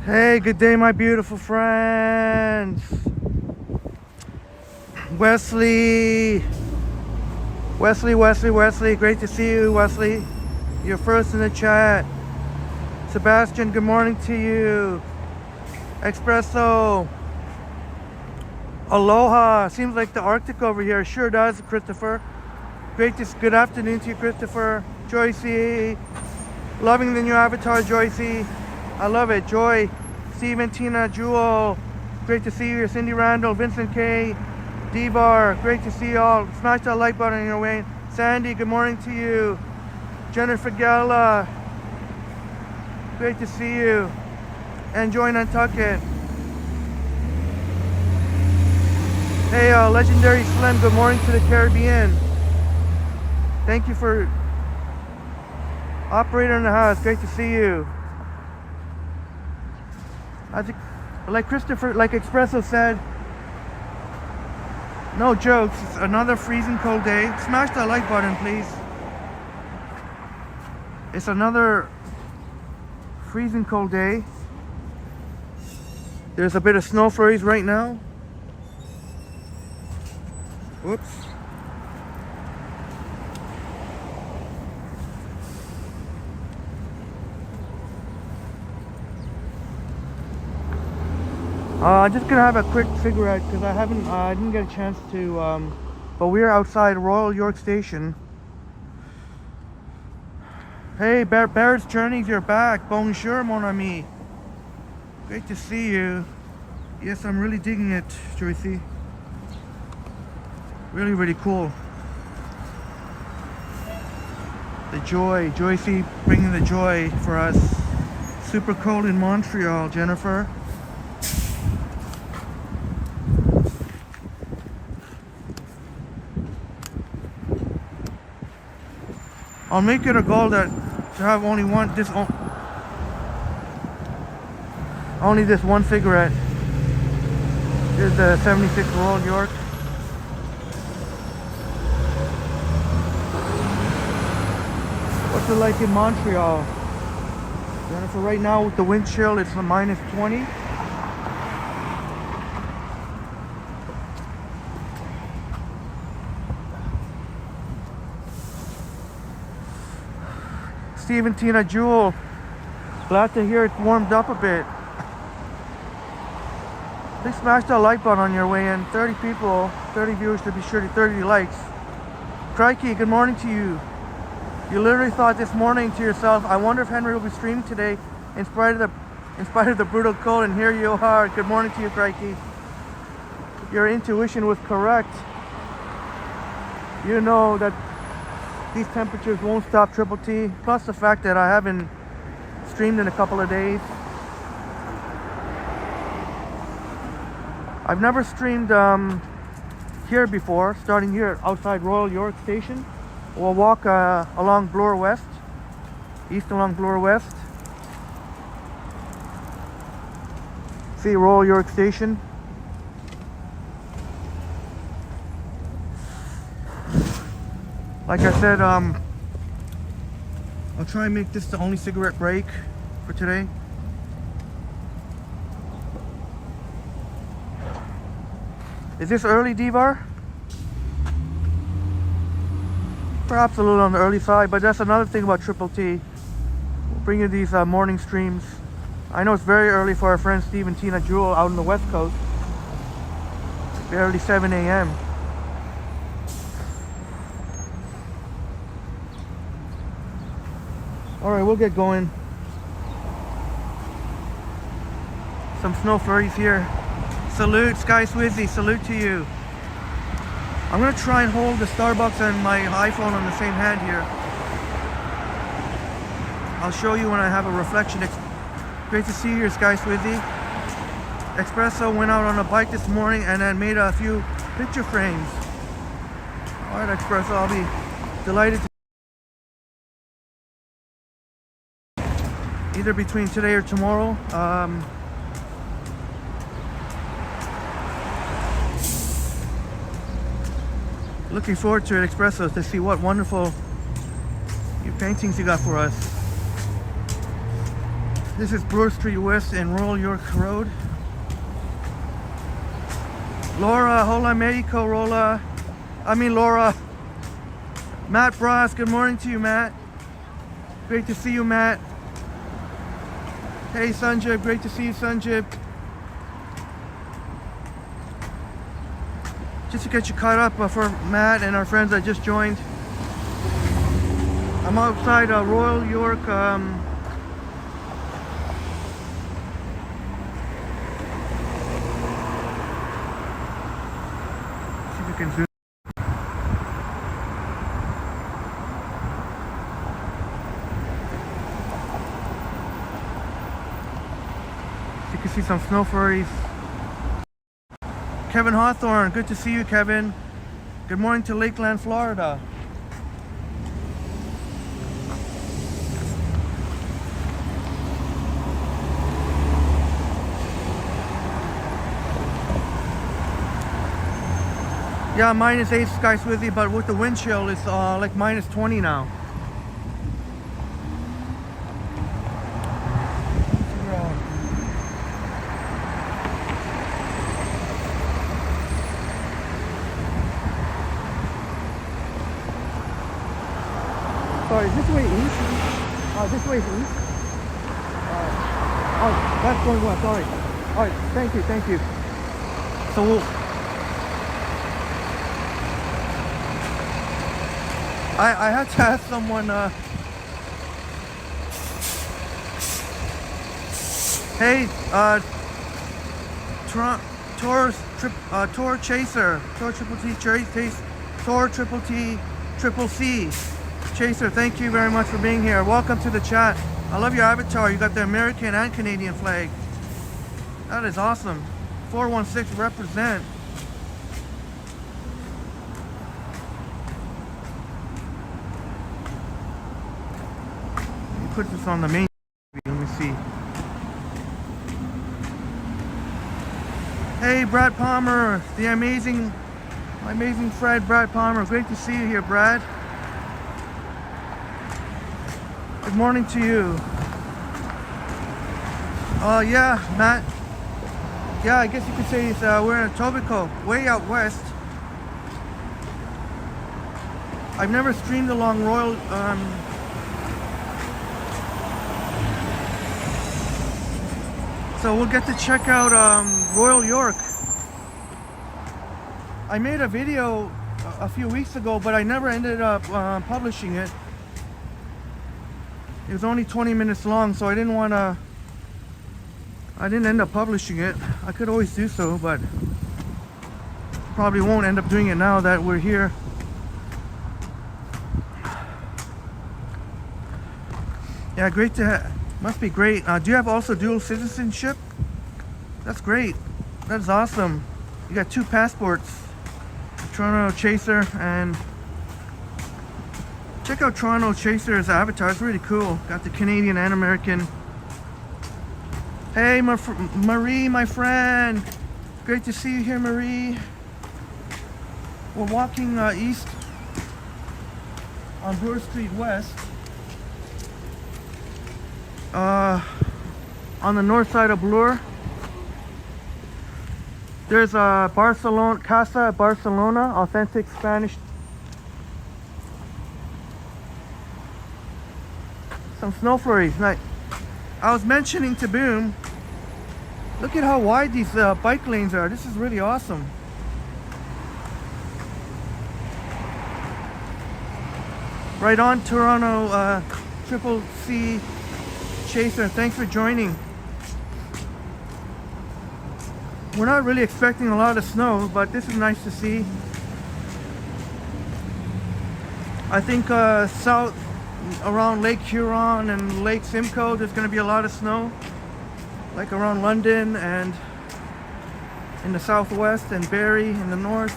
Hey, good day, my beautiful friends. Wesley. Wesley. Great to see you, Wesley. You're first in the chat. Sebastian, good morning to you. Espresso. Aloha. Seems like the Arctic over here. Sure does, Christopher. Good afternoon to you, Christopher. Joycey. Loving the new avatar, Joycey. I love it. Joy, Steven, Tina, Jewel. Great to see you. Cindy Randall, Vincent K, Devar. Great to see you all. Smash that like button on your way. Sandy, good morning to you. Jennifer Gala. Great to see you. And join Nantucket. Hey, Legendary Slim, good morning to the Caribbean. Thank you for operator in the house. Great to see you. I think, like Christopher, like Espresso said, no jokes, it's another freezing cold day. Smash that like button, please. It's another freezing cold day. There's a bit of snow flurries right now. Whoops. I'm just gonna have a quick cigarette because I didn't get a chance to, but we're outside Royal York Station. Hey, Barrett's Journeys, you're back. Bonjour, mon ami. Great to see you. Yes, I'm really digging it, Joycey. Really, really cool. The joy, Joycey bringing the joy for us. Super cold in Montreal, Jennifer. I'll make it a goal to have only this one cigarette. Here's the 76 Royal York. What's it like in Montreal? Jennifer, right now with the wind chill, it's a minus 20. Stephen, Tina, Jewel, glad to hear it's warmed up a bit. Please smash that like button on your way in. 30 people, 30 viewers to be sure, 30 likes. Crikey, good morning to you. You literally thought this morning to yourself, I wonder if Henry will be streaming today in spite of the brutal cold, and here you are. Good morning to you, Crikey. Your intuition was correct. You know that these temperatures won't stop Triple T, plus the fact that I haven't streamed in a couple of days. I've never streamed here before, starting here outside Royal York Station. We'll walk along Bloor West, east along Bloor West. See Royal York Station. Like I said, I'll try and make this the only cigarette break for today. Is this early, Devar? Perhaps a little on the early side, but that's another thing about Triple T. We'll bring you these morning streams. I know it's very early for our friends Steve and Tina Jewel out on the West Coast. Barely 7 a.m. Alright, we'll get going. Some snow flurries here. Salute, Sky Swizzy, salute to you. I'm going to try and hold the Starbucks and my iPhone on the same hand here. I'll show you when I have a reflection. Great to see you, Sky Swizzy. Espresso went out on a bike this morning and then made a few picture frames. Alright, Espresso, I'll be delighted to either between today or tomorrow. Looking forward to it, Espresso, to see what wonderful new paintings you got for us. This is Bloor Street West and Royal York Road. Laura, hola Mexico, Rola. Laura. Matt Bras, good morning to you, Matt. Great to see you, Matt. Hey, Sanjib, great to see you, Sanjib. Just to get you caught up for Matt and our friends that just joined. I'm outside Royal York. See if we can zoom. You can see some snow flurries. Kevin Hawthorne, good to see you, Kevin. Good morning to Lakeland, Florida. Yeah, -8 Sky Swizzy, but with the wind chill, it's like -20 now. Sorry, this way east? This way is east? Oh, that's going west, sorry. Alright, thank you. So I had to ask someone, hey, Tour Chaser, Tour Triple T Chase, Tour Triple T Triple C Chaser, thank you very much for being here. Welcome to the chat. I love your avatar. You got the American and Canadian flag. That is awesome. 416 represent. Let me put this on the main. Let me see. Hey, Brad Palmer, the amazing Fred, Brad Palmer. Great to see you here, Brad. Good morning to you. Yeah, Matt. Yeah, I guess you could say it's, we're in Etobicoke, way out west. I've never streamed along Royal, so we'll get to check out Royal York. I made a video a few weeks ago, but I never ended up publishing it. It was only 20 minutes long, so I didn't end up publishing it. I could always do so, but probably won't end up doing it now that we're here. Yeah, great to must be great. Do you have also dual citizenship? That's great. That's awesome. You got 2 passports. Toronto Chaser, and check out Toronto Chaser's avatar. It's really cool. Got the Canadian and American. Hey, Marie, my friend. Great to see you here, Marie. We're walking east on Bloor Street West. On the north side of Bloor. There's a Barcelona, Casa Barcelona, authentic Spanish. Some snow flurries. I was mentioning to Boom, look at how wide these bike lanes are. This is really awesome. Right on, Toronto Triple C Chaser. Thanks for joining. We're not really expecting a lot of snow, but this is nice to see. I think south around Lake Huron and Lake Simcoe, there's going to be a lot of snow, like around London and in the southwest, and Barrie in the north.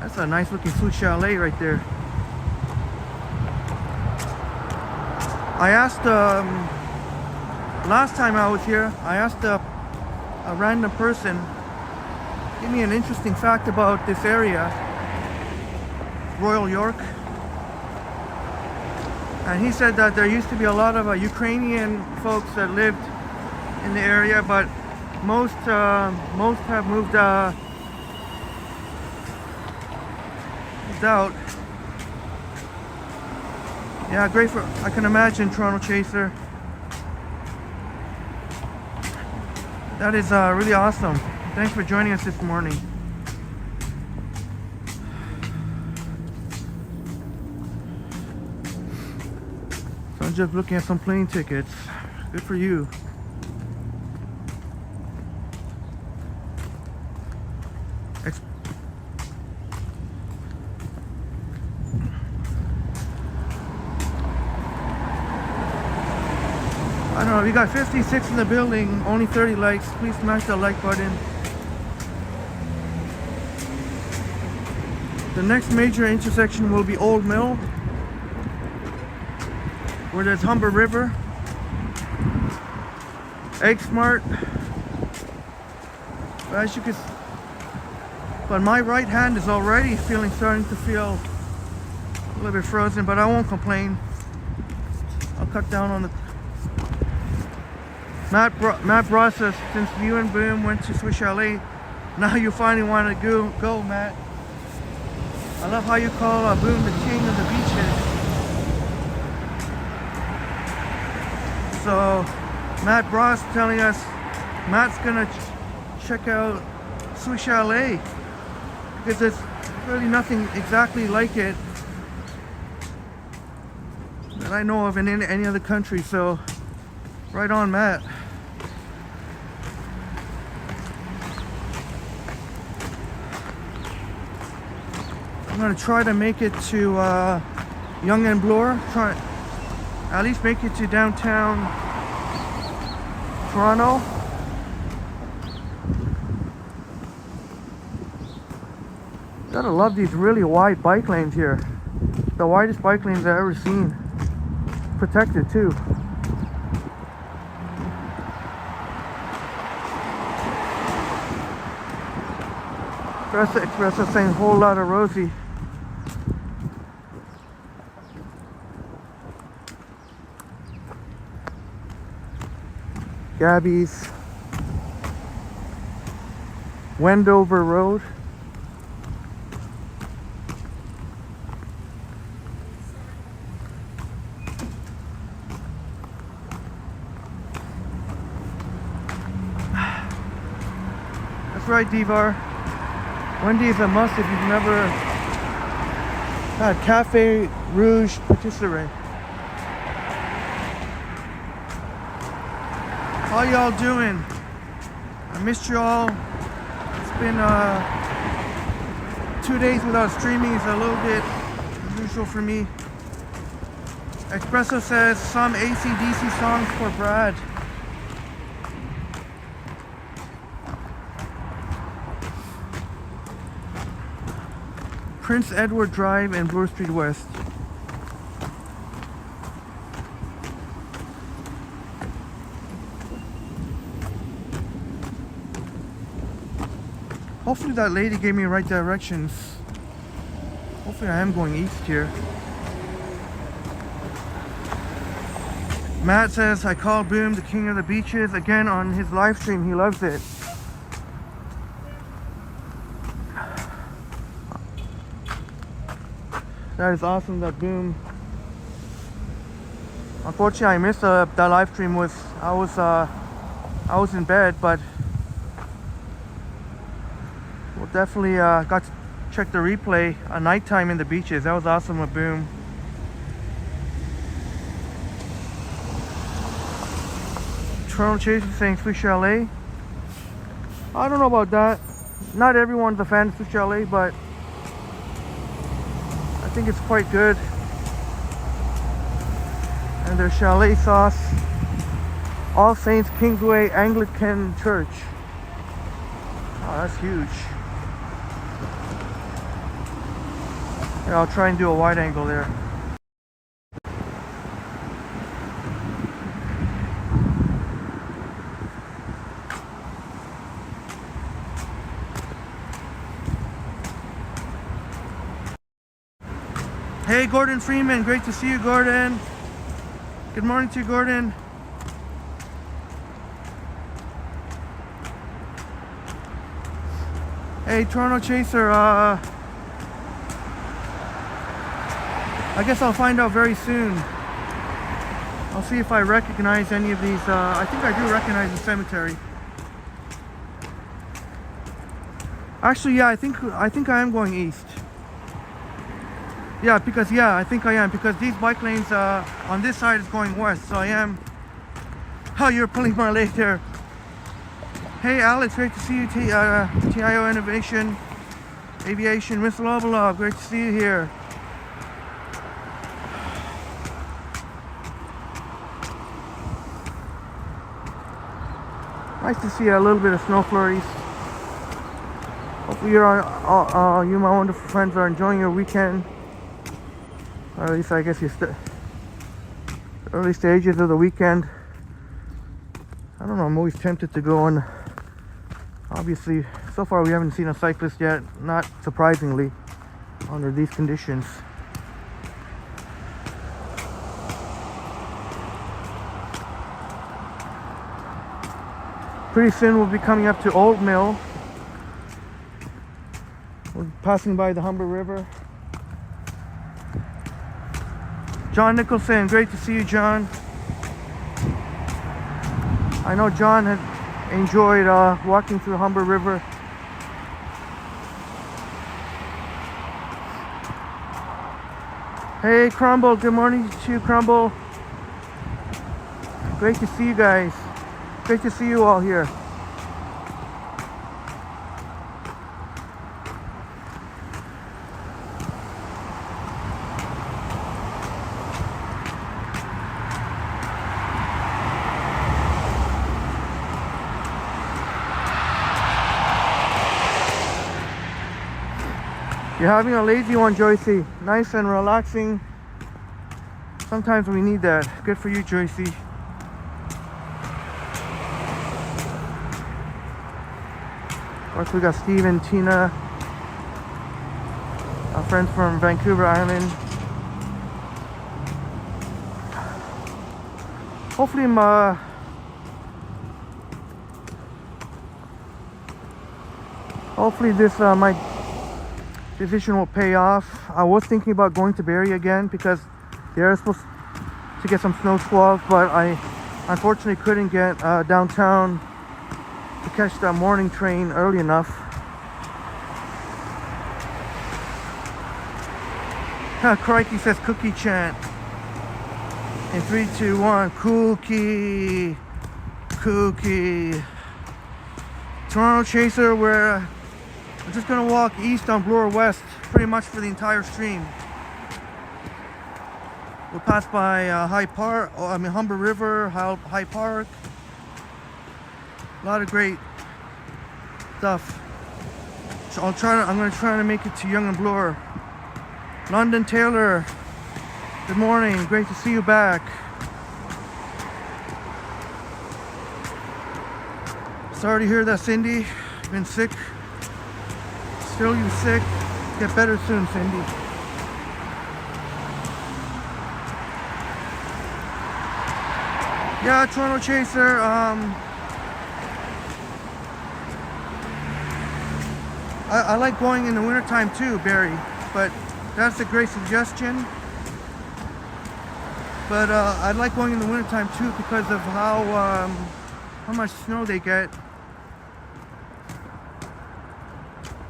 That's a nice looking food chalet right there. I asked last time I was here, I asked a random person, give me an interesting fact about this area, Royal York. And he said that there used to be a lot of Ukrainian folks that lived in the area, but most have moved out. Yeah, great for, I can imagine, Toronto Chaser. That is really awesome. Thanks for joining us this morning. So I'm just looking at some plane tickets. Good for you. I don't know, we got 56 in the building, only 30 likes. Please smash that like button. The next major intersection will be Old Mill, where there's Humber River, Egg Smart. But as you can, but my right hand is already starting to feel a little bit frozen, but I won't complain. I'll cut down on the. Matt Ross says, since you and Boom went to Swiss Chalet, now you finally want to go, Matt. I love how you call Boom the king of the beaches. So, Matt Ross telling us Matt's gonna check out Swiss Chalet because there's really nothing exactly like it that I know of in any other country. So, right on, Matt. I'm gonna try to make it to Yonge and Bloor. Try at least make it to downtown Toronto. Gotta love these really wide bike lanes here. The widest bike lanes I've ever seen. Protected too. Espresso saying whole lot of Rosie. Gabby's. Wendover Road. That's right, Divar. Wendy is a must if you've never had Cafe Rouge Patisserie. How y'all doing? I missed y'all. It's been 2 days without streaming. It's a little bit unusual for me. Espresso says some AC/DC songs for Brad. Prince Edward Drive and Bloor Street West. Hopefully that lady gave me the right directions. Hopefully I am going east here. Matt says, I call Boom the king of the beaches again on his live stream. He loves it. That is awesome that Boom. Unfortunately, I missed that live stream. I was in bed, but we'll definitely got to check the replay at nighttime in the beaches. That was awesome with Boom. Toronto Chaser saying Swiss Chalet. I don't know about that. Not everyone's a fan of Swiss Chalet, but I think it's quite good. And their chalet sauce. All Saints Kingsway Anglican Church. Oh, that's huge. Yeah, I'll try and do a wide angle there. Hey, Gordon Freeman, great to see you, Gordon. Good morning to you, Gordon. Hey, Toronto Chaser, I guess I'll find out very soon. I'll see if I recognize any of these. I think I do recognize the cemetery. Actually, yeah, I think I am going east. Yeah, because I think I am, because these bike lanes on this side is going west, so I am. Oh, you're pulling my leg there. Hey, Alex, great to see you. TIO Innovation, Aviation, Miss Lovelove, great to see you here. Nice to see a little bit of snow flurries. Hopefully you, my wonderful friends, are enjoying your weekend. Or at least I guess you're early stages of the weekend. I don't know, I'm always tempted to go on. Obviously, so far we haven't seen a cyclist yet, not surprisingly, under these conditions. Pretty soon we'll be coming up to Old Mill. We're passing by the Humber River. John Nicholson, great to see you, John. I know John had enjoyed walking through Humber River. Hey, Crumble, good morning to you, Crumble. Great to see you guys. Great to see you all here. You're having a lazy one, Joycey. Nice and relaxing. Sometimes we need that. Good for you, Joycey. Of course, we got Steve and Tina, our friends from Vancouver Island. Hopefully, this my decision will pay off. I was thinking about going to Barrie again because they're supposed to get some snow squalls, but I unfortunately couldn't get downtown to catch that morning train early enough. Crikey says cookie chant. In 3, 2, 1, cookie, cookie. Toronto Chaser, we're just gonna walk east on Bloor West pretty much for the entire stream. We'll pass by Humber River, High Park. A lot of great stuff. So I'm gonna try to make it to Yonge and Bloor. London Taylor, good morning. Great to see you back. Sorry to hear that, Cindy. Been sick. Still you sick. Get better soon, Cindy. Yeah, Toronto Chaser. I like going in the wintertime too, Barry, but that's a great suggestion. But I like going in the wintertime too because of how much snow they get.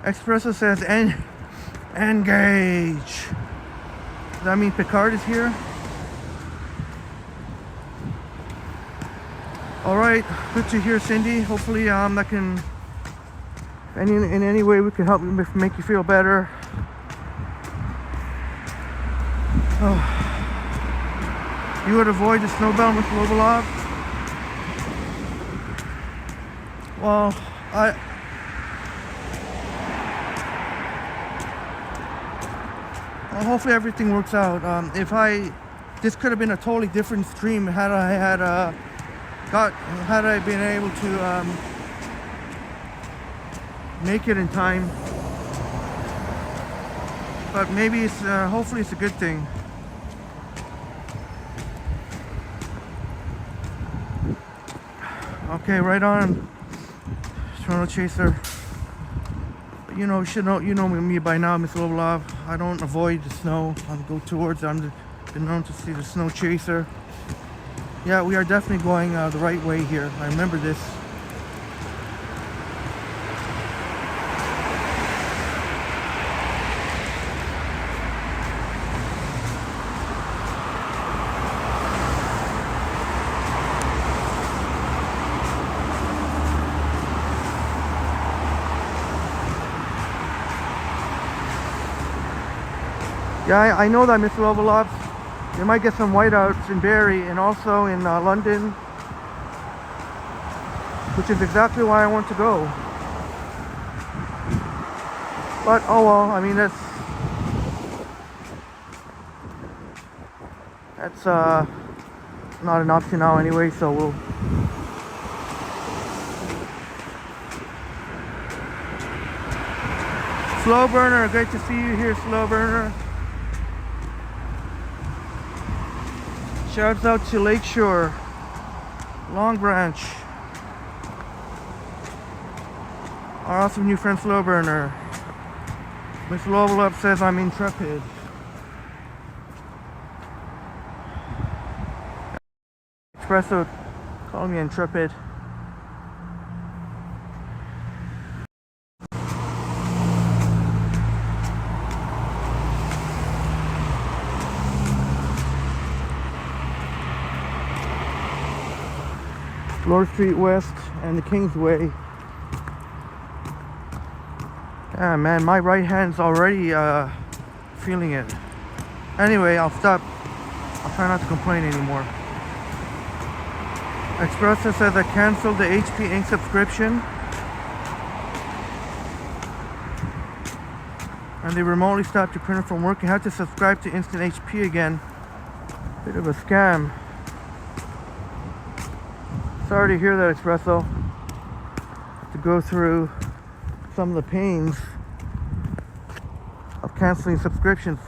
Espresso says engage. Does that mean Picard is here? All right, good to hear, Cindy. Hopefully that can in any way we can help make you feel better. Oh. You would avoid the snowbound with Lovelov? Well, hopefully everything works out. This could have been a totally different stream had I been able to make it in time. But maybe hopefully it's a good thing. Okay, right on. Toronto Chaser. But you know, you know me by now, Miss Lovelov. I don't avoid the snow. I go towards it. I'm been known to see the snow chaser. Yeah, we are definitely going the right way here. I remember this. Yeah, I know that, Mr. Lovelops. You might get some whiteouts in Barrie and also in London, which is exactly why I want to go. But oh well, I mean that's not an option now anyway. So we'll. Slow burner, great to see you here, slow burner. Shouts out to Lakeshore, Long Branch. Our awesome new friend Slow Burner. Miss Level Up says I'm intrepid. Espresso calling me intrepid. Bloor Street West and the Kingsway. Yeah, man, my right hand's already feeling it. Anyway, I'll stop. I'll try not to complain anymore. Espresso says I canceled the HP ink subscription. And they remotely stopped your printer from working. Had to subscribe to Instant HP again. Bit of a scam. Sorry to hear that, Espresso. To go through some of the pains of canceling subscriptions.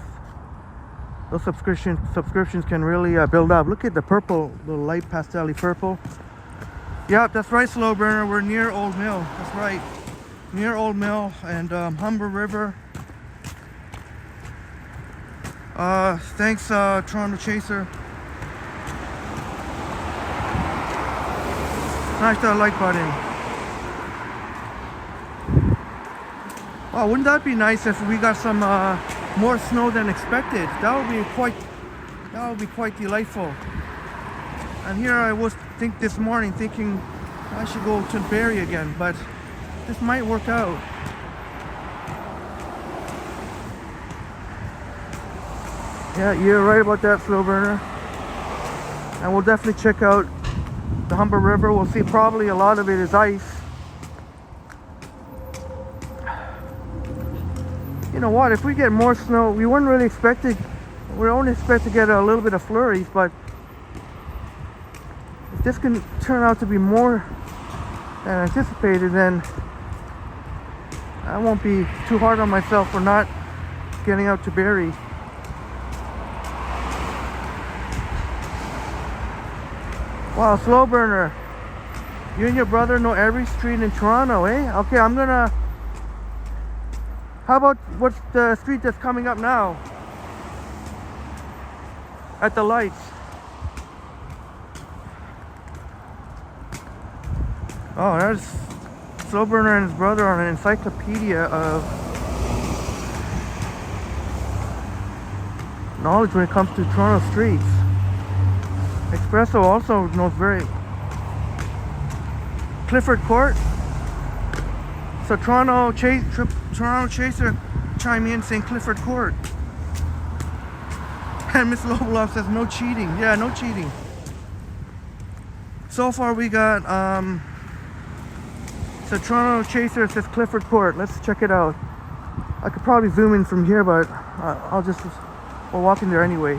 Those subscriptions can really build up. Look at the purple, the light pastel-y purple. Yep, that's right, Slow Burner. We're near Old Mill. That's right, near Old Mill and Humber River. Thanks, Toronto Chaser. Smash that like button. Wow, wouldn't that be nice if we got some more snow than expected? That would be quite delightful. And here I was this morning thinking I should go to Barrie again, but this might work out. Yeah, you're right about that, Slow Burner. And we'll definitely check out the Humber River. We'll see probably a lot of it is ice. You know what, if we get more snow, we weren't really expecting, we only expect to get a little bit of flurries, but if this can turn out to be more than anticipated, then I won't be too hard on myself for not getting out to Barrie. Wow, Slow Burner. You and your brother know every street in Toronto, eh? Okay, I'm gonna... How about what's the street that's coming up now? At the lights. Oh, there's Slow Burner and his brother on an encyclopedia of knowledge when it comes to Toronto streets. Espresso also knows very... Clifford Court. So Toronto Chaser chime in saying Clifford Court. And Miss Lovelock says no cheating. Yeah, no cheating. So far we got so Toronto Chaser says Clifford Court. Let's check it out. I could probably zoom in from here, but we're walking there anyway.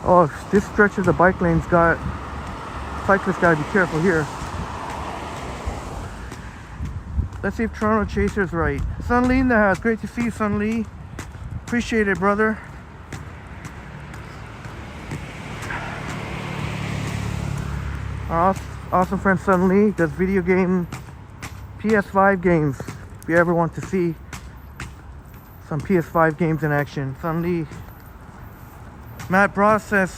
Oh, this stretch of the bike lane's got... Cyclists gotta be careful here. Let's see if Toronto Chaser's right. Sun Lee in the house. Great to see you, Sun Lee. Appreciate it, brother. Our awesome friend Sun Lee does video game PS5 games. If you ever want to see some PS5 games in action, Sun Lee. Matt Bros says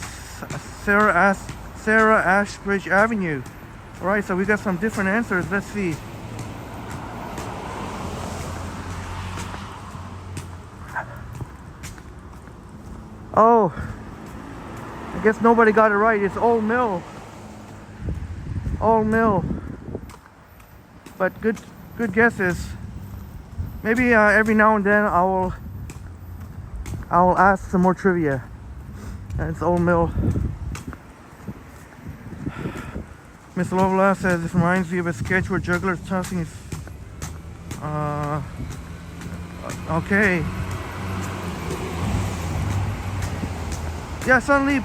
Sarah Ashbridge Avenue. All right, so we got some different answers. Let's see. Oh, I guess nobody got it right. It's Old Mill. Old Mill. But good guesses. Maybe every now and then I will ask some more trivia. And it's Old Mill. Miss Lovelock says this reminds me of a sketch where jugglers tossing his. Okay. Yeah, Sun Lee.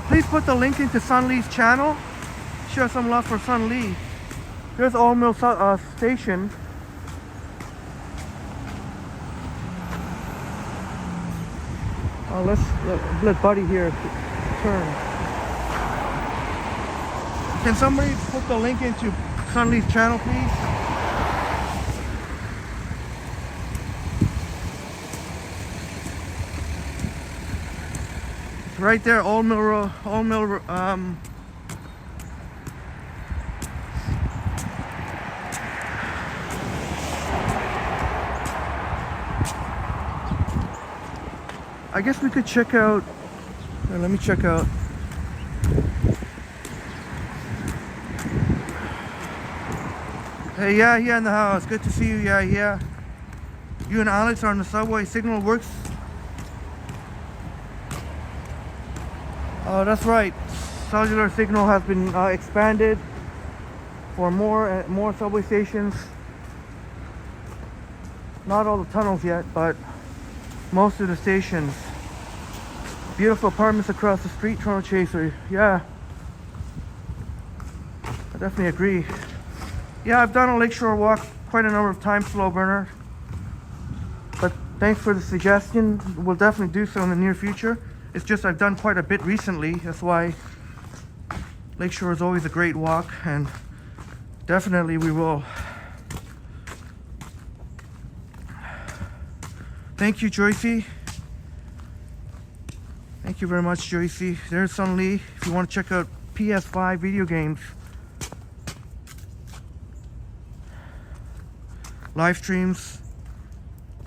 Please put the link into Sun Lee's channel. Show some love for Sun Lee. There's Old Mill Station. Let's let Buddy here turn. Can somebody put the link into Sun Lee's channel, please? It's right there, Old Mill. I guess we could check out. Let me check out. Hey, yeah, in the house. Good to see you. Yeah. You and Alex are on the subway. Signal works. Oh, that's right. Cellular signal has been expanded for more subway stations. Not all the tunnels yet, but most of the stations. Beautiful apartments across the street, Toronto Chaser. Yeah, I definitely agree. Yeah, I've done a lakeshore walk quite a number of times, Slow Burner. But thanks for the suggestion. We'll definitely do so in the near future. It's just I've done quite a bit recently. That's why lakeshore is always a great walk, and definitely we will. Thank you, Joycey. Thank you very much, Joycey. There's Sun Lee. If you want to check out PS5 video games, live streams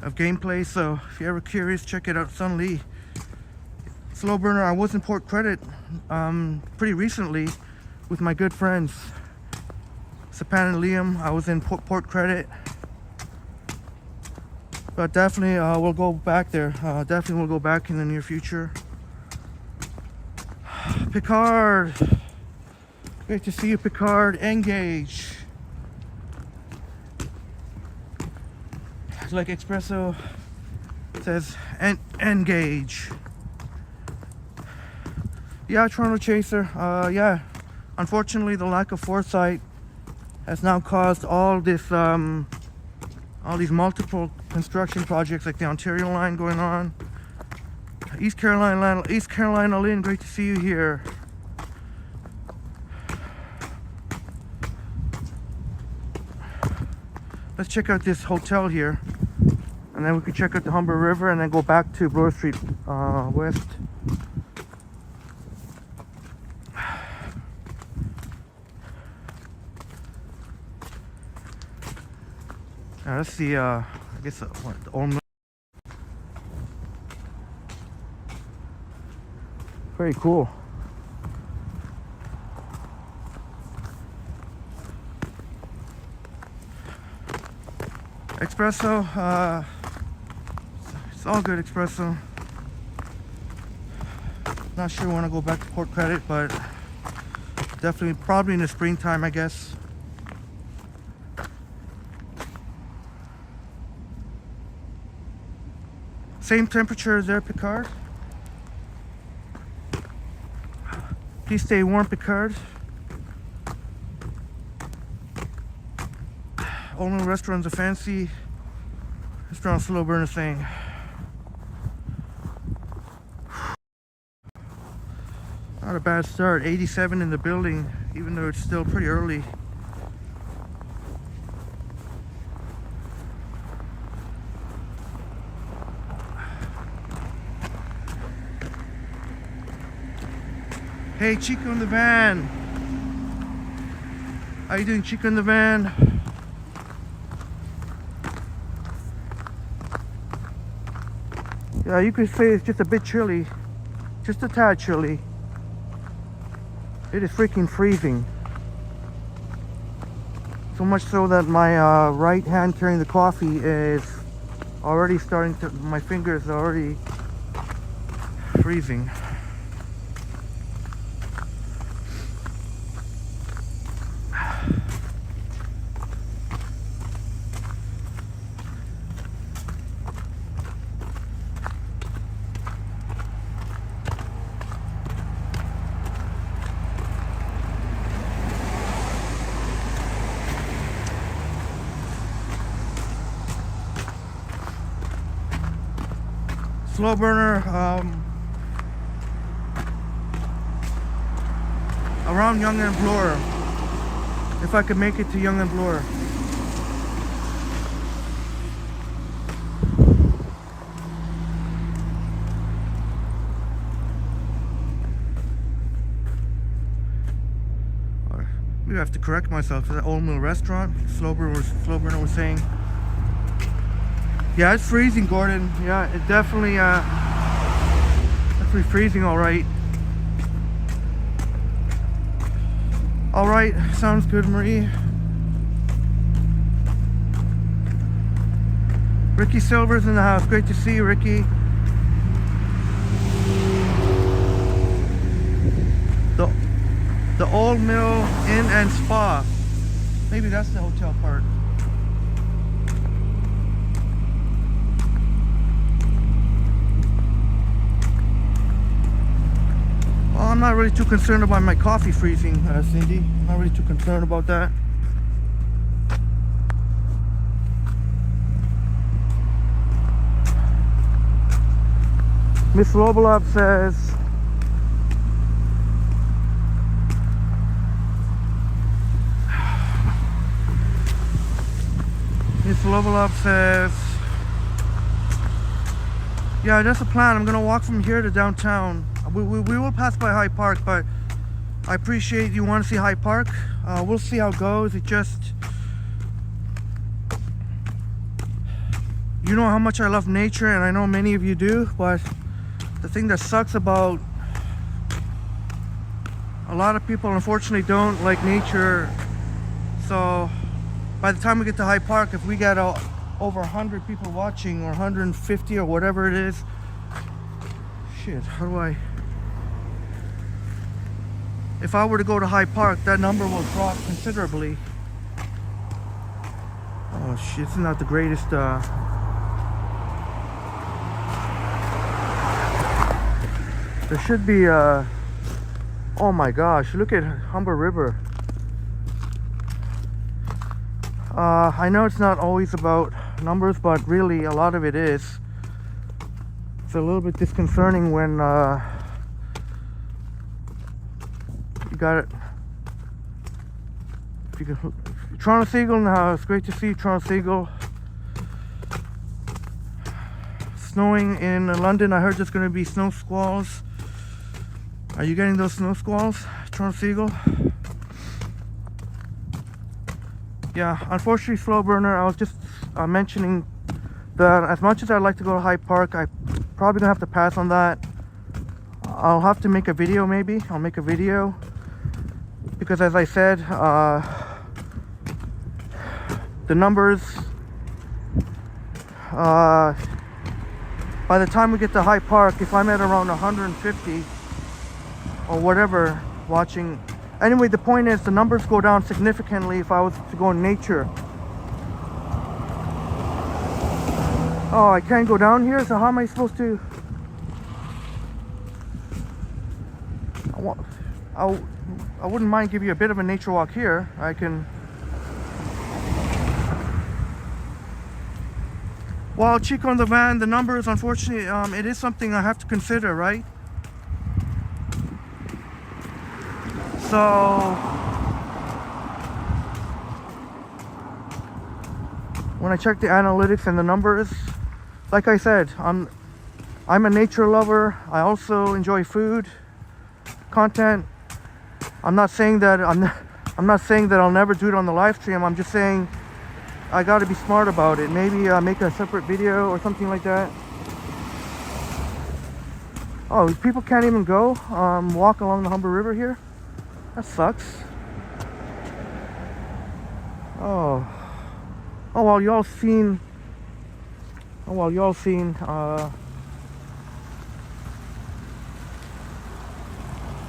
of gameplay. So if you're ever curious, check it out, Sun Lee. Slow Burner. I was in Port Credit pretty recently with my good friends Sapan and Liam. I was in Port Credit. But definitely we'll go back there. Definitely we'll go back in the near future. Picard. Great to see you, Picard. Engage. Like espresso says engage. Yeah, Toronto Chaser. Yeah. Unfortunately, the lack of foresight has now caused all these multiple construction projects like the Ontario line going on. East Carolina Lynn, great to see you here. Let's check out this hotel here, and then we could check out the Humber River and then go back to Bloor Street West. Now let's see, I guess the Old Mill. Very cool. Espresso, it's all good espresso. Not sure I want to go back to Port Credit, but definitely probably in the springtime, I guess. Same temperature as there, Picard. Please stay warm, Picard. Only restaurant's a fancy restaurant, Slow Burner thing. Not a bad start. 87 in the building, even though it's still pretty early. Hey, Chico in the van. How you doing, Chico in the van? Yeah, you could say it's just a bit chilly. Just a tad chilly. It is freaking freezing. So much so that my right hand carrying the coffee is already starting to, my fingers are already freezing. Slow burner, around Yonge and Bloor, if I could make it to Yonge and Bloor. We have to correct myself to that Old Mill restaurant. Slow burner was saying. Yeah, it's freezing, Gordon. Yeah, it definitely freezing, all right. All right, sounds good, Marie. Ricky Silver's in the house. Great to see you, Ricky. The Old Mill Inn and Spa. Maybe that's the hotel part. I'm not really too concerned about my coffee freezing, Cindy. I'm not really too concerned about that. Miss Lobolov says, yeah, that's a plan. I'm gonna walk from here to downtown. We will pass by Hyde Park, but I appreciate you want to see Hyde Park. We'll see how it goes. It just, you know how much I love nature, and I know many of you do, but the thing that sucks about a lot of people, unfortunately, don't like nature. So by the time we get to Hyde Park, if we get over 100 people watching, or 150 or whatever it is, shit, how do I, if I were to go to Hyde Park, that number will drop considerably. Oh shit, it's not the greatest there should be oh my gosh, look at Humber River. I know it's not always about numbers, but really a lot of it is. It's a little bit disconcerting when you got it. Toronto Seagull in the house. Great to see you, Toronto Seagull. Snowing in London. I heard there's going to be snow squalls. Are you getting those snow squalls, Toronto Seagull? Yeah, unfortunately, slow burner. I was just mentioning that as much as I'd like to go to Hyde Park, I probably gonna have to pass on that. I'll have to make a video, maybe. I'll make a video because, as I said, the numbers. By the time we get to Hyde Park, if I'm at around 150 or whatever watching. Anyway, the point is the numbers go down significantly if I was to go in nature. Oh, I can't go down here, so how am I supposed to? I wouldn't mind giving you a bit of a nature walk here. I can. Well, Chico in the van, the numbers, unfortunately, it is something I have to consider, right? So when I check the analytics and the numbers, like I said, I'm a nature lover. I also enjoy food content. I'm not saying that I'll never do it on the live stream. I'm just saying I got to be smart about it. Maybe make a separate video or something like that. Oh, people can't even go walk along the Humber River here. That sucks. Oh well, y'all seen.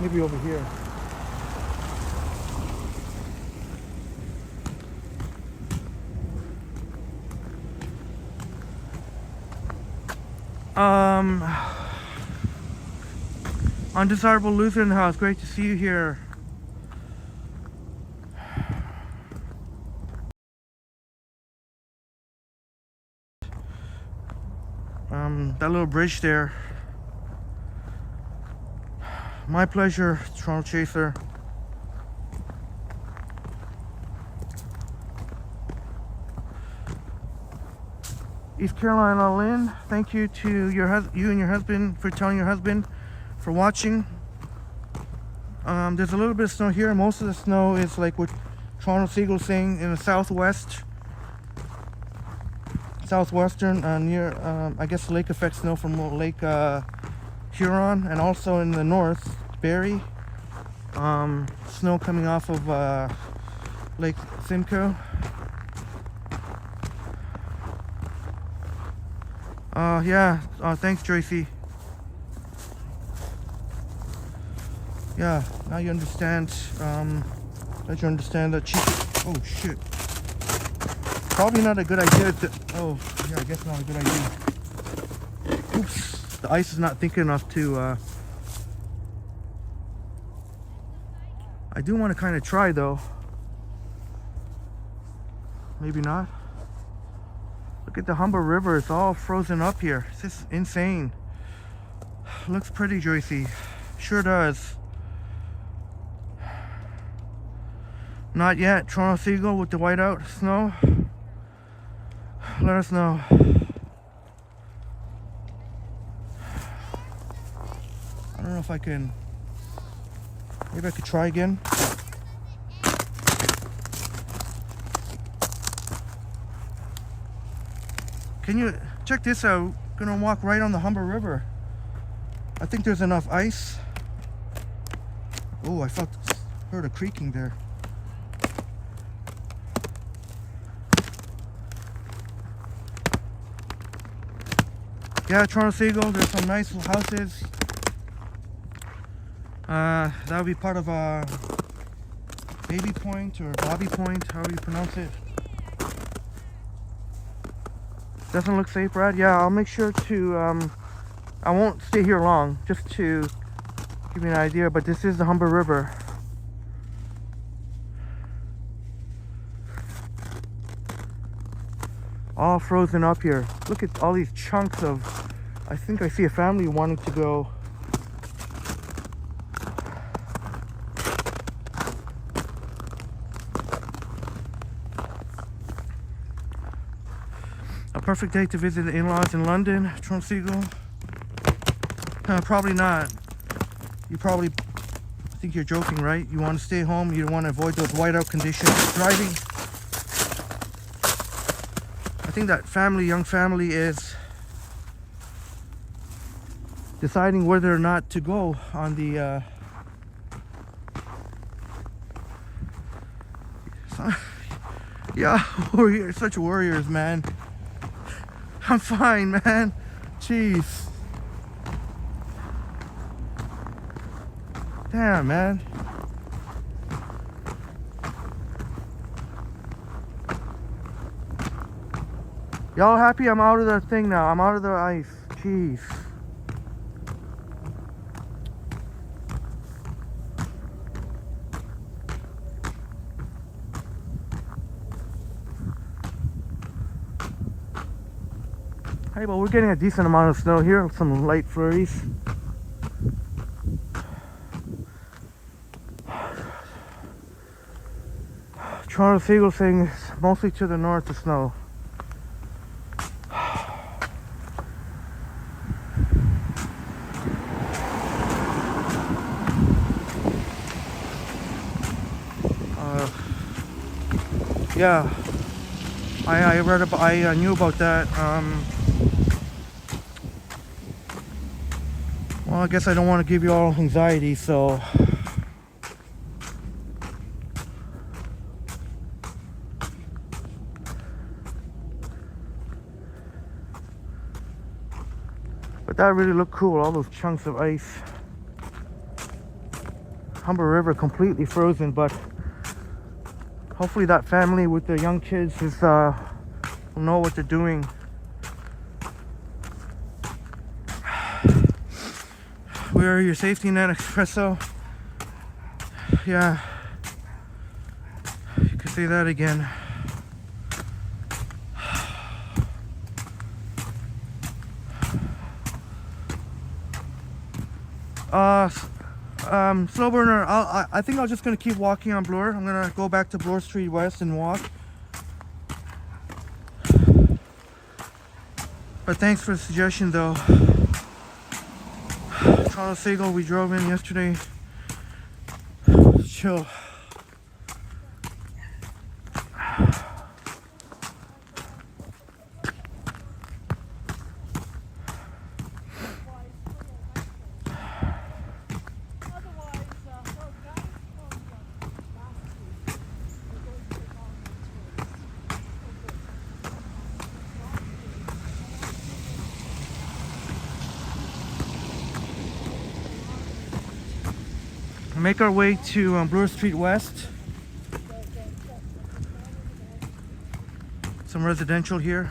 Maybe over here. Undesirable Lutheran House, great to see you here. That little bridge there. My pleasure, Toronto Chaser. East Carolina Lynn, thank you to you and your husband for telling your husband for watching. There's a little bit of snow here. Most of the snow is like what Toronto Seagull's saying in the southwestern near I guess lake effect snow from Lake Huron, and also in the north Barrie, snow coming off of Lake Simcoe. Yeah, thanks Tracy. Yeah, now you understand, that oh shit. Probably not a good idea to, oh yeah, I guess not a good idea. Oops, the ice is not thick enough to, I do want to kind of try though. Maybe not. Look at the Humber River, it's all frozen up here. It's just insane. Looks pretty, Joycey. Sure does. Not yet. Toronto Seagull with the whiteout snow. Let us know. I don't know if I can. Maybe I could try again. Can you check this out? Gonna walk right on the Humber River. I think there's enough ice. Oh, I heard a creaking there. Yeah, Toronto Seagull, there's some nice houses. That would be part of Baby Point or Bobby Point, however you pronounce it. Doesn't look safe, Brad? Yeah, I'll make sure to, I won't stay here long, just to give you an idea, but this is the Humber River. All frozen up here. Look at all these chunks of, I think I see a family wanting to go. A perfect day to visit the in-laws in London, Toronto Seagull. Probably not. You probably think you're joking, right? You want to stay home, you want to avoid those whiteout conditions. Driving. I think that young family is deciding whether or not to go on the yeah, we're such warriors, man. I'm fine, man. Jeez. Damn, man. Y'all happy I'm out of the thing now? I'm out of the ice. Jeez. Hey, but we're getting a decent amount of snow here. Some light flurries. Toronto Seagull saying it's mostly to the north of snow. Yeah, I read about, I knew about that. Well, I guess I don't want to give you all anxiety, so but that really looked cool, all those chunks of ice. Humber River completely frozen, but hopefully that family with the young kids is will know what they're doing. Where are your safety net, Espresso? Yeah, you could say that again. Slow burner. I think I'm just gonna keep walking on Bloor. I'm gonna go back to Bloor Street West and walk. But thanks for the suggestion, though. Toronto Seagull, we drove in yesterday. Chill. Make our way to Bloor Street West. Some residential here.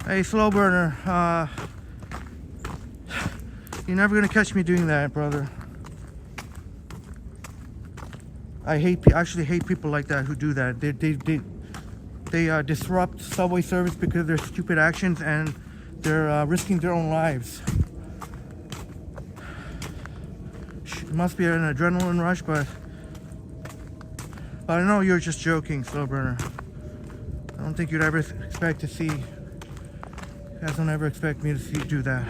Hey, slow burner. You're never gonna catch me doing that, brother. I actually hate people like that who do that. They disrupt subway service because of their stupid actions, and they're risking their own lives. It must be an adrenaline rush, but I know you're just joking, slow burner. I don't think you'd ever expect to see. You guys don't ever expect me to see you do that.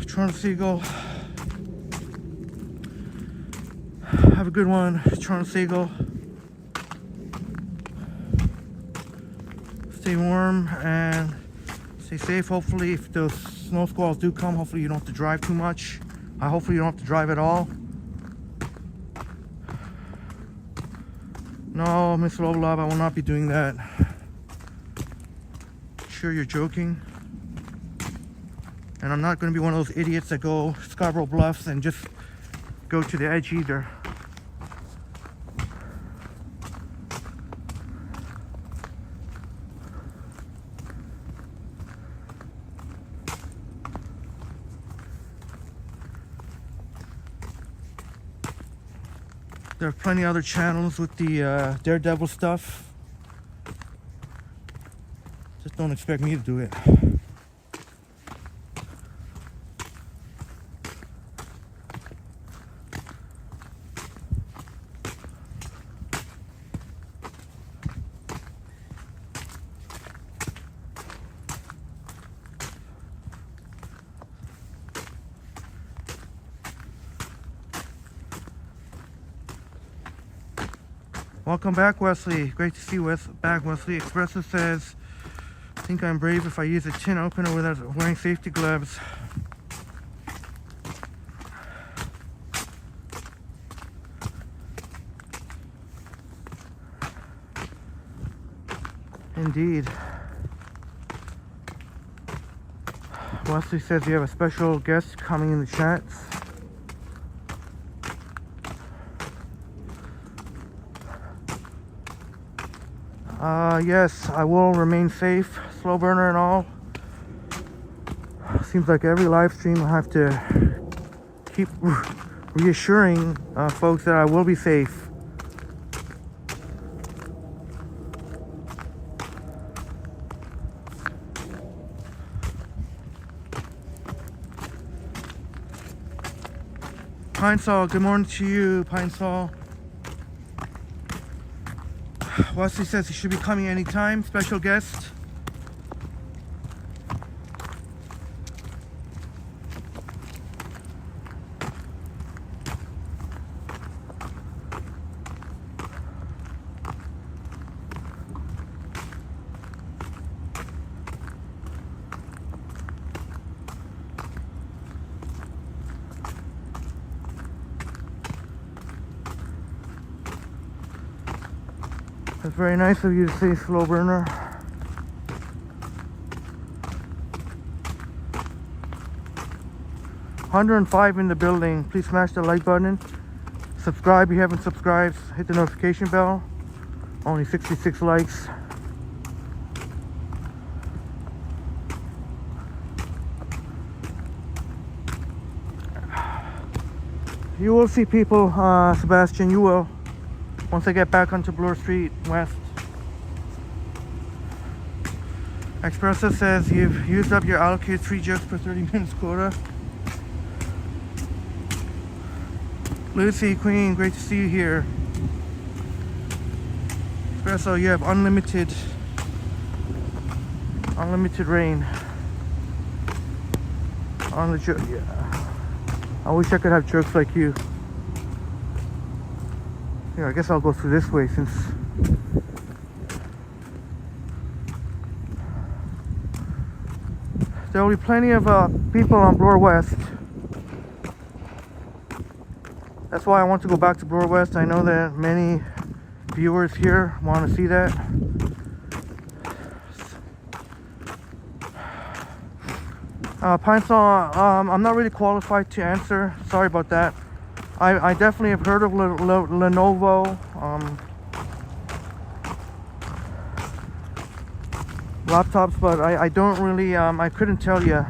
Toronto Seagull. Have a good one, Toronto Seagull. Stay warm and stay safe. Hopefully, if those snow squalls do come, hopefully you don't have to drive too much. Hopefully you don't have to drive at all. No, Miss Love, I will not be doing that. Sure, you're joking. And I'm not going to be one of those idiots that go Scarborough Bluffs and just go to the edge either. There are plenty of other channels with the Daredevil stuff. Just don't expect me to do it. Welcome back, Wesley. Great to see you back, Wesley. Espresso says, I think I'm brave if I use a tin opener without wearing safety gloves. Indeed. Wesley says you have a special guest coming in the chats. Yes, I will remain safe, slow burner and all. Seems like every live stream I have to keep reassuring folks that I will be safe. Pine Sol, good morning to you, Pine Sol. Wesley says he should be coming anytime. Special guest. That's very nice of you to say, slow burner. $105 in the building. Please smash the like button. Subscribe if you haven't subscribed. Hit the notification bell. Only 66 likes. You will see people, Sebastian, you will. Once I get back onto Bloor Street West. Espresso says you've used up your allocated 3 jugs per 30 minutes quota. Lucy, Queen, great to see you here. Espresso, you have unlimited rain on the jug. Yeah. I wish I could have jugs like you. Yeah, I guess I'll go through this way since there will be plenty of people on Bloor West. That's why I want to go back to Bloor West. I know that many viewers here want to see that. Pine Sol, I'm not really qualified to answer. Sorry about that. I definitely have heard of Lenovo laptops, but I don't really, I couldn't tell you.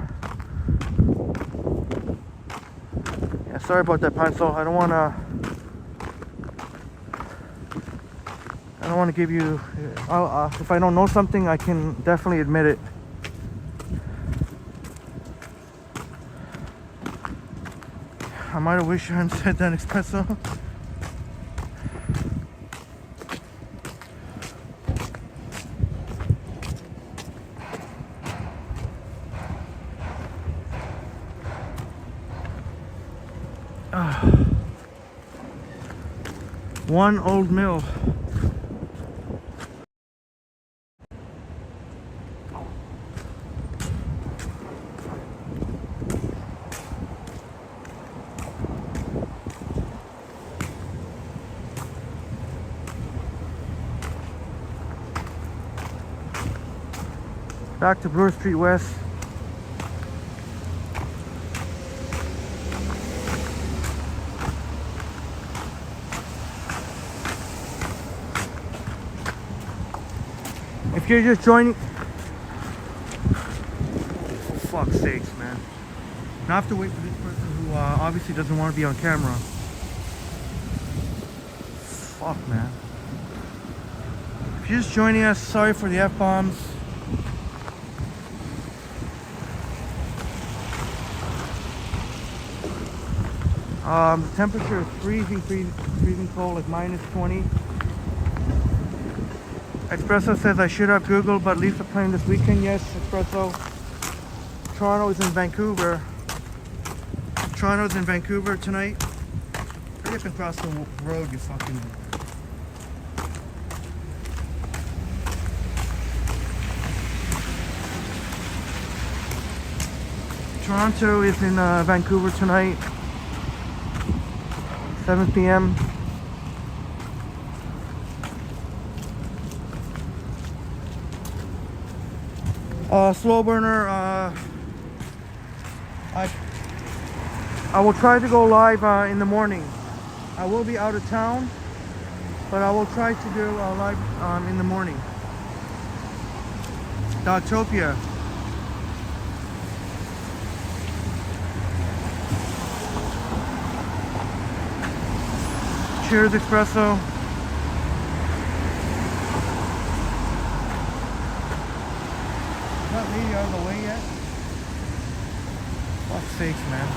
Yeah, sorry about that, Pine Sol. I don't want to give you, if I don't know something, I can definitely admit it. I might have wished I hadn't said that, espresso. One old mill. Back to Bloor Street West. If you're just joining, for fuck's sakes, man. Now I have to wait for this person who obviously doesn't want to be on camera. Fuck, man. If you're just joining us, sorry for the F-bombs. The temperature is freezing cold, like minus 20. Espresso says I should have Googled, but Leafs are playing this weekend. Yes, Espresso. Toronto is in Vancouver. Toronto's in Vancouver tonight. Hurry up and cross the road, you fucking... Toronto is in Vancouver tonight. 7 p.m. Slow burner. I will try to go live in the morning. I will be out of town, but I will try to do live in the morning. Dotopia. Cheers, espresso. Is that lady out of the way yet? Fuck's sakes, man.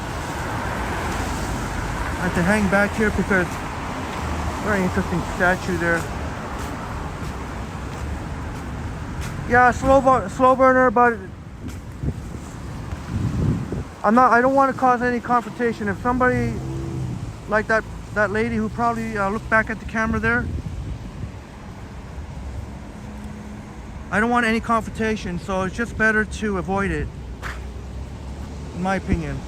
I had to hang back here because very interesting statue there. Yeah, slow burner, but I don't want to cause any confrontation. If somebody like that lady who probably looked back at the camera there, I don't want any confrontation, so it's just better to avoid it, in my opinion.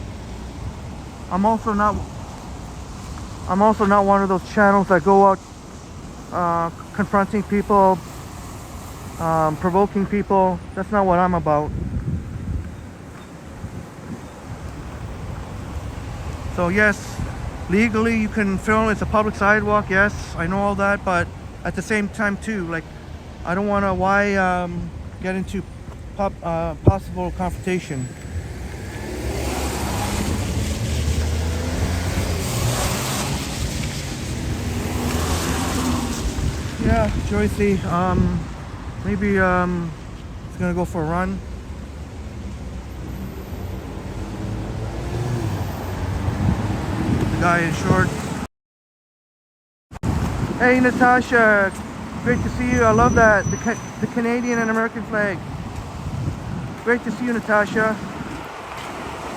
I'm also not one of those channels that go out confronting people, provoking people. That's not what I'm about. So yes, legally you can film. It's a public sidewalk. Yes, I know all that, but at the same time too, like, I don't want to get into possible confrontation. Yeah, Joycey, maybe he's gonna go for a run. The guy in short. Hey Natasha, great to see you. I love that, the Canadian and American flag. Great to see you, Natasha.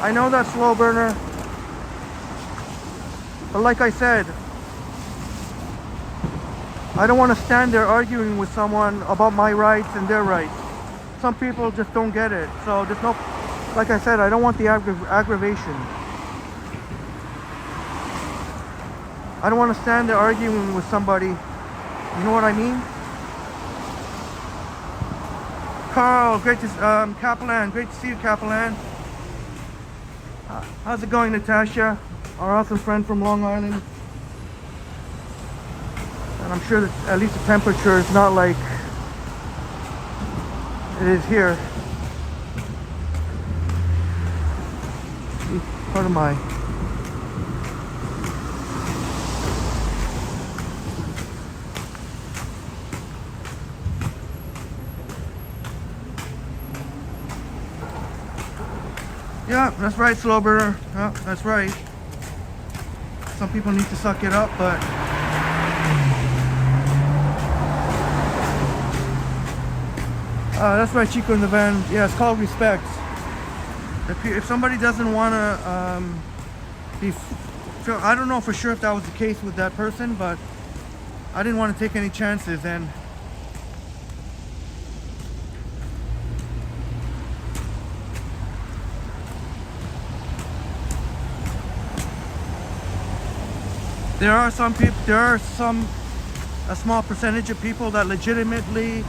I know that slow burner, but like I said, I don't want to stand there arguing with someone about my rights and their rights. Some people just don't get it. So there's no, like I said, I don't want the aggravation. I don't want to stand there arguing with somebody. You know what I mean? Carl, great to, Kaplan, great to see you, Kaplan. How's it going, Natasha? Our awesome friend from Long Island. And I'm sure that at least the temperature is not like it is here. Part of my yeah, that's right, slow burner. Yeah, that's right. Some people need to suck it up, but that's right, Chico in the van. Yeah, it's called respect. If somebody doesn't want to I don't know for sure if that was the case with that person, but I didn't want to take any chances. And there are a small percentage of people that legitimately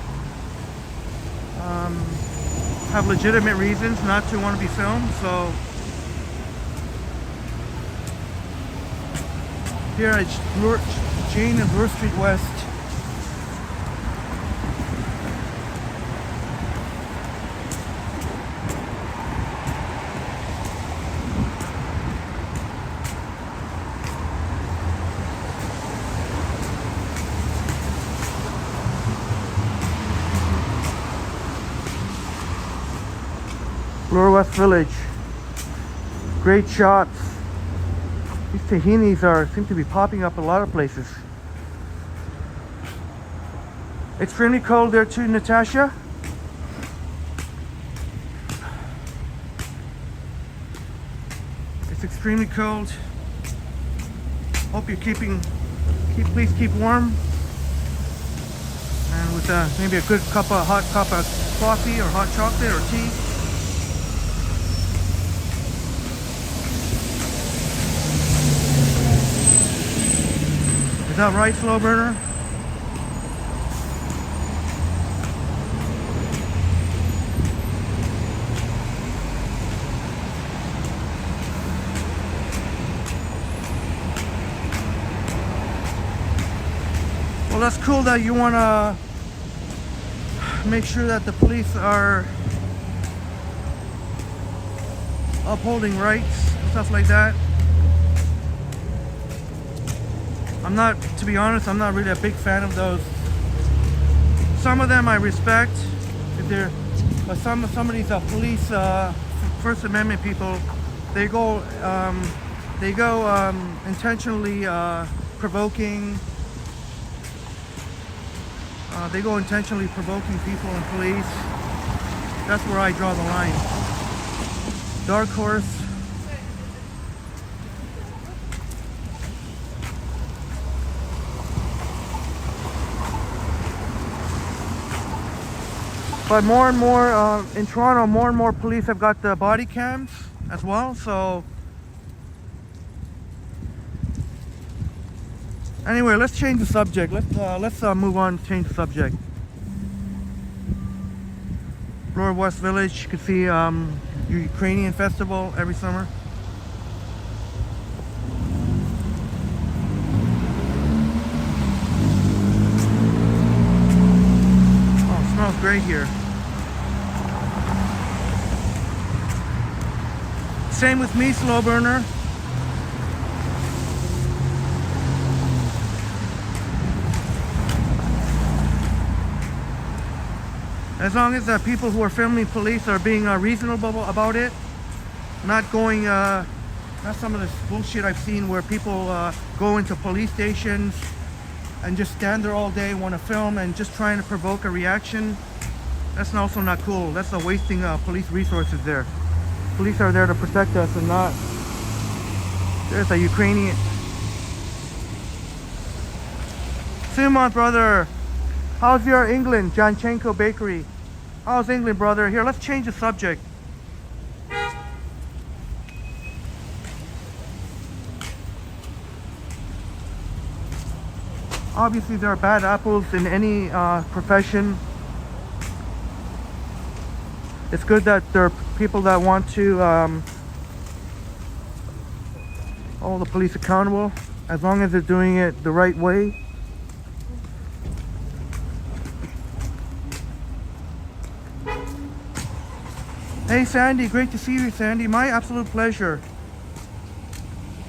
have legitimate reasons not to want to be filmed. So here at Jane and Bloor Street West. Bloor West Village. Great shots. These tahinis seem to be popping up a lot of places. Extremely cold there too, Natasha. It's extremely cold. Hope you're please keep warm. And with maybe a good hot cup of coffee or hot chocolate or tea. Is that right, slow burner? Well, that's cool that you want to make sure that the police are upholding rights and stuff like that. To be honest, I'm not really a big fan of those. Some of them I respect, but some of these police First Amendment people, they go They go intentionally provoking. They go intentionally provoking people and police. That's where I draw the line. Dark horse. But more and more in Toronto, more and more police have got the body cams as well. So anyway, let's change the subject. Let's move on. Change the subject. Bloor West Village. You can see Ukrainian festival every summer. Oh, it smells great here. Same with me, slow burner. As long as the people who are filming police are being reasonable about it, not going, not some of this bullshit I've seen where people go into police stations and just stand there all day, want to film and just trying to provoke a reaction. That's also not cool. That's a wasting police resources there. Police are there to protect us and not. There's a Ukrainian. Simon, brother. How's your England? Janchenko Bakery. How's England, brother? Here, let's change the subject. Obviously, there are bad apples in any profession. It's good that there are people that want to hold the police accountable, as long as they're doing it the right way. Hey Sandy, great to see you, Sandy. My absolute pleasure.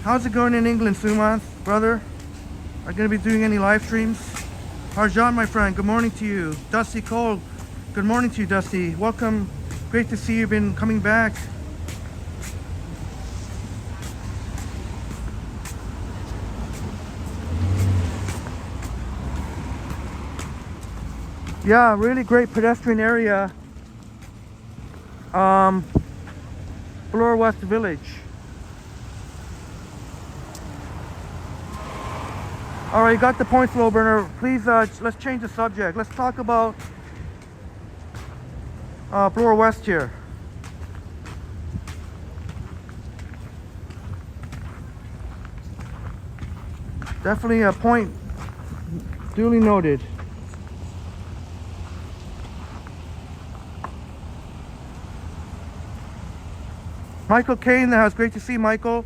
How's it going in England, Sumanth, brother? Are you going to be doing any live streams? Harjan, my friend, good morning to you. Dusty Cole, good morning to you, Dusty. Welcome. Great to see you've been coming back. Yeah, really great pedestrian area. Bloor West Village. Alright, you got the point, slow burner. Please, let's change the subject. Let's talk about Bloor West here. Definitely a point duly noted. Michael K in the house. Great to see Michael.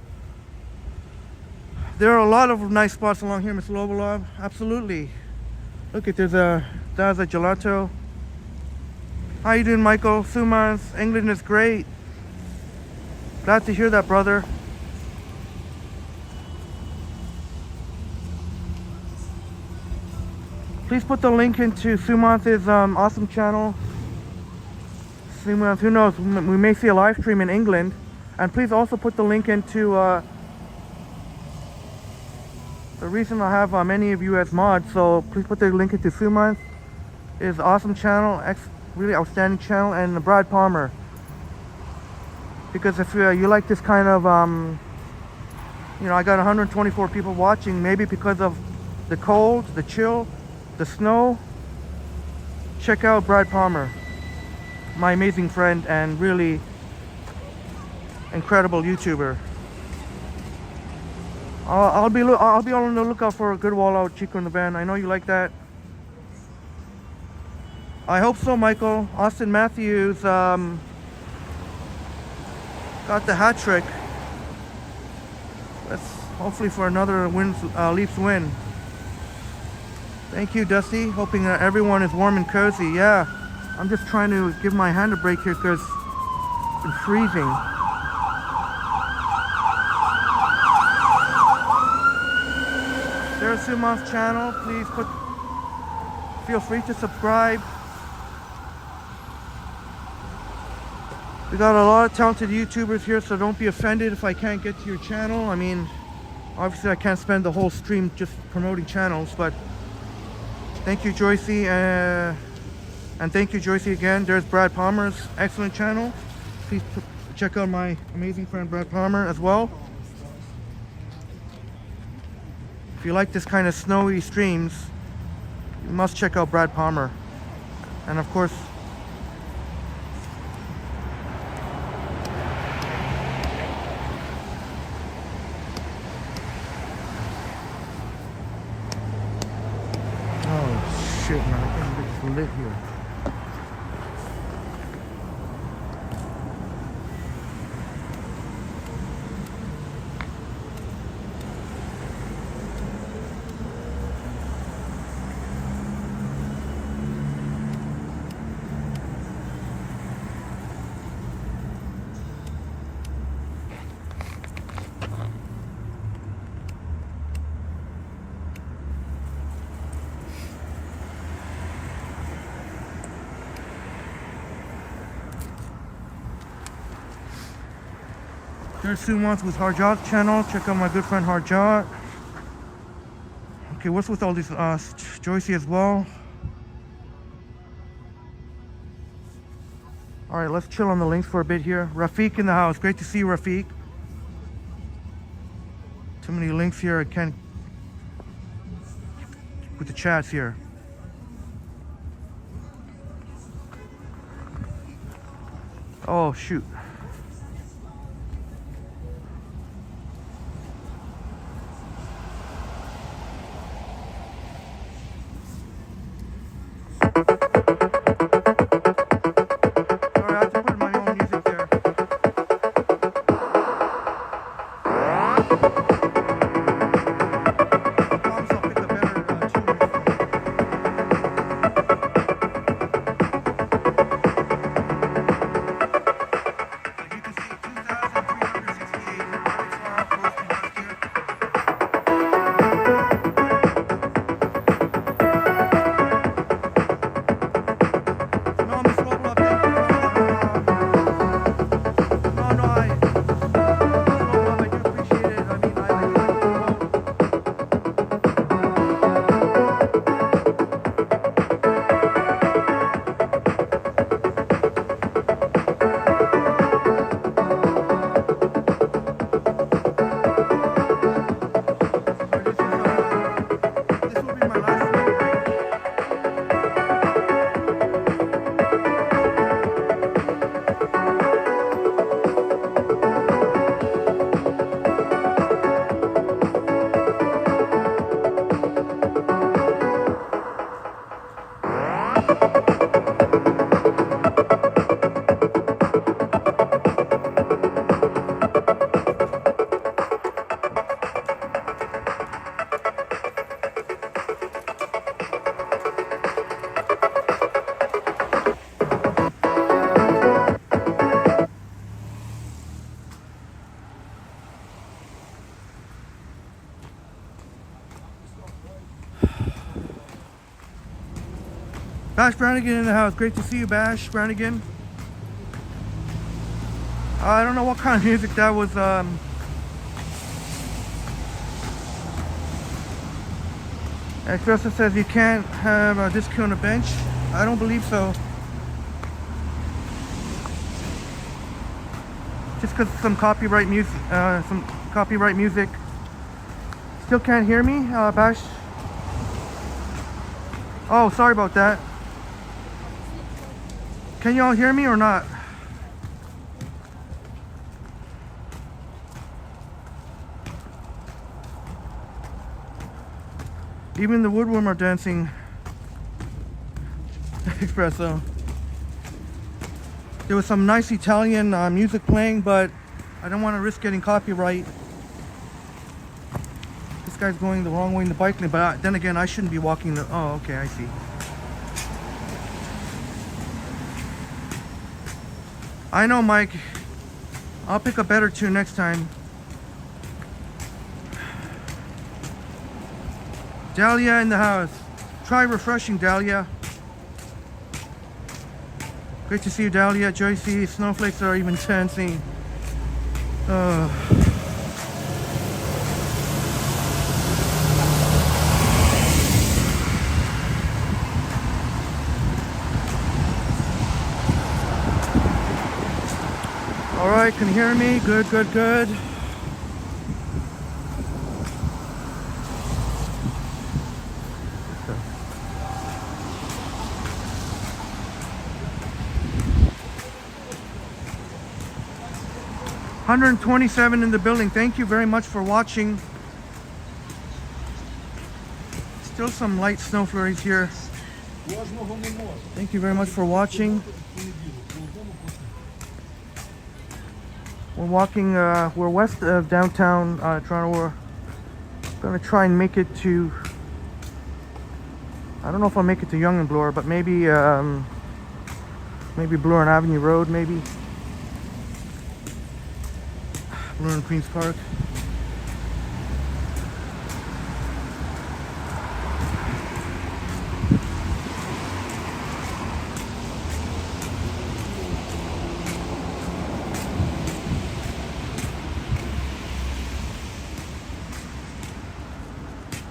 There are a lot of nice spots along here, Miss Lobolov. Absolutely. Look at there's a gelato. How you doing, Michael? Sumans, England is great. Glad to hear that, brother. Please put the link into Sumanth's awesome channel. Sumanth, who knows? We may see a live stream in England. And please also put the link into the reason I have many of you as mods, so please put the link into Sumanth, his awesome channel, really outstanding channel, and Brad Palmer. Because if you like this kind of, you know, I got 124 people watching, maybe because of the cold, the chill, the snow. Check out Brad Palmer, my amazing friend and really incredible YouTuber. I'll be on the lookout for a good wall out Chico in the van. I know you like that. I hope so, Michael. Austin Matthews got the hat trick. Let's hopefully for another Leafs win. Thank you, Dusty. Hoping that everyone is warm and cozy. Yeah, I'm just trying to give my hand a break here because it's been freezing. There's Sumanth's channel. Please feel free to subscribe. We got a lot of talented YouTubers here, so don't be offended if I can't get to your channel. I mean, obviously I can't spend the whole stream just promoting channels, but thank you, Joycey, and thank you, Joycey, again. There's Brad Palmer's excellent channel. Please check out my amazing friend Brad Palmer as well. If you like this kind of snowy streams, you must check out Brad Palmer. And of course, oh shit, man, I can't get this lit here. There's Sue Wants with Harjot's channel. Check out my good friend Harjot. Okay, what's with all these Joycey as well? Alright, let's chill on the links for a bit here. Rafiq in the house. Great to see you, Rafiq. Too many links here. I can't with the chats here. Oh shoot. Bash Brannigan in the house. Great to see you, Bash Brannigan. I don't know what kind of music that was. Espresso says you can't have a discount on a bench. I don't believe so. Just because some copyright music. Still can't hear me, Bash. Oh, sorry about that. Can you all hear me or not? Even the woodworm are dancing. Espresso. There was some nice Italian music playing, but I don't want to risk getting copyright. This guy's going the wrong way in the bike lane, but then again, I shouldn't be walking the... Oh, okay, I see. I know, Mike. I'll pick a better tune next time. Dahlia in the house. Try refreshing, Dahlia. Great to see you, Dahlia, Joycey. Snowflakes are even dancing. All right, can you hear me? Good, good, good. $127 in the building. Thank you very much for watching. Still some light snow flurries here. Thank you very much for watching. We're walking, we're west of downtown Toronto. We're gonna try and make it to, I don't know if I'll make it to Yonge and Bloor, but maybe maybe Bloor and Avenue Road, maybe. Bloor and Queen's Park.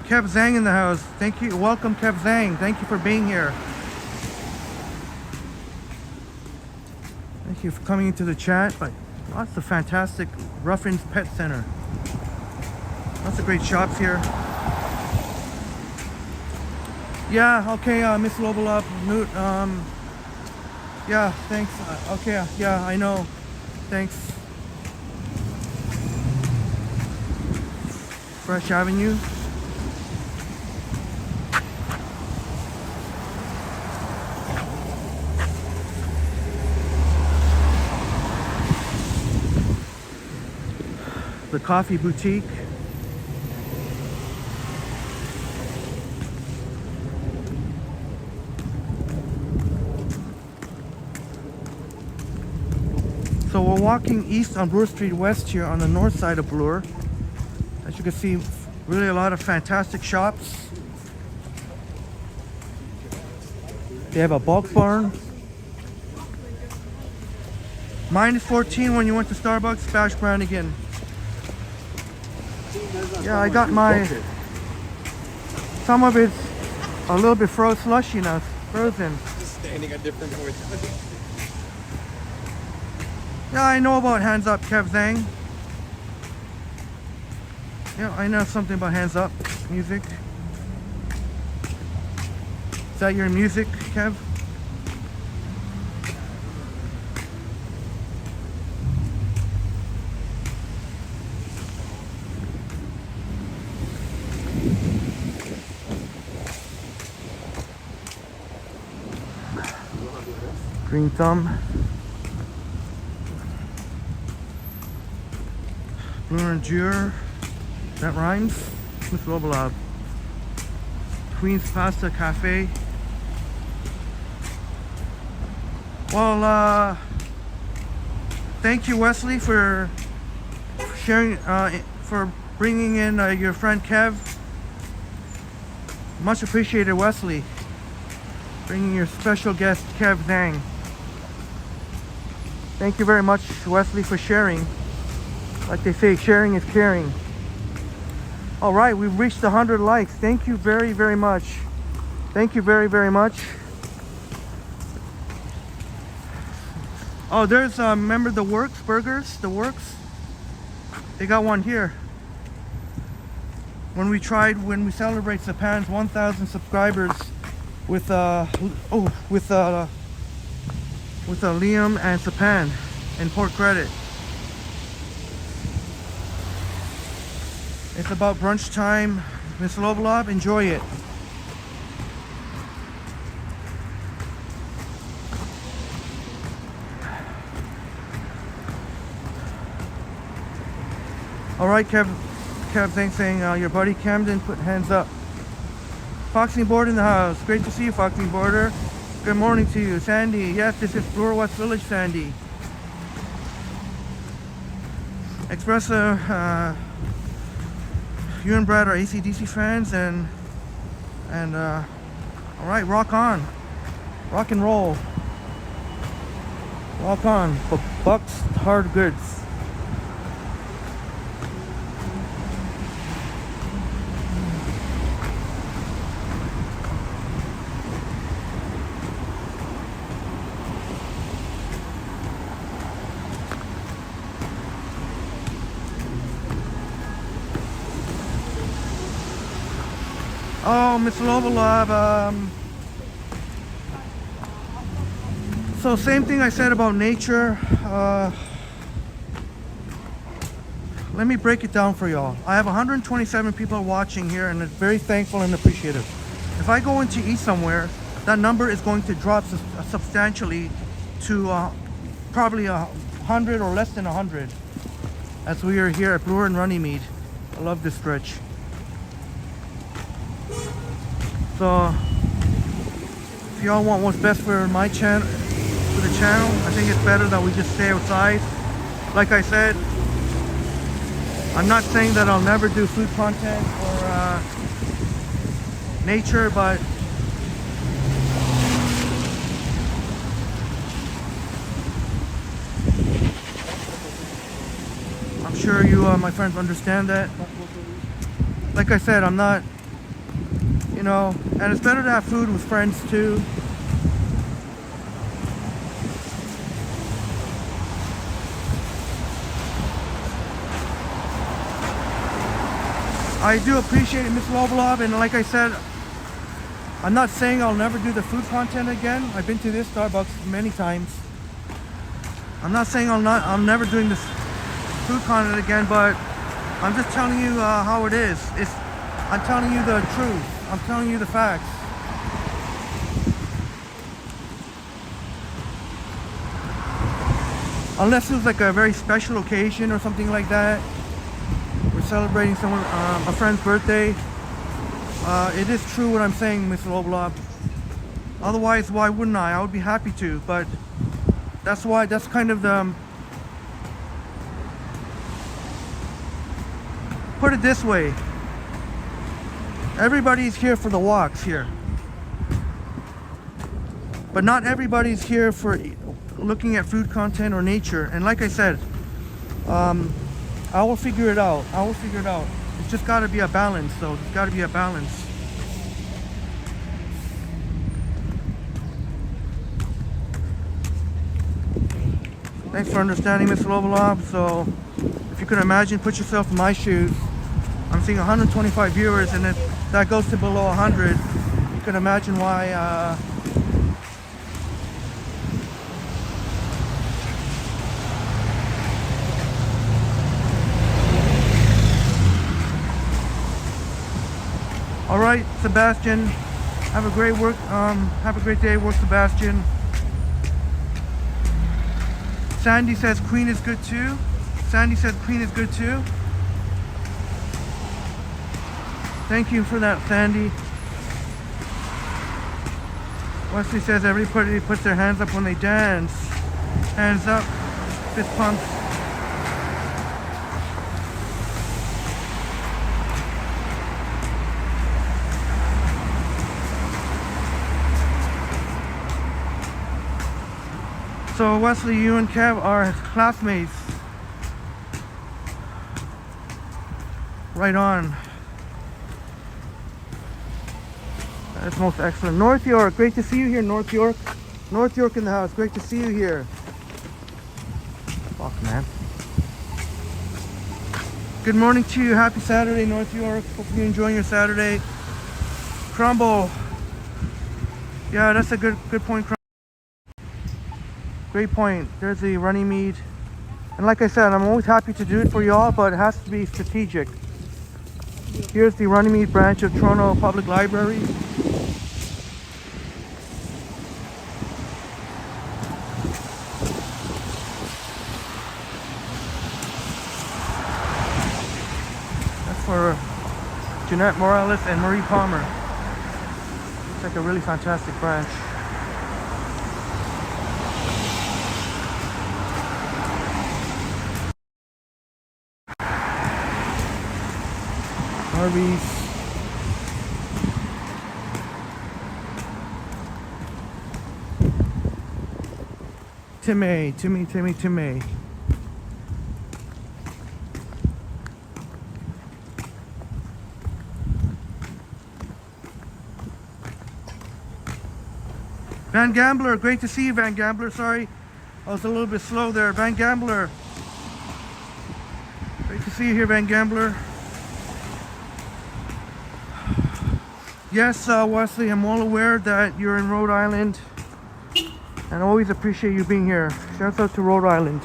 Kev Zhang in the house. Thank you. Welcome, Kev Zhang. Thank you for being here. Thank you for coming into the chat. But lots of fantastic Ruffins Pet Center. Lots of great shops here. Yeah, okay, Miss Lobalop, Newt, yeah, thanks. Okay, yeah, I know. Thanks. Fresh Avenue. The Coffee Boutique. So we're walking east on Bloor Street West here on the north side of Bloor. As you can see, really a lot of fantastic shops. They have a bulk barn. -14 when you went to Starbucks, Bash Brannigan. Yeah, I got my, some of it's a little bit slushy now, it's frozen. Just standing at different points. Yeah, I know about Hands Up, Kev Zhang. Yeah, I know something about Hands Up music. Is that your music, Kev? Green Thumb. Bloor and Detour. That rhymes. Miss Lobalov. Queen's Pasta Cafe. Well, thank you, Wesley, for sharing, for bringing in your friend Kev. Much appreciated, Wesley. Bringing your special guest, Kev Zhang. Thank you very much, Wesley, for sharing. Like they say, sharing is caring. All right, we've reached 100 likes. Thank you very, very much. Thank you very, very much. Oh, there's, remember the Works Burgers? The Works? They got one here. When we celebrate Sapan's 1,000 subscribers with Liam and Sapan in Port Credit. It's about brunch time. Miss Lobalov, enjoy it. All right, Kev, thanks saying your buddy Camden put hands up. Foxing Board in the house. Great to see you, Foxing Border. Good morning to you, Sandy. Yes, this is Bloor West Village, Sandy. Espresso, you and Brad are AC/DC fans, and all right, rock on, rock and roll. Walk on. Bucks Hard Goods. Oh, Miss Lovalab, so same thing I said about nature. Let me break it down for y'all. I have 127 people watching here, and I'm very thankful and appreciative. If I go in to eat somewhere, that number is going to drop substantially to probably 100 or less than 100, as we are here at Bloor and Runnymede. I love this stretch. So if y'all want what's best for my channel, for the channel, I think it's better that we just stay outside. Like I said, I'm not saying that I'll never do food content or nature, but I'm sure you, my friends, understand that. Like I said, I'm not, you know, and it's better to have food with friends too. I do appreciate it, Miss Lovalab, and like I said, I'm not saying I'll never do the food content again. I've been to this Starbucks many times. I'm not saying I'm never doing this food content again, but I'm just telling you how it is. I'm telling you the truth. I'm telling you the facts. Unless it was like a very special occasion or something like that. We're celebrating someone, a friend's birthday. It is true what I'm saying, Mr. Lovalab. Otherwise, why wouldn't I? I would be happy to, but that's why, that's kind of the, put it this way. Everybody's here for the walks here. But not everybody's here for looking at food content or nature. And like I said, I will figure it out. I will figure it out. It's just got to be a balance, though. It's got to be a balance. Thanks for understanding, Mr. Lovalab. So, if you could imagine, put yourself in my shoes. I'm seeing 125 viewers, and if that goes to below 100, you can imagine why. All right, Sebastian. Have a great work. Have a great day, work, Sebastian. Sandy says Queen is good too. Sandy says Queen is good too. Thank you for that, Sandy. Wesley says everybody puts their hands up when they dance. Hands up, fist pumps. So Wesley, you and Kev are classmates. Right on. That's most excellent. North York, great to see you here, North York. North York in the house, great to see you here. Fuck, man. Good morning to you. Happy Saturday, North York. Hope you're enjoying your Saturday. Crumble. Yeah, that's a good point, Crumble. Great point. There's the Runnymede. And like I said, I'm always happy to do it for y'all, but it has to be strategic. Here's the Runnymede branch of Toronto Public Library. That's for Jeanette Morales and Marie Palmer. It's like a really fantastic branch. Harvey's. Timmy. Van Gambler, great to see you, Van Gambler. Sorry, I was a little bit slow there. Van Gambler, great to see you here, Van Gambler. Yes, Wesley, I'm well aware that you're in Rhode Island, and I always appreciate you being here. Shouts out to Rhode Island.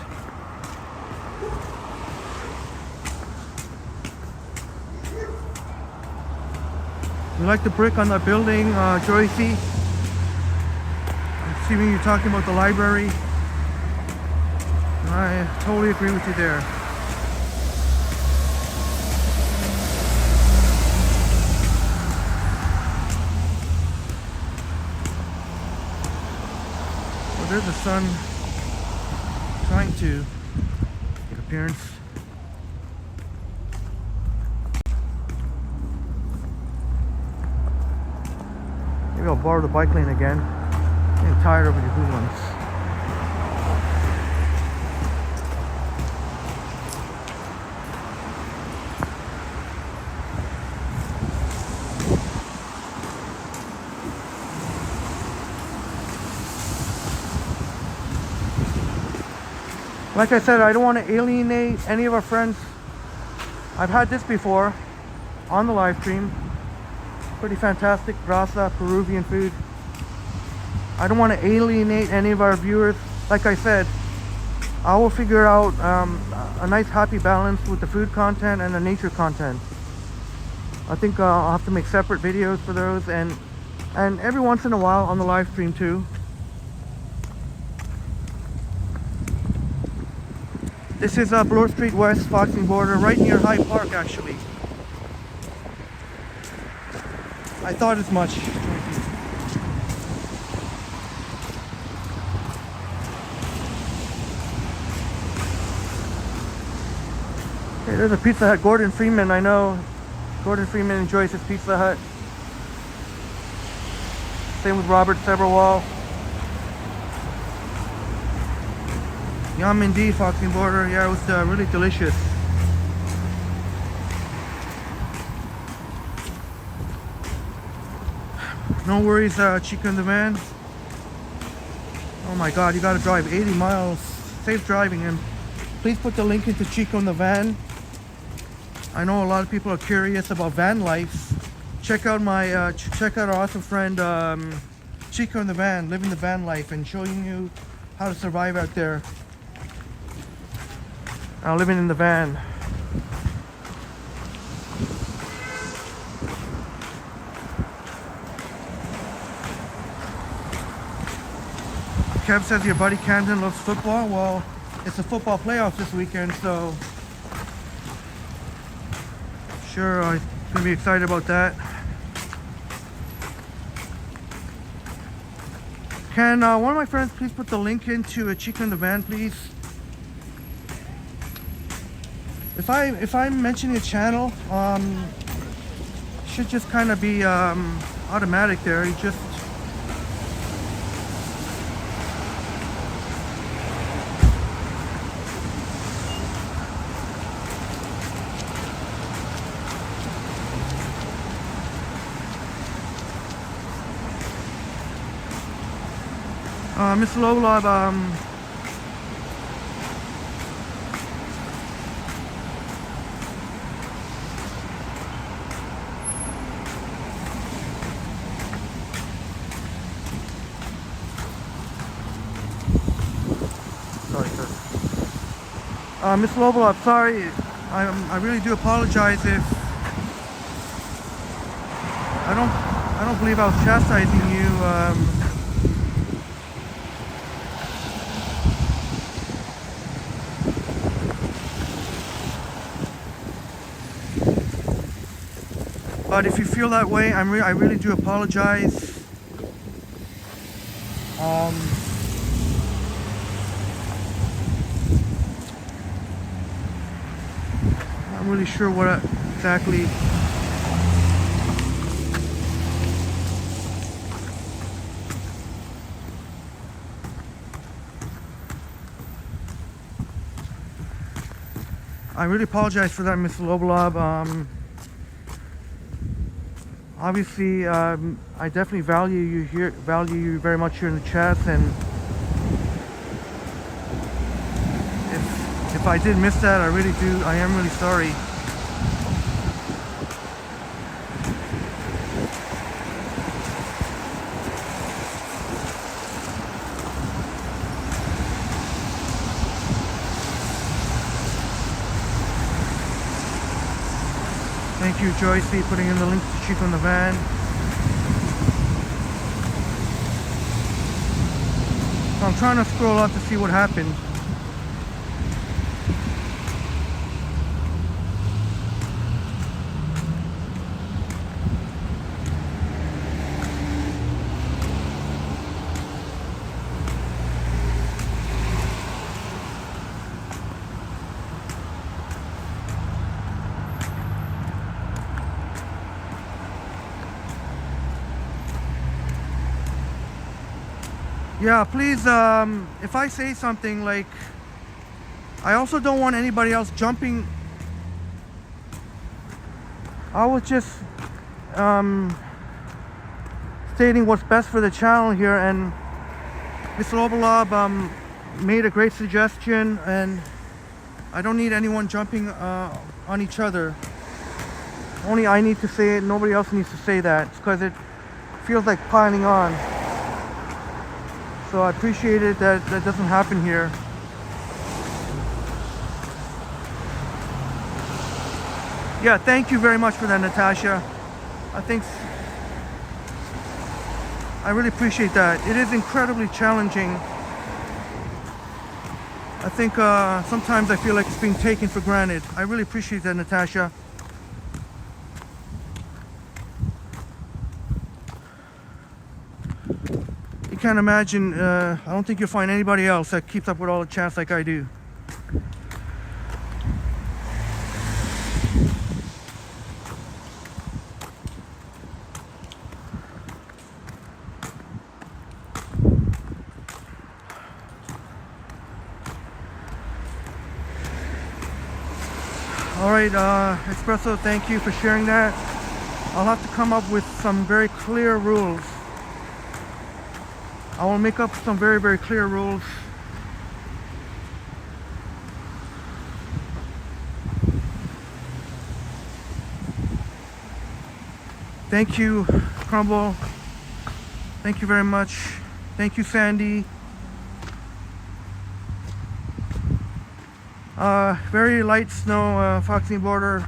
You like the brick on that building, Joycey? I'm assuming you're talking about the library. I totally agree with you there. Well, there's the sun trying to get appearance. Maybe I'll borrow the bike lane again. I'm getting tired of the blue ones. Like I said, I don't want to alienate any of our friends. I've had this before on the live stream. Pretty fantastic Rasa Peruvian food. I don't want to alienate any of our viewers. Like I said, I will figure out a nice happy balance with the food content and the nature content. I think I'll have to make separate videos for those, and every once in a while on the live stream too. This is Bloor Street West, Foxing Border, right near Hyde Park actually. I thought as much. Okay, there's a Pizza Hut. Gordon Freeman, I know. Gordon Freeman enjoys his Pizza Hut. Same with Robert Severwall. Yum indeed, Foxing Border. Yeah, it was really delicious. No worries, Chico in the van. Oh my god, you gotta drive 80 miles. Safe driving, and please put the link into Chico in the van. I know a lot of people are curious about van life. Check out my check out our awesome friend Chico in the van, living the van life and showing you how to survive out there. Living in the van. Kev says your buddy Camden loves football. Well, it's a football playoffs this weekend, so sure, I'm gonna be excited about that. Can one of my friends please put the link into a Chico in the van, please? If I'm mentioning a channel, should just kind of be automatic there. You just Miss Lola, sorry, sir. Miss Lola, I'm sorry. I really do apologize if I don't believe I was chastising you. But if you feel that way, I really do apologize. I'm not really sure what exactly. I really apologize for that, Mr. Lobolob. Obviously, I definitely value you very much here in the chat, and if I did miss that, I am really sorry. Thank you, Joycey, putting in the link to Chief on the Van. So I'm trying to scroll up to see what happened. Yeah, please, if I say something, like, I also don't want anybody else jumping. I was just stating what's best for the channel here, and Mr. Lobolob made a great suggestion, and I don't need anyone jumping on each other. Only I need to say it, nobody else needs to say that, because it feels like piling on. So I appreciate it that that doesn't happen here. Yeah, thank you very much for that, Natasha. I really appreciate that. It is incredibly challenging. I think sometimes I feel like it's being taken for granted. I really appreciate that, Natasha. You can't imagine, I don't think you'll find anybody else that keeps up with all the chats like I do. Alright, Espresso, thank you for sharing that. I'll have to come up with some very clear rules. I will make up some very, very clear rules. Thank you, Crumble. Thank you very much. Thank you, Sandy. Very light snow, Foxing Border.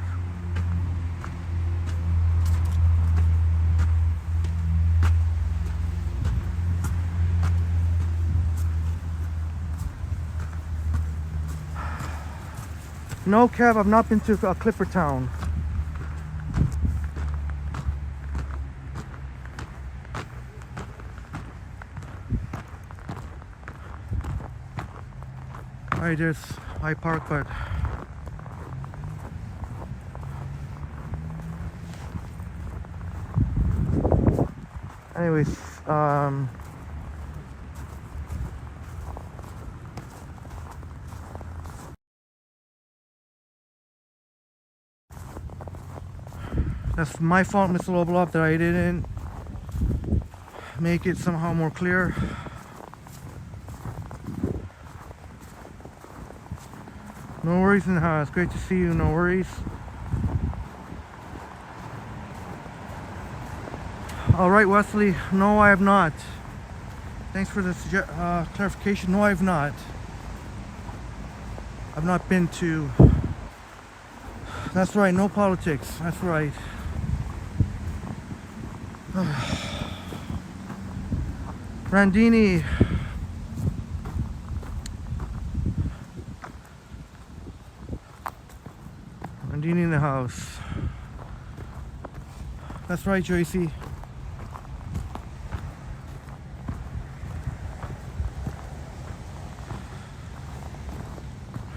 No, Kev, I've not been to Clippertown. Alright, there's High Park, but anyways, that's my fault, Mr. Lobolob, that I didn't make it somehow more clear. No worries in the house. Great to see you. No worries. All right, Wesley. No, I have not. Thanks for the clarification. No, I have not. I've not been to. That's right. No politics. That's right. Randini. Randini in the house. That's right, Joycey.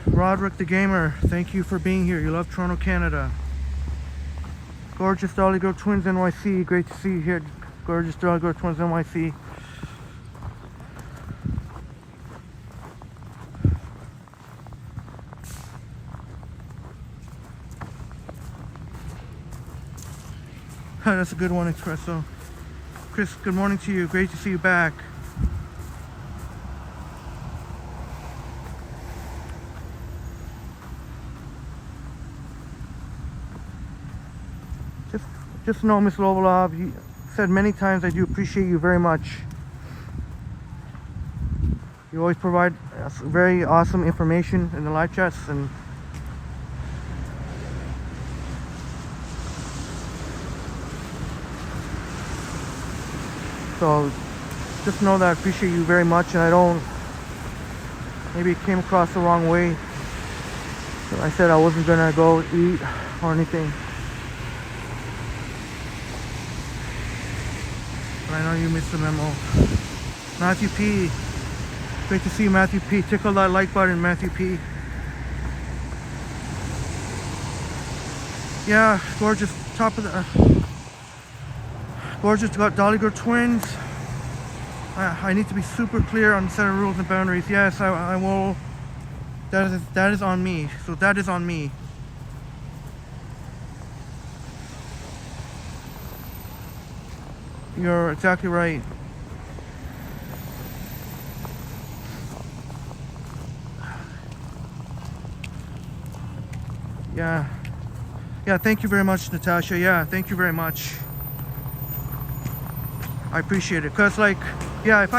Roderick the Gamer, thank you for being here. You love Toronto, Canada. Gorgeous Dolly Girl Twins NYC, great to see you here. Gorgeous Dolly Girl Twins NYC. That's a good one, espresso. Chris, good morning to you. Great to see you back. Just know, Miss Lovalov, you said many times I do appreciate you very much. You always provide very awesome information in the live chats, and so just know that I appreciate you very much, and I don't, maybe it came across the wrong way. So I said I wasn't gonna go eat or anything. But I know you missed the memo. Matthew P. Great to see you, Matthew P. Tickle that like button, Matthew P. Yeah, gorgeous. Top of the gorgeous. Got Dolly Girl twins. I need to be super clear on the set of rules and boundaries. Yes, I will. That is on me. So that is on me. You're exactly right. Yeah, thank you very much, Natasha. Yeah, thank you very much. I appreciate it. Because, like, yeah, if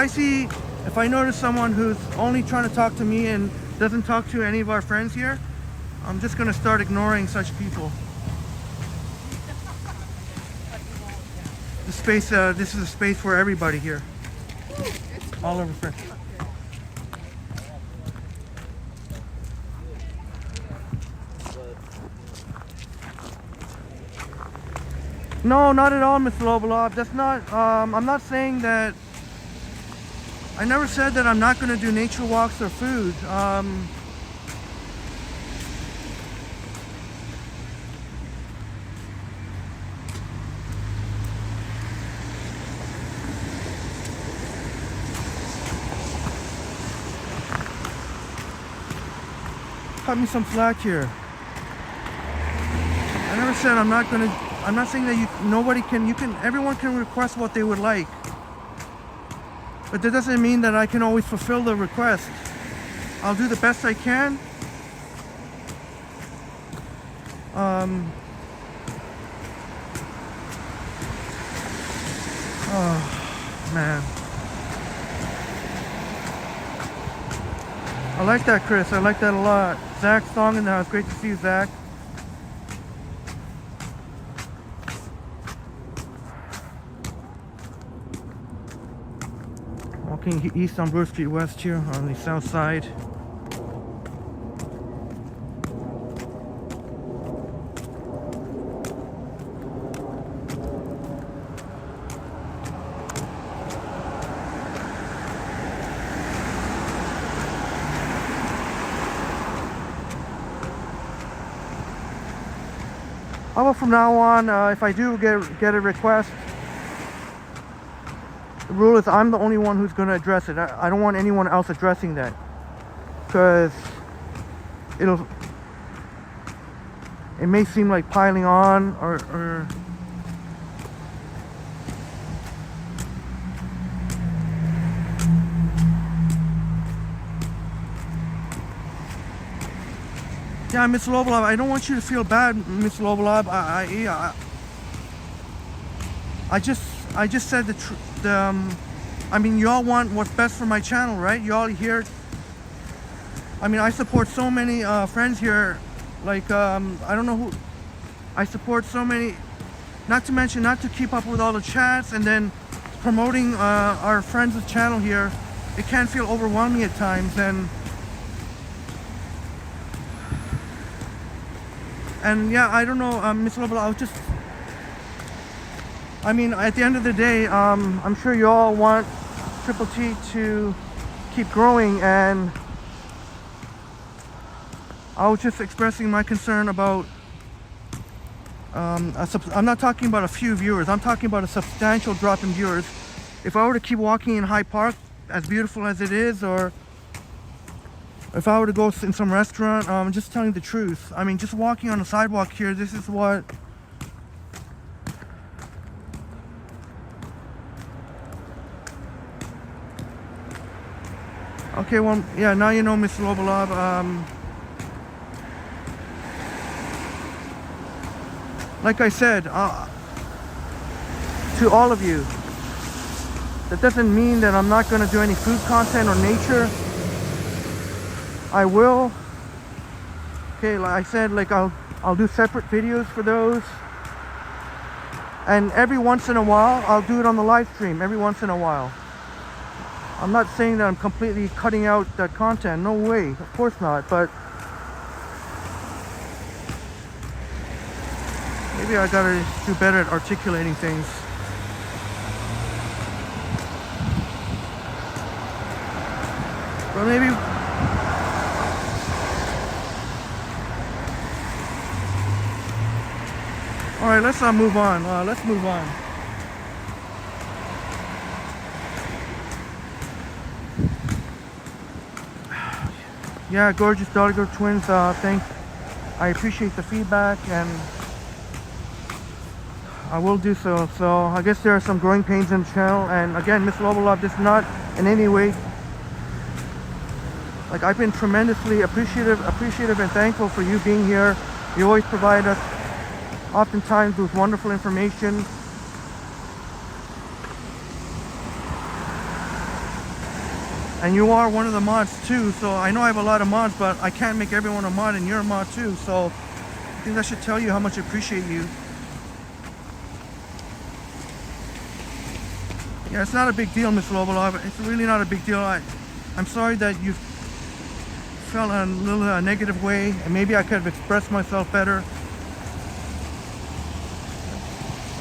I notice someone who's only trying to talk to me and doesn't talk to any of our friends here, I'm just going to start ignoring such people. The space, this is a space for everybody here. All of our friends. No, not at all, Miss Lobalov. That's not, I'm not saying that, I never said that I'm not going to do nature walks or food. Cut me some slack here. I never said I'm not going to, I'm not saying that everyone can request what they would like. But that doesn't mean that I can always fulfill the request. I'll do the best I can. Oh, man. I like that, Chris. I like that a lot. Zach's song in the house. Great to see you, Zach. Walking east on Bloor Street West here on the south side. How about from now on, if I do get a request, the rule is I'm the only one who's going to address it. I don't want anyone else addressing that, because it may seem like piling on or yeah, Miss Lobalov, I don't want you to feel bad, Miss Lobalov. I just said I mean, y'all want what's best for my channel, right? Y'all here. I mean, I support so many friends here. Like, I don't know who. I support so many. Not to mention, not to keep up with all the chats and then promoting our friends' channel here. It can feel overwhelming at times, and yeah, I don't know, Miss Lobalov, I mean, at the end of the day, I'm sure you all want Triple T to keep growing, and I was just expressing my concern about, I'm not talking about a few viewers, I'm talking about a substantial drop in viewers. If I were to keep walking in Hyde Park, as beautiful as it is, or if I were to go in some restaurant, I'm just telling the truth. I mean, just walking on the sidewalk here, this is what Okay, well, yeah, now you know, Miss Lobolov. Like I said, to all of you, that doesn't mean that I'm not going to do any food content or nature. I will. Okay, like I said, like I'll do separate videos for those. And every once in a while, I'll do it on the live stream, every once in a while. I'm not saying that I'm completely cutting out that content. No way, of course not. But maybe I gotta do better at articulating things. But maybe... Alright, let's move on. Let's move on. Yeah, gorgeous Doggo twins. I appreciate the feedback, and I will do so. So I guess there are some growing pains in the channel. And again, Miss Lobolov, this is not in any way, like, I've been tremendously appreciative and thankful for you being here. You always provide us oftentimes with wonderful information. And you are one of the mods too, so I know I have a lot of mods, but I can't make everyone a mod, and you're a mod too, so I think that should tell you how much I appreciate you. Yeah, it's not a big deal, Miss Lobolov. It's really not a big deal. I'm sorry that you felt a little negative way, and maybe I could have expressed myself better.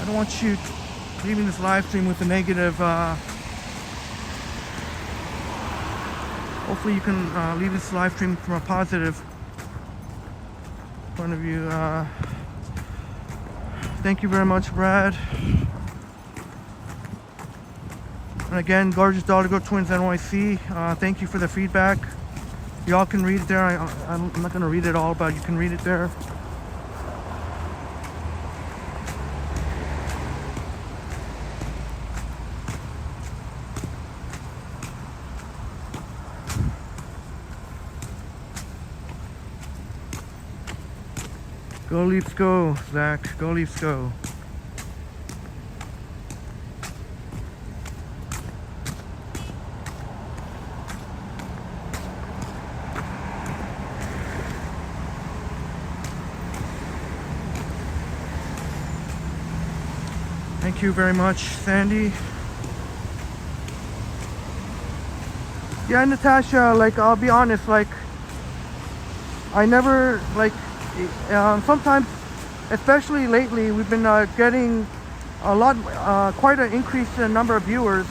I don't want you leaving this live stream with a negative... Hopefully you can leave this live stream from a positive point of view. Thank you very much, Brad. And again, Gorgeous Doggo Twins NYC, thank you for the feedback. Y'all can read it there. I'm not going to read it all, but you can read it there. Go Leafs go, Zach. Go Leafs go. Thank you very much, Sandy. Yeah, Natasha, like, I'll be honest, like, I never, like, sometimes, especially lately, we've been getting a lot, quite an increase in number of viewers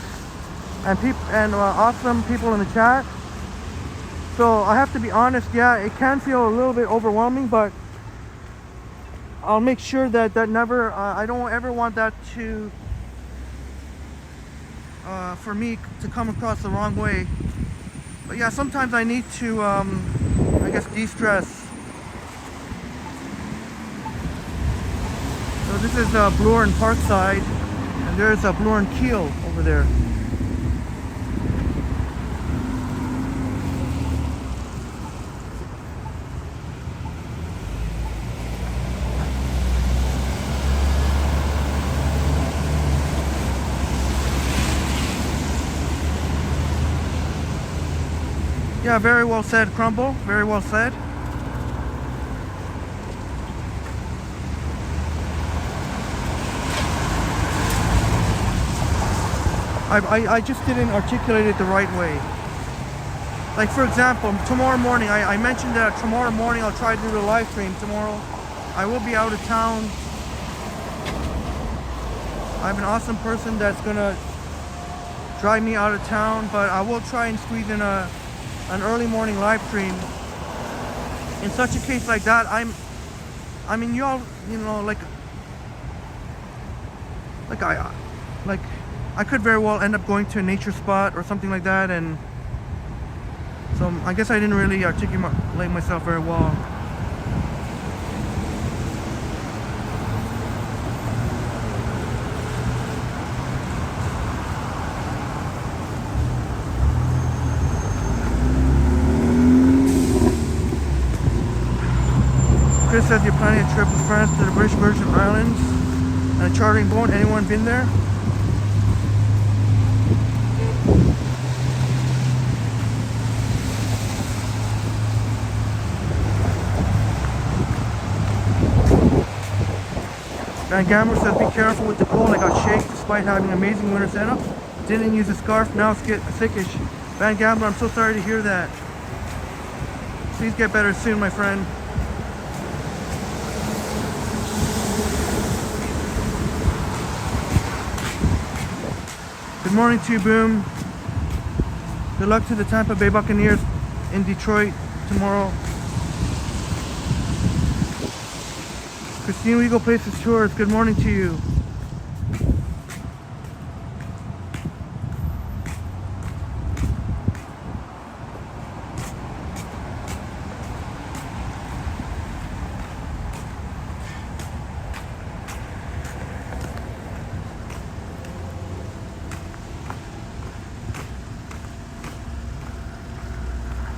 and awesome people in the chat. So I have to be honest, yeah, it can feel a little bit overwhelming, but I'll make sure that never, I don't ever want that to, for me to come across the wrong way. But yeah, sometimes I need to, I guess, de-stress. So this is Bloor and Parkside, and there's Bloor and Keel over there. Yeah, very well said, Crumble. Very well said. I just didn't articulate it the right way. Like, for example, tomorrow morning, I mentioned that tomorrow morning I'll try to do the live stream tomorrow. I will be out of town. I have an awesome person that's gonna drive me out of town, but I will try and squeeze in an early morning live stream. In such a case like that, I mean, y'all, you know, like I could very well end up going to a nature spot or something like that, and so I guess I didn't really articulate myself very well. says you're planning a trip with friends to the British Virgin Islands and a chartering boat. Anyone been there? Van Gambler says be careful with the cold. I got shaked despite having amazing winter setup. Didn't use a scarf, now it's getting sickish. Van Gambler, I'm so sorry to hear that. Please get better soon, my friend. Good morning to you, Boom. Good luck to the Tampa Bay Buccaneers in Detroit tomorrow. Christine Weagle Places Tours, good morning to you.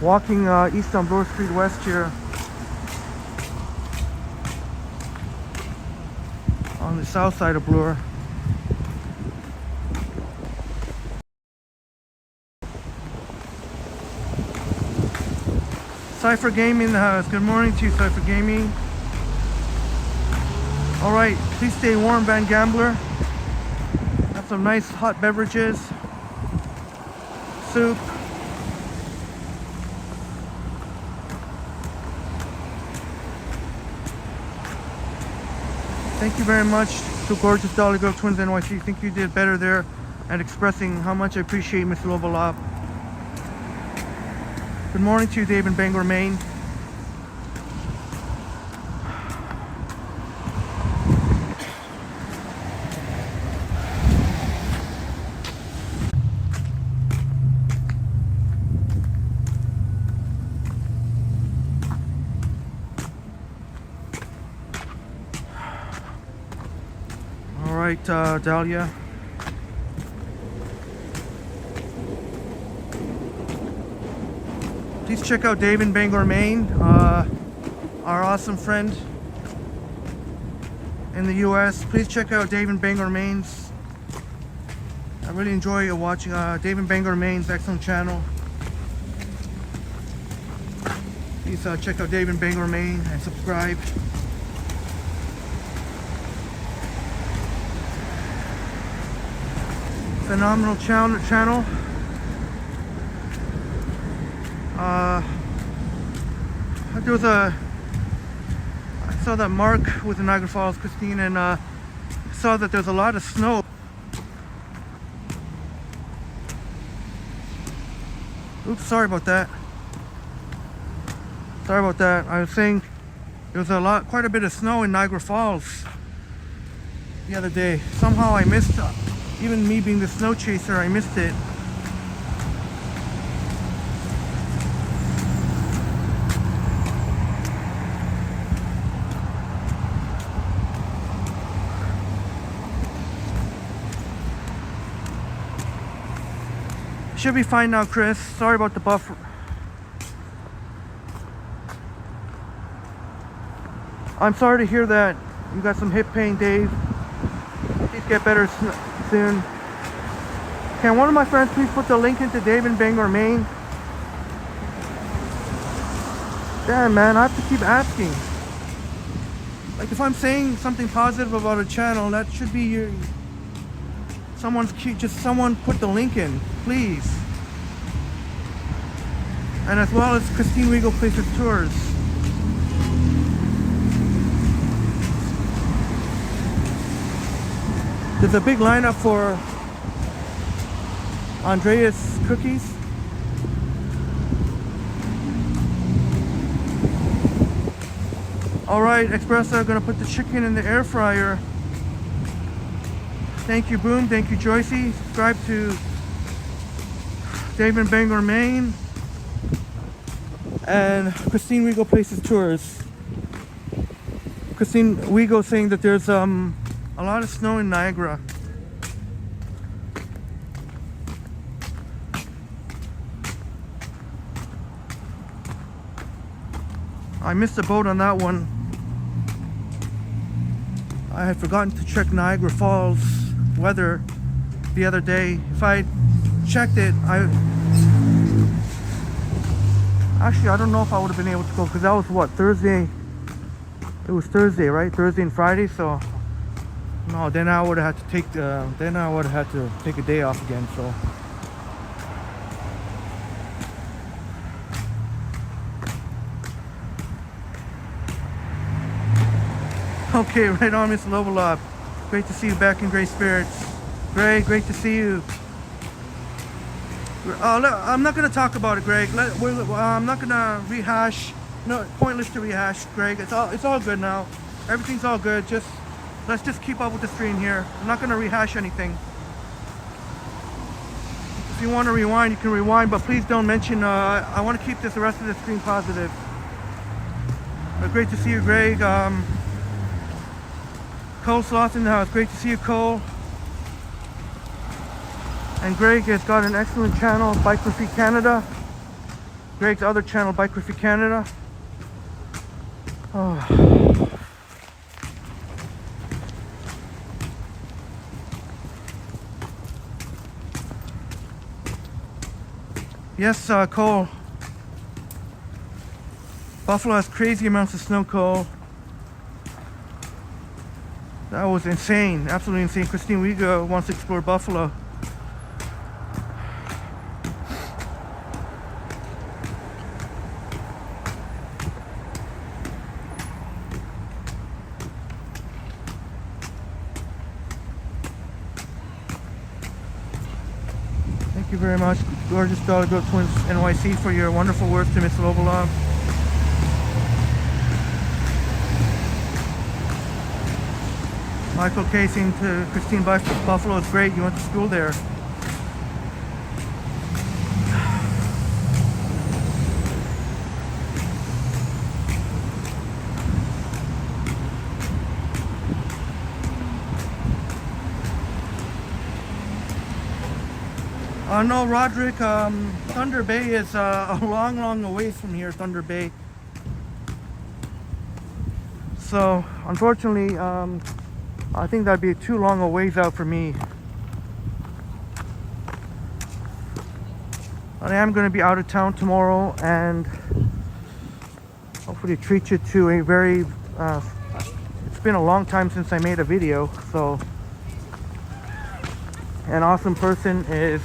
Walking east on Bloor Street West here. On the south side of Bloor. Cypher Gaming in the house. Good morning to you, Cypher Gaming. Alright, please stay warm, Van Gambler. Have some nice hot beverages. Soup. Thank you very much to Gorgeous Dolly Girl Twins NYC. I think you did better there at expressing how much I appreciate Miss Lovalop. Good morning to you, Dave in Bangor, Maine. Alright, Dahlia. Please check out Dave in Bangor, Maine, our awesome friend in the US. Please check out Dave in Bangor, Maine's. I really enjoy watching Dave in Bangor, Maine's excellent channel. Please check out Dave in Bangor, Maine and subscribe. Phenomenal channel. I saw that Mark with the Niagara Falls, Christine, and saw that there's a lot of snow. Oops, sorry about that. Sorry about that. I was saying there was quite a bit of snow in Niagara Falls the other day. Somehow I missed it. Even me being the snow chaser, I missed it. Should be fine now, Chris. Sorry about the buffer. I'm sorry to hear that. You got some hip pain, Dave. Please get better soon. Can one of my friends please put the link into Dave in Bangor, Maine? Damn, man, I have to keep asking. Like, if I'm saying something positive about a channel, that should be your... Someone put the link in, please. And as well as Christine Weagle Places Tours. There's a big lineup for Andreas cookies. Alright, Expressa, gonna put the chicken in the air fryer. Thank you, Boom. Thank you, Joycey. Subscribe to Dave in Bangor, Maine. And Christine Weagle Places Tours. Christine Weagle saying that there's a lot of snow in Niagara. I missed the boat on that one. I had forgotten to check Niagara Falls weather the other day. If I checked it, actually I don't know if I would have been able to go, because that was what, Thursday? It was Thursday, right? Thursday and Friday. So no, then I would have had to take a day off again. So okay, right on, Miss Level Up. Great to see you back in great spirits. Greg, great to see you. I'm not going to talk about it, Greg. I'm not going to rehash. No, pointless to rehash, Greg. It's all good now. Everything's all good. Let's just keep up with the stream here. I'm not going to rehash anything. If you want to rewind, you can rewind, but please don't mention. I want to keep the rest of the stream positive. Great to see you, Greg. Cole Sloth in the house. Great to see you, Cole. And Greg has got an excellent channel, Biography Canada. Greg's other channel, Biography Canada. Oh. Yes, Cole. Buffalo has crazy amounts of snow, Cole. That was insane, absolutely insane. Christine Wiga wants to explore Buffalo. Thank you very much, Gorgeous Dollar Girl Twins NYC, for your wonderful words to Miss Lobolov. Michael Casing to Christine Buffalo is great. You went to school there. No, Roderick, Thunder Bay is a long away from here, Thunder Bay. So, unfortunately, I think that'd be too long a ways out for me. I am going to be out of town tomorrow, and hopefully treat you to a very, it's been a long time since I made a video, so an awesome person is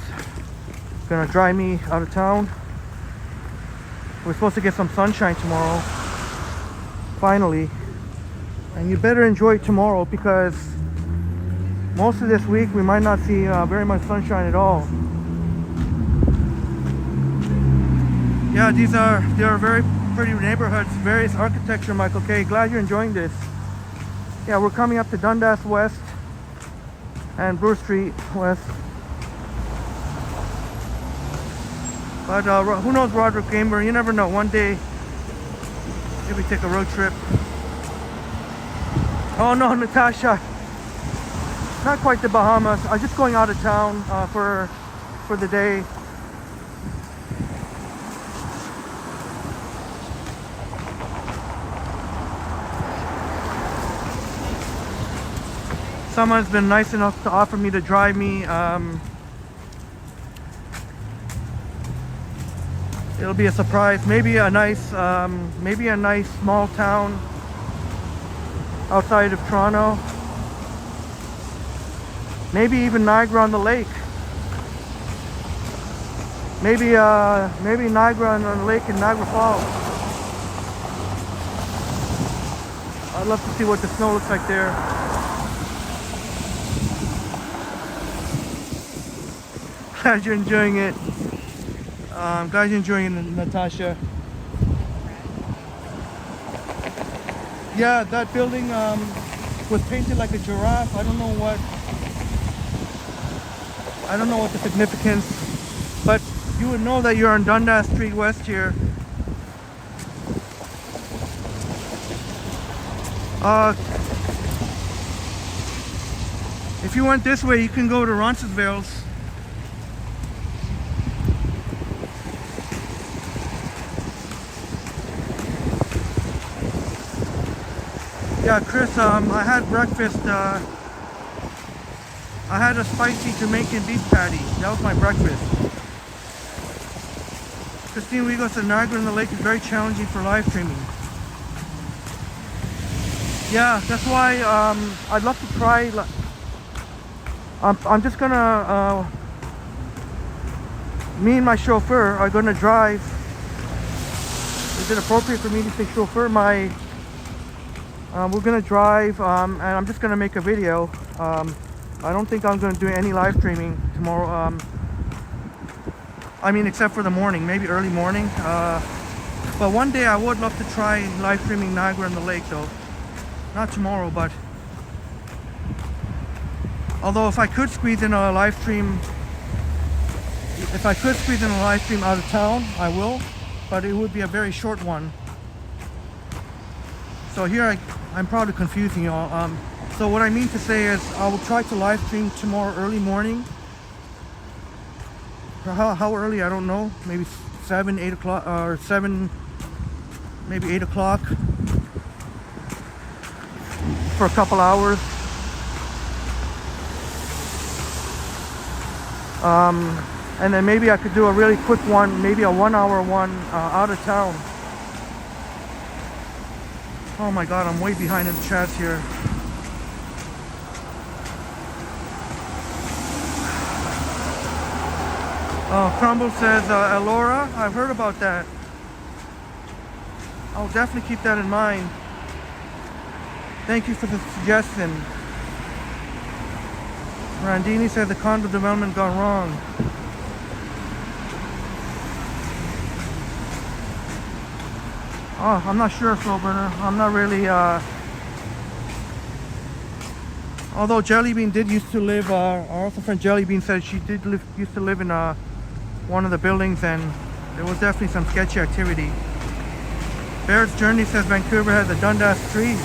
gonna drive me out of town. We're supposed to get some sunshine tomorrow, finally, and you better enjoy tomorrow, because most of this week we might not see very much sunshine at all. Yeah, they are very pretty neighborhoods, various architecture, Michael K. Glad you're enjoying this. Yeah, we're coming up to Dundas West and Bloor Street West. But who knows, Roderick Gamer, you never know. One day, maybe take a road trip. Oh no, Natasha, not quite the Bahamas. I'm just going out of town for the day. Someone's been nice enough to offer me to drive me. It'll be a surprise. Maybe a nice small town outside of Toronto. Maybe even Niagara on the Lake. Maybe Niagara on the Lake in Niagara Falls. I'd love to see what the snow looks like there. Glad you're enjoying it. I'm glad you're enjoying it, Natasha. Yeah, that building was painted like a giraffe. I don't know what the significance, but you would know that you're on Dundas Street West here. If you went this way, you can go to Roncesvalles. Yeah, Chris, I had breakfast. I had a spicy Jamaican beef patty. That was my breakfast. Christine Wiegel said Niagara on the Lake is very challenging for live streaming. Yeah, that's why I'd love to try. I'm just gonna, me and my chauffeur are gonna drive. Is it appropriate for me to say chauffeur? We're gonna drive, and I'm just gonna make a video. I don't think I'm gonna do any live streaming tomorrow. I mean, except for the morning, maybe early morning. But one day I would love to try live streaming Niagara on the Lake, though. Not tomorrow, but although if I could squeeze in a live stream, out of town, I will. But it would be a very short one. So here I'm probably confusing you all. So what I mean to say is I will try to live stream tomorrow early morning. How early, I don't know. Maybe 7, 8 o'clock, or 7, maybe 8 o'clock. For a couple hours. And then maybe I could do a really quick one, maybe a 1 hour one out of town. Oh my god, I'm way behind in the chats here. Crumble says, Elora, I've heard about that. I'll definitely keep that in mind. Thank you for the suggestion. Randini said the condo development gone wrong. Oh, I'm not sure, Slowburner. I'm not really, although Jellybean did used to live, our other friend Jellybean said she used to live in one of the buildings, and there was definitely some sketchy activity. Barrett's Journey says Vancouver has a Dundas Street.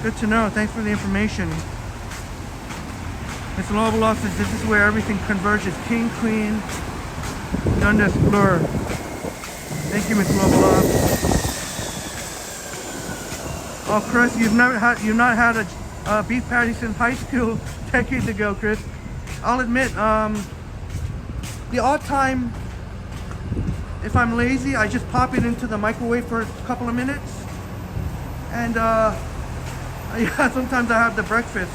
Good to know. Thanks for the information. Miss Lovelock says this is where everything converges. King, Queen, Dundas, Bloor. Thank you, Miss Lovelock. Oh, Chris, you've not had a beef patty since high school, decades ago, Chris. I'll admit, the odd time, if I'm lazy, I just pop it into the microwave for a couple of minutes, and yeah, sometimes I have the breakfast.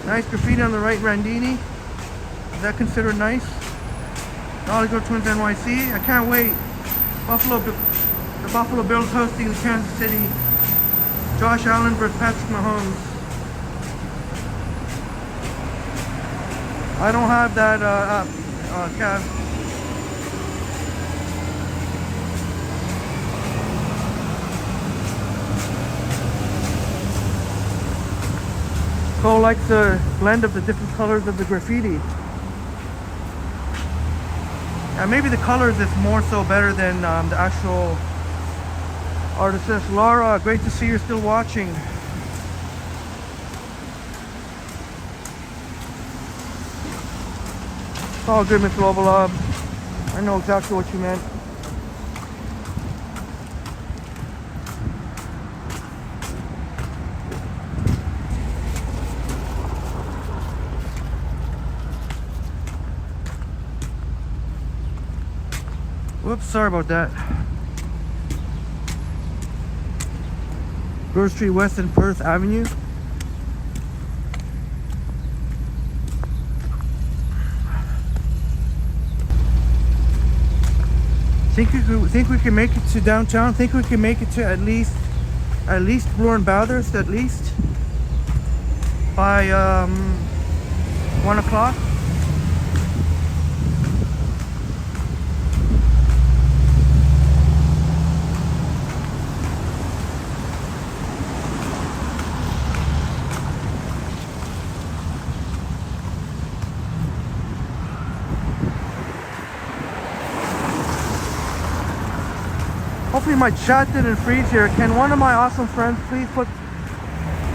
Nice graffiti on the right, Randini. Is that considered nice? Dolly Go Twins NYC. I can't wait. The Buffalo Bills hosting the Kansas City. Josh Allen versus Patrick Mahomes. I don't have that app, Cav. Cole likes the blend of the different colors of the graffiti. Yeah, maybe the colors is more so better than the actual artist. Says Laura, great to see you're still watching. It's all good, Miss Lovelob. I know exactly what you meant. Whoops, sorry about that. Bloor Street West and Perth Avenue. Think we can make it to downtown? Think we can make it to at least Bloor and Bathurst at least by 1 o'clock? Hopefully my chat didn't freeze here. Can one of my awesome friends please put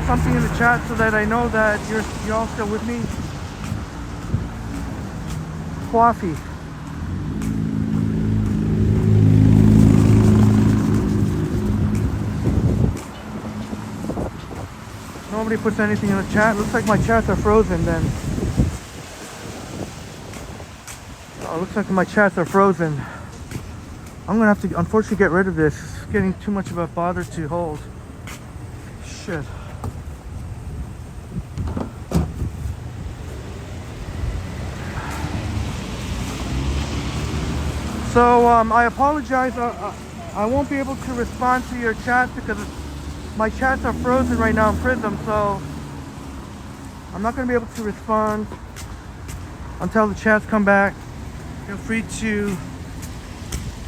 something in the chat so that I know that you're all still with me? Coffee. Nobody puts anything in the chat. Looks like my chats are frozen then. Oh, looks like my chats are frozen. I'm gonna have to unfortunately get rid of this. It's getting too much of a bother to hold. Shit. So I apologize. I won't be able to respond to your chat because my chats are frozen right now in Prism, so I'm not going to be able to respond until the chats come back. Feel free to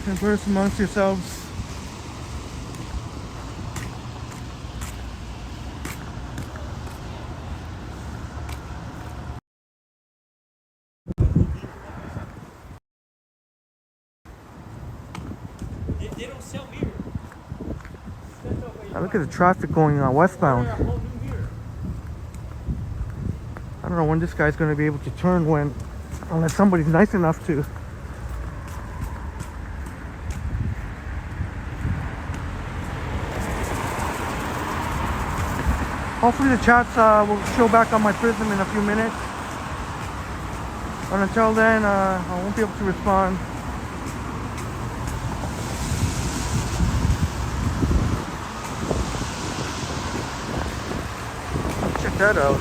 converse amongst yourselves. They don't sell beer. Now look at the traffic going on westbound. I don't know when this guy's going to be able to turn unless somebody's nice enough to. Hopefully the chats will show back on my Prism in a few minutes. But until then, I won't be able to respond. Check that out.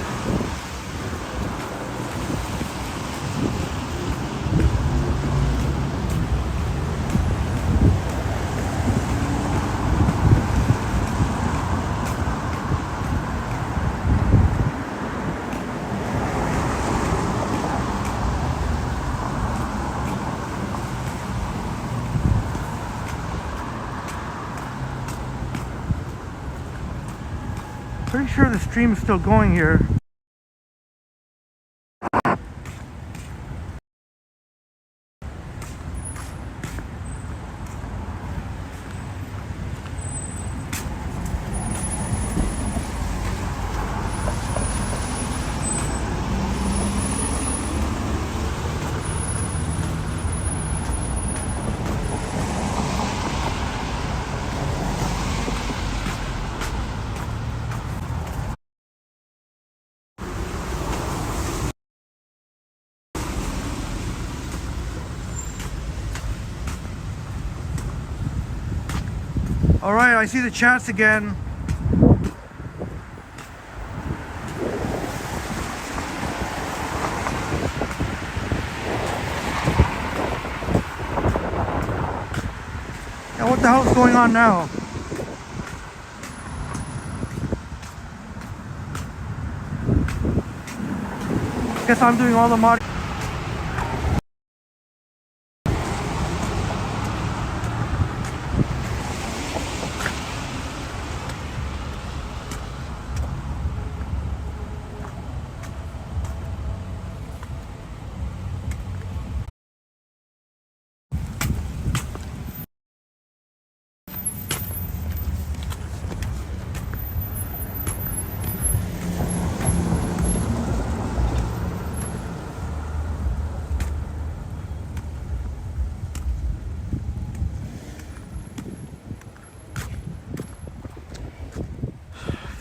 Pretty sure the stream is still going here. All right, I see the chats again. Yeah, what the hell is going on now? Guess I'm doing all the mod.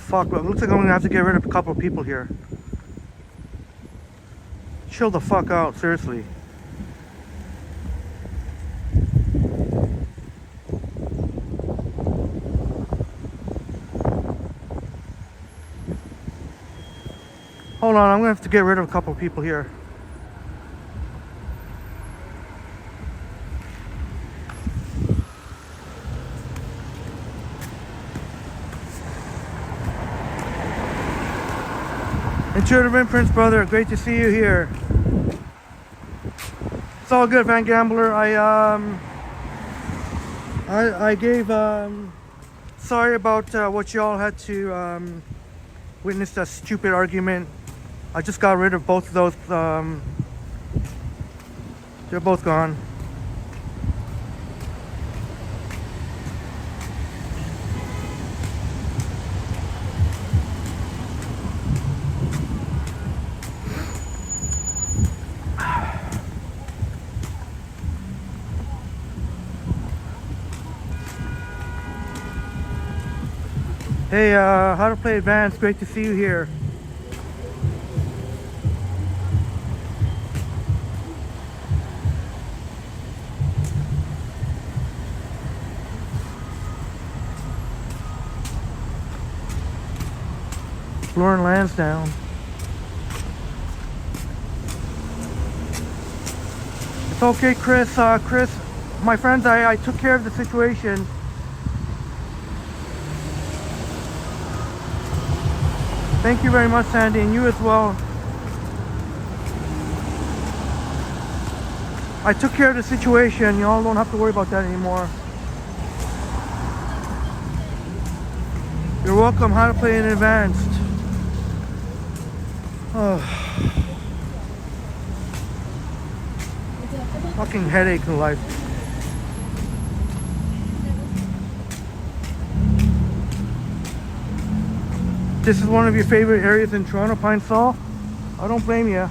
Fuck, it looks like I'm gonna have to get rid of a couple of people here. Chill the fuck out, seriously. Hold on, I'm gonna have to get rid of a couple of people here. Intuitive Imprints, brother. Great to see you here. It's all good, Van Gambler. I gave sorry about what y'all had to witness, that stupid argument. I just got rid of both of those. They're both gone. Hey, how to play advanced? Great to see you here. Bloor and Lansdowne. It's okay, Chris. Chris, my friends, I took care of the situation. Thank you very much, Sandy, and you as well. I took care of the situation. Y'all don't have to worry about that anymore. You're welcome. How to play in advanced. Oh. Fucking headache in life. This is one of your favorite areas in Toronto, Pine Sol? I don't blame you.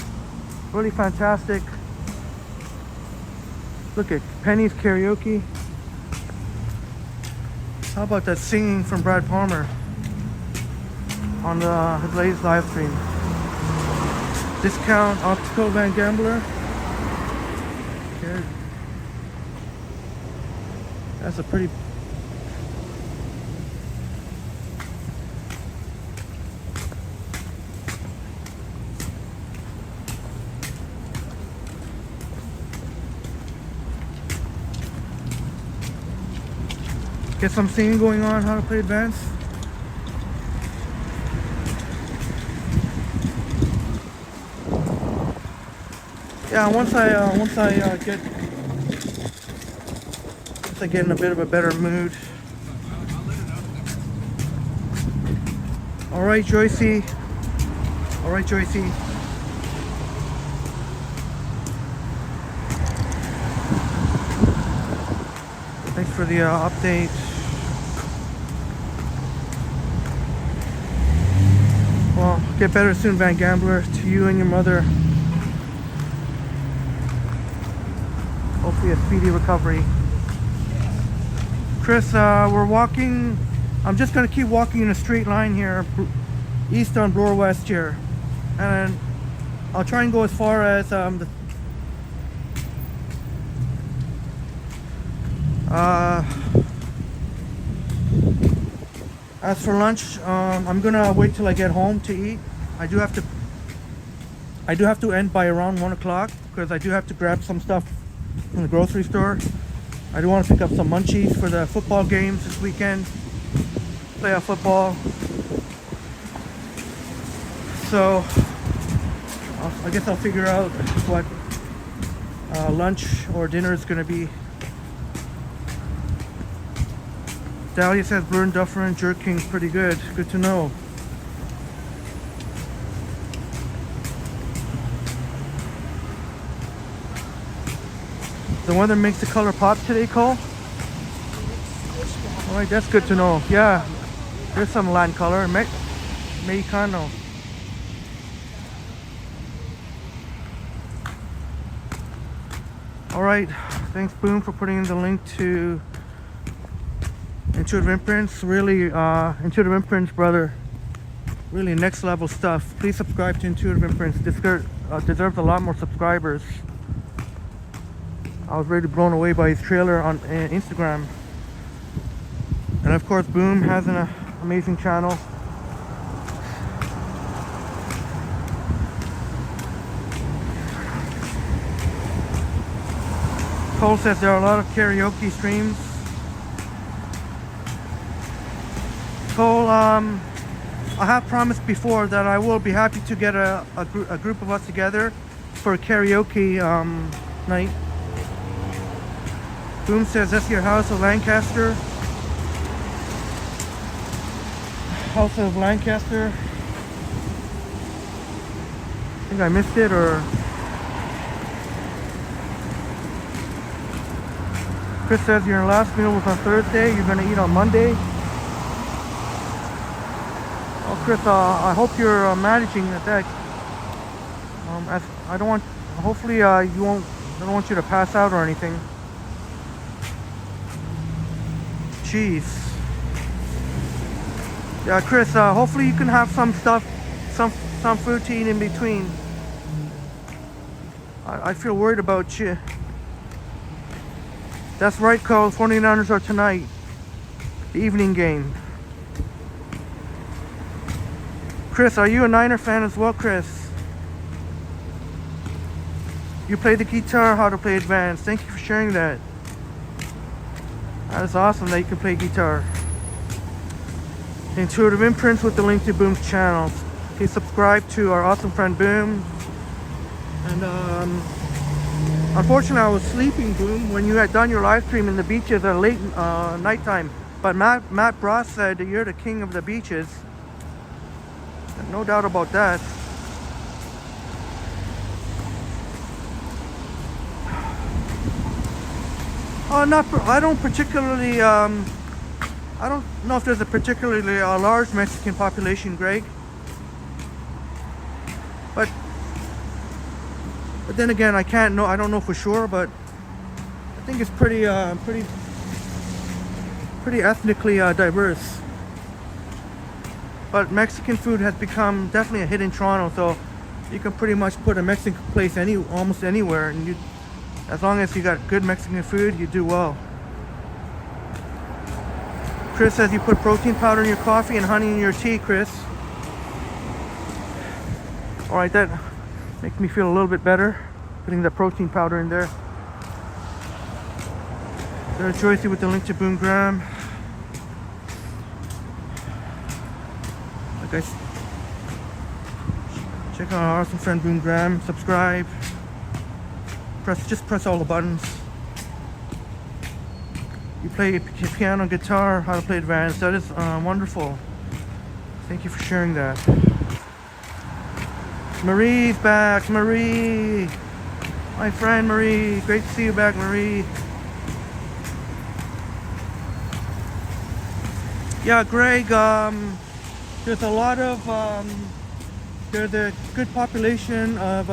Really fantastic. Look at Penny's karaoke. How about that singing from Brad Palmer on his latest live stream? Discount Optical Van Gambler. Here. That's a pretty... Get some singing going on, how to play advanced. Yeah, once I get in a bit of a better mood. All right, Joycey. All right, Joycey. Thanks for the update. Well, get better soon, Van Gambler. To you and your mother. Hopefully a speedy recovery. Chris, we're walking. I'm just gonna keep walking in a straight line here, east on Bloor West here, and I'll try and go as far as as for lunch, I'm gonna wait till I get home to eat. I do have to end by around 1 o'clock because I do have to grab some stuff from the grocery store. I do want to pick up some munchies for the football games this weekend. Playoff football. So I guess I'll figure out what lunch or dinner is gonna be. Dahlia says Burn Duffer and Jerk King's pretty good. Good to know. The weather makes the color pop today, Cole? Alright, that's good to know. Yeah, there's some land color. Mexicano. Alright, thanks Boom for putting in the link to Intuitive Imprints. Really, Intuitive Imprints, brother. Really next level stuff. Please subscribe to Intuitive Imprints. This deserves a lot more subscribers. I was really blown away by his trailer on Instagram. And of course, Boom has an amazing channel. Cole says there are a lot of karaoke streams. Cole, I have promised before that I will be happy to get a group of us together for a karaoke night. Boom says that's your House of Lancaster. House of Lancaster. I think I missed it, or Chris says your last meal was on Thursday. You're gonna eat on Monday. Oh, Chris, I hope you're managing that. As I don't want. Hopefully, you won't. I don't want you to pass out or anything. Jeez. Yeah, Chris, hopefully you can have some stuff, some food to eat in between. I feel worried about you. That's right, Cole. 49ers are tonight. The evening game. Chris, are you a Niner fan as well, Chris? You play the guitar, how to play advanced. Thank you for sharing that. That is awesome that you can play guitar. Intuitive Imprints with the link to Boom's channel. Please subscribe to our awesome friend Boom. And unfortunately I was sleeping, Boom, when you had done your live stream in the beaches at late nighttime. But Matt Bross said that you're the king of the beaches. No doubt about that. I don't particularly, I don't know if there's a particularly large Mexican population, Greg. But then again, I don't know for sure, but I think it's pretty ethnically diverse. But Mexican food has become definitely a hit in Toronto, so you can pretty much put a Mexican place almost anywhere, and as long as you got good Mexican food, you do well. Chris says you put protein powder in your coffee and honey in your tea, Chris. Alright, that makes me feel a little bit better, putting the protein powder in there. There's Joycey with the link to Boom Graham. Guys, check out our awesome friend Boom Graham. Subscribe. Just press all the buttons. You play piano, guitar, how to play advanced. That is wonderful. Thank you for sharing that. Marie's back. Marie, my friend Marie. Great to see you back, Marie. Yeah, Greg. There's a lot of, there's a good population of,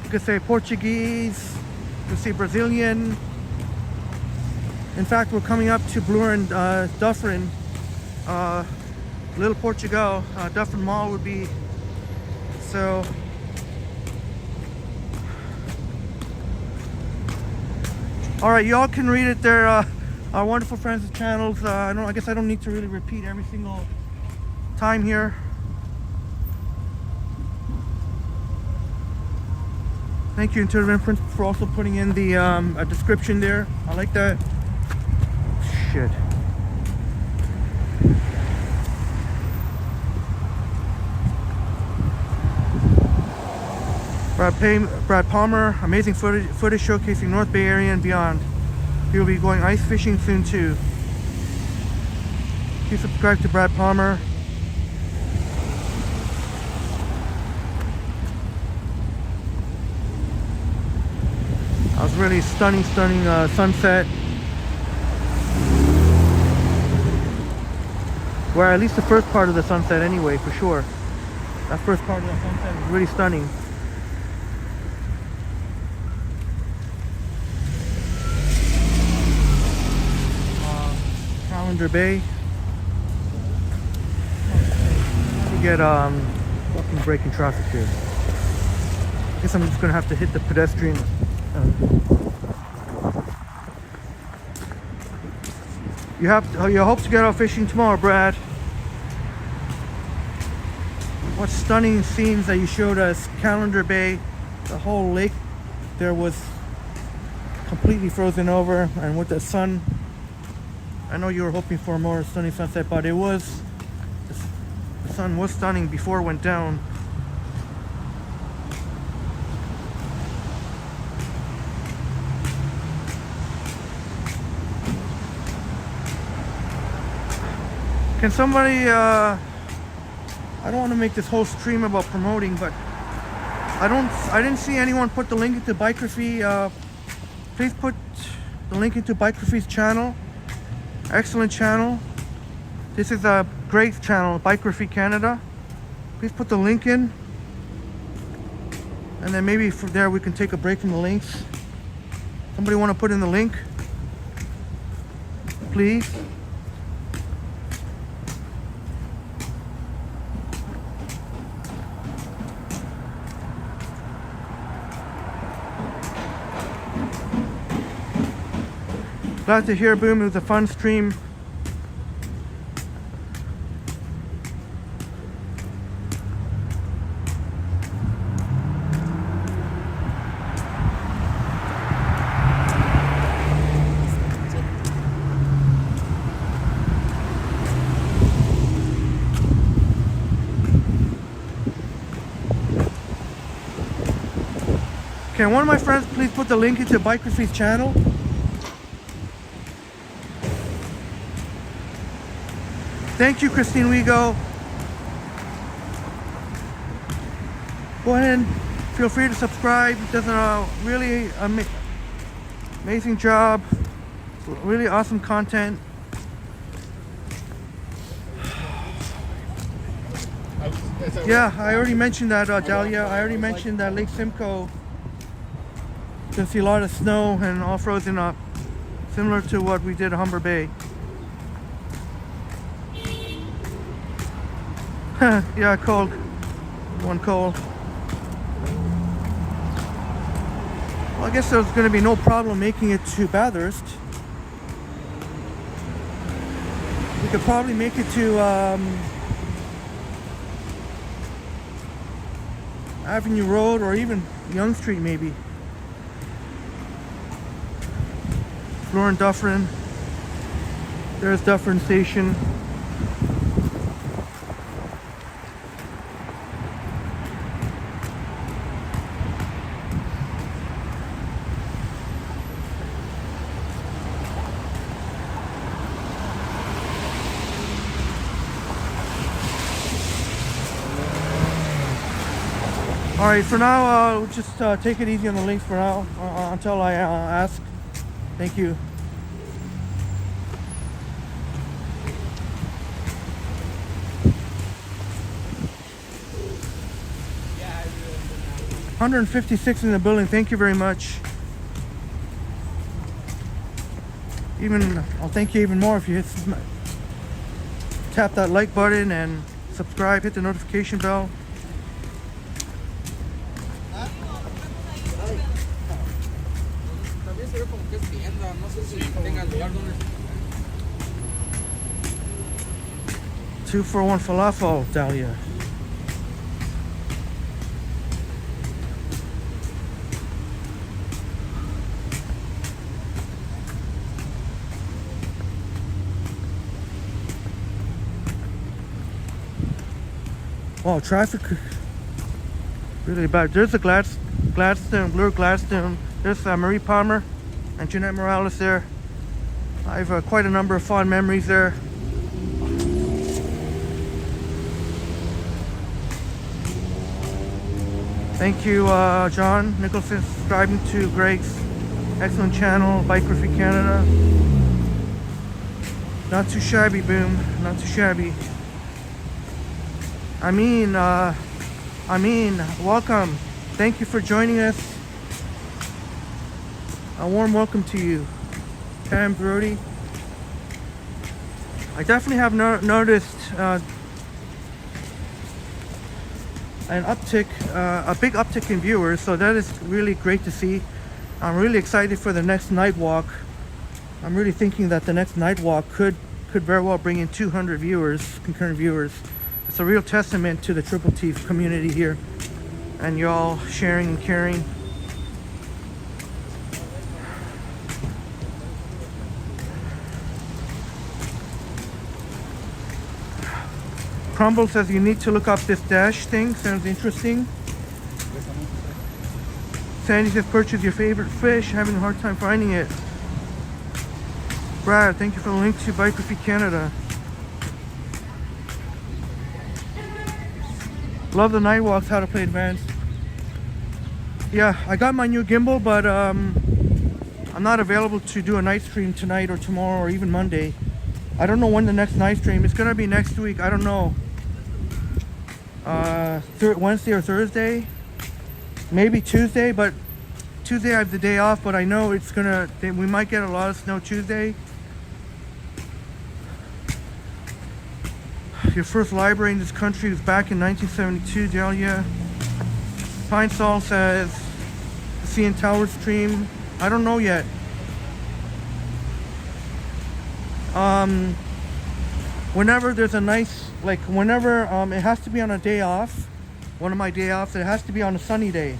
you could say Portuguese, you could say Brazilian. In fact, we're coming up to Bloor and Dufferin, Little Portugal. Dufferin Mall would be, so. All right, y'all can read it there. Our wonderful friends' channels. I guess I don't need to really repeat every single time here. Thank you, Intuitive Inference, for also putting in the a description there. I like that. Shit. Brad Palmer, amazing footage showcasing North Bay Area and beyond. He will be going ice fishing soon too. Please subscribe to Brad Palmer. That was really stunning sunset. Well, at least the first part of the sunset anyway, for sure. That first part of the sunset is really stunning. Calendar Bay. We get fucking breaking traffic here. I guess I'm just gonna have to hit the pedestrian. You hope to get out fishing tomorrow, Brad. What stunning scenes that you showed us. Calendar Bay, the whole lake there was completely frozen over, and with the sun, I know you were hoping for a more stunning sunset, but the sun was stunning before it went down. Can somebody, I don't want to make this whole stream about promoting, but I didn't see anyone put the link into Biography. Please put the link into Biography's channel. Excellent channel. This is a great channel, Biography Canada. Please put the link in, and then maybe from there we can take a break from the links. Somebody want to put in the link, please? Glad to hear, Boom. It was a fun stream. Can one of my friends please put the link into Biography's channel? Thank you, Christine Wigo. Go ahead and feel free to subscribe. He does a really amazing job. Really awesome content. Yeah, I already mentioned that, Dahlia. I already mentioned that Lake Simcoe. You can see a lot of snow and all frozen up, similar to what we did at Humber Bay. Yeah, cold. One cold. Well, I guess there's going to be no problem making it to Bathurst. We could probably make it to Avenue Road or even Yonge Street, maybe. Bloor and Dufferin. There's Dufferin Station. Alright, for now, we'll just take it easy on the links for now until I ask. Thank you. $156 in the building. Thank you very much. I'll thank you even more if you tap that like button and subscribe. Hit the notification bell. Two for one falafel, Dahlia. Oh, traffic really bad. There's a Gladstone, Bloor Gladstone. There's Marie Palmer and Jeanette Morales there. I have quite a number of fond memories there. Thank you, John Nicholson, subscribing to Greg's excellent channel, Biography Canada. Not too shabby, Boom. Not too shabby. I mean, welcome. Thank you for joining us. A warm welcome to you, Pam Brody. I definitely have noticed an uptick, a big uptick in viewers, so that is really great to see. I'm really excited for the next night walk. I'm really thinking that the next night walk could very well bring in 200 viewers, concurrent viewers. It's a real testament to the Triple T community here and y'all sharing and caring. Crumble says you need to look up this dash thing. Sounds interesting. Sandy says purchase your favorite fish. Having a hard time finding it. Brad, thank you for the link to Biography Canada. Love the night walks. How to play advanced. Yeah, I got my new gimbal, but I'm not available to do a night stream tonight or tomorrow or even Monday. I don't know when the next night stream. It's gonna be next week. I don't know. Wednesday or Thursday, maybe Tuesday, but Tuesday I have the day off, but I know it's gonna, we might get a lot of snow Tuesday. Your first library in this country was back in 1972, Dahlia. Pine Sol says, the CN Tower stream, I don't know yet. Whenever there's a nice, like whenever it has to be on a day off, one of my day offs, it has to be on a sunny day,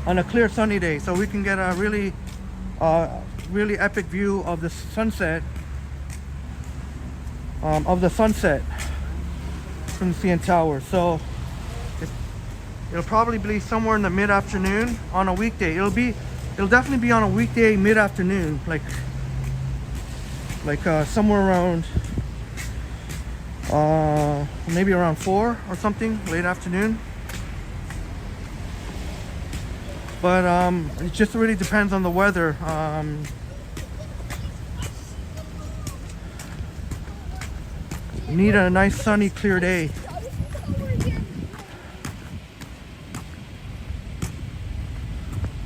on a clear sunny day, so we can get a really really epic view of the sunset, from the CN Tower. So it'll probably be somewhere in the mid-afternoon on a weekday. It'll definitely be on a weekday mid-afternoon, like somewhere around maybe around 4 or something, late afternoon. But it just really depends on the weather. You need a nice sunny clear day.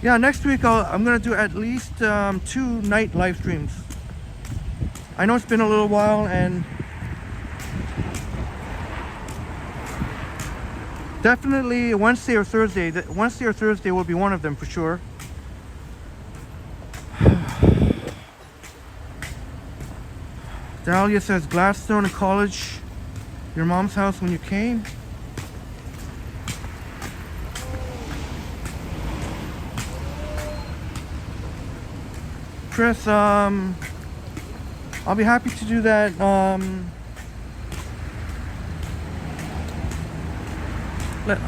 Yeah, next week I'm gonna do at least 2 night live streams. I know it's been a little while, and definitely Wednesday or Thursday. Wednesday or Thursday will be one of them for sure. Dahlia says Gladstone and College, your mom's house when you came. Chris, I'll be happy to do that.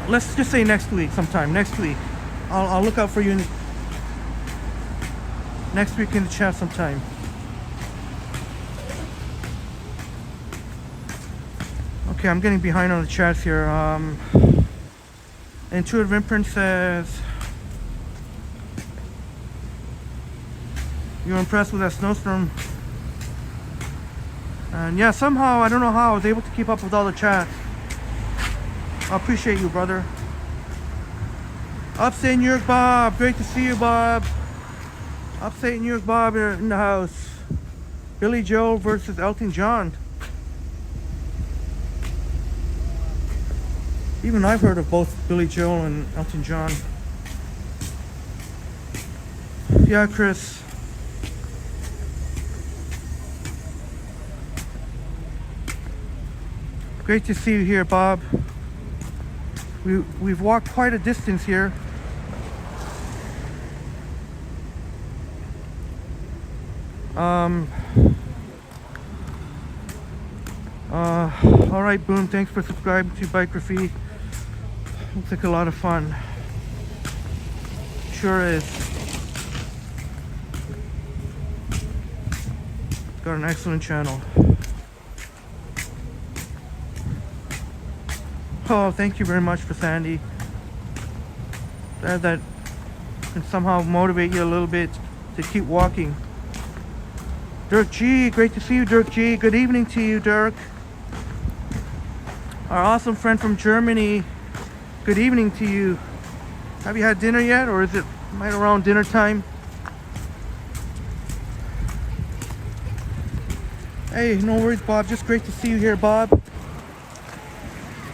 Let's just say next week, sometime next week. I'll look out for you next week in the chat sometime. Okay, I'm getting behind on the chats here. Intuitive Imprint says, you're impressed with that snowstorm. And yeah, somehow, I don't know how, I was able to keep up with all the chats. I appreciate you, brother. Upstate New York Bob, great to see you, Bob. Upstate New York Bob in the house. Billy Joel versus Elton John. Even I've heard of both Billy Joel and Elton John. Yeah, Chris. Great to see you here, Bob. We've walked quite a distance here. All right, Boone. Thanks for subscribing to Biography. Looks like a lot of fun. Sure is. Got an excellent channel. Oh, thank you very much for Sandy. That can somehow motivate you a little bit to keep walking. Dirk G, great to see you, Dirk G. Good evening to you, Dirk. Our awesome friend from Germany. Good evening to you. Have you had dinner yet, or is it right around dinner time? Hey, no worries, Bob. Just great to see you here, Bob.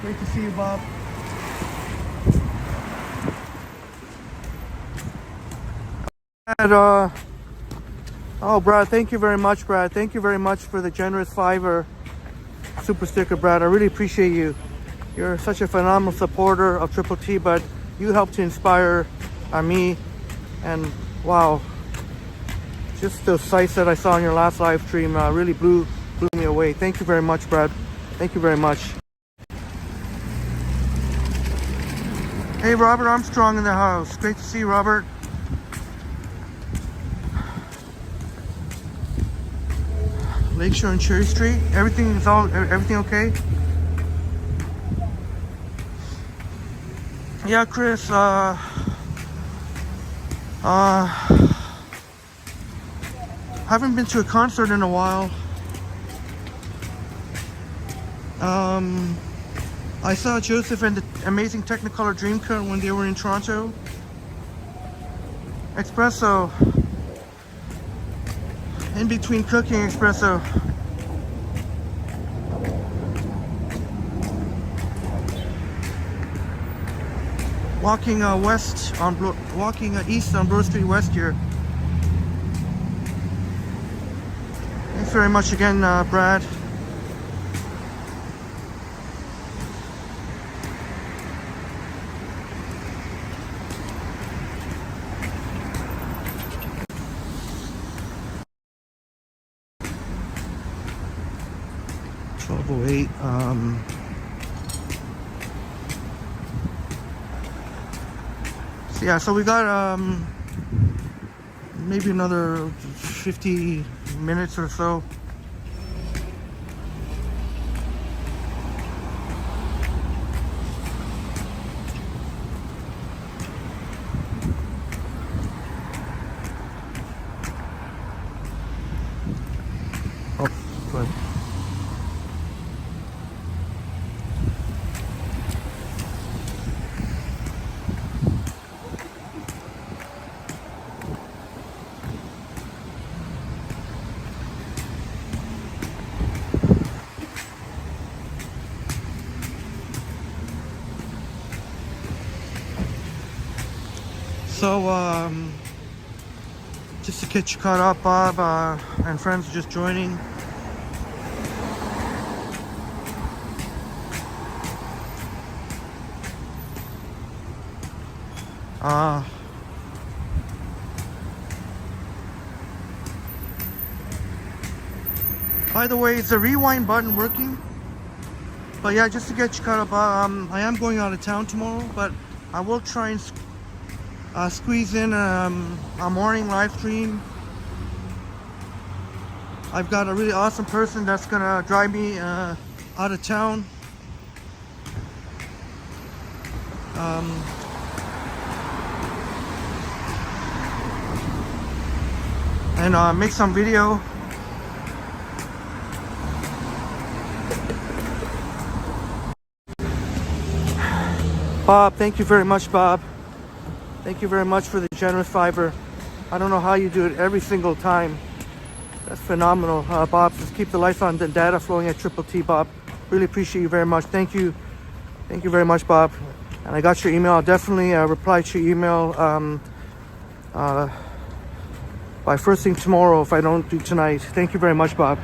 Great to see you, Bob. And, oh, Brad, thank you very much, Brad. Thank you very much for the generous $5 super sticker, Brad. I really appreciate you. You're such a phenomenal supporter of Triple T, but you helped to inspire me. And wow, just those sights that I saw in your last live stream really blew me away. Thank you very much, Brad. Thank you very much. Hey, Robert Armstrong in the house. Great to see you, Robert. Lakeshore and Cherry Street. Everything okay? Yeah, Chris. Haven't been to a concert in a while. I saw Joseph and the Amazing Technicolor Dreamcoat when they were in Toronto. Espresso. In between cooking, espresso. Walking east on Bloor Street West here. Thanks very much again, Brad. $12.08. So yeah, so we got maybe another 50 minutes or so. Oh, good. So, just to get you caught up, Bob, and friends are just joining. By the way, is the rewind button working? But yeah, just to get you caught up, I am going out of town tomorrow, but I will try and squeeze in a morning live stream. I've got a really awesome person that's gonna drive me out of town. And make some video. Bob, thank you very much, Bob. Thank you very much for the generous fiver. I don't know how you do it every single time. That's phenomenal. Bob, just keep the lights on, the data flowing at Triple T, Bob. Really appreciate you very much. Thank you. Thank you very much, Bob. And I got your email. I'll definitely reply to your email by first thing tomorrow if I don't do tonight. Thank you very much, Bob.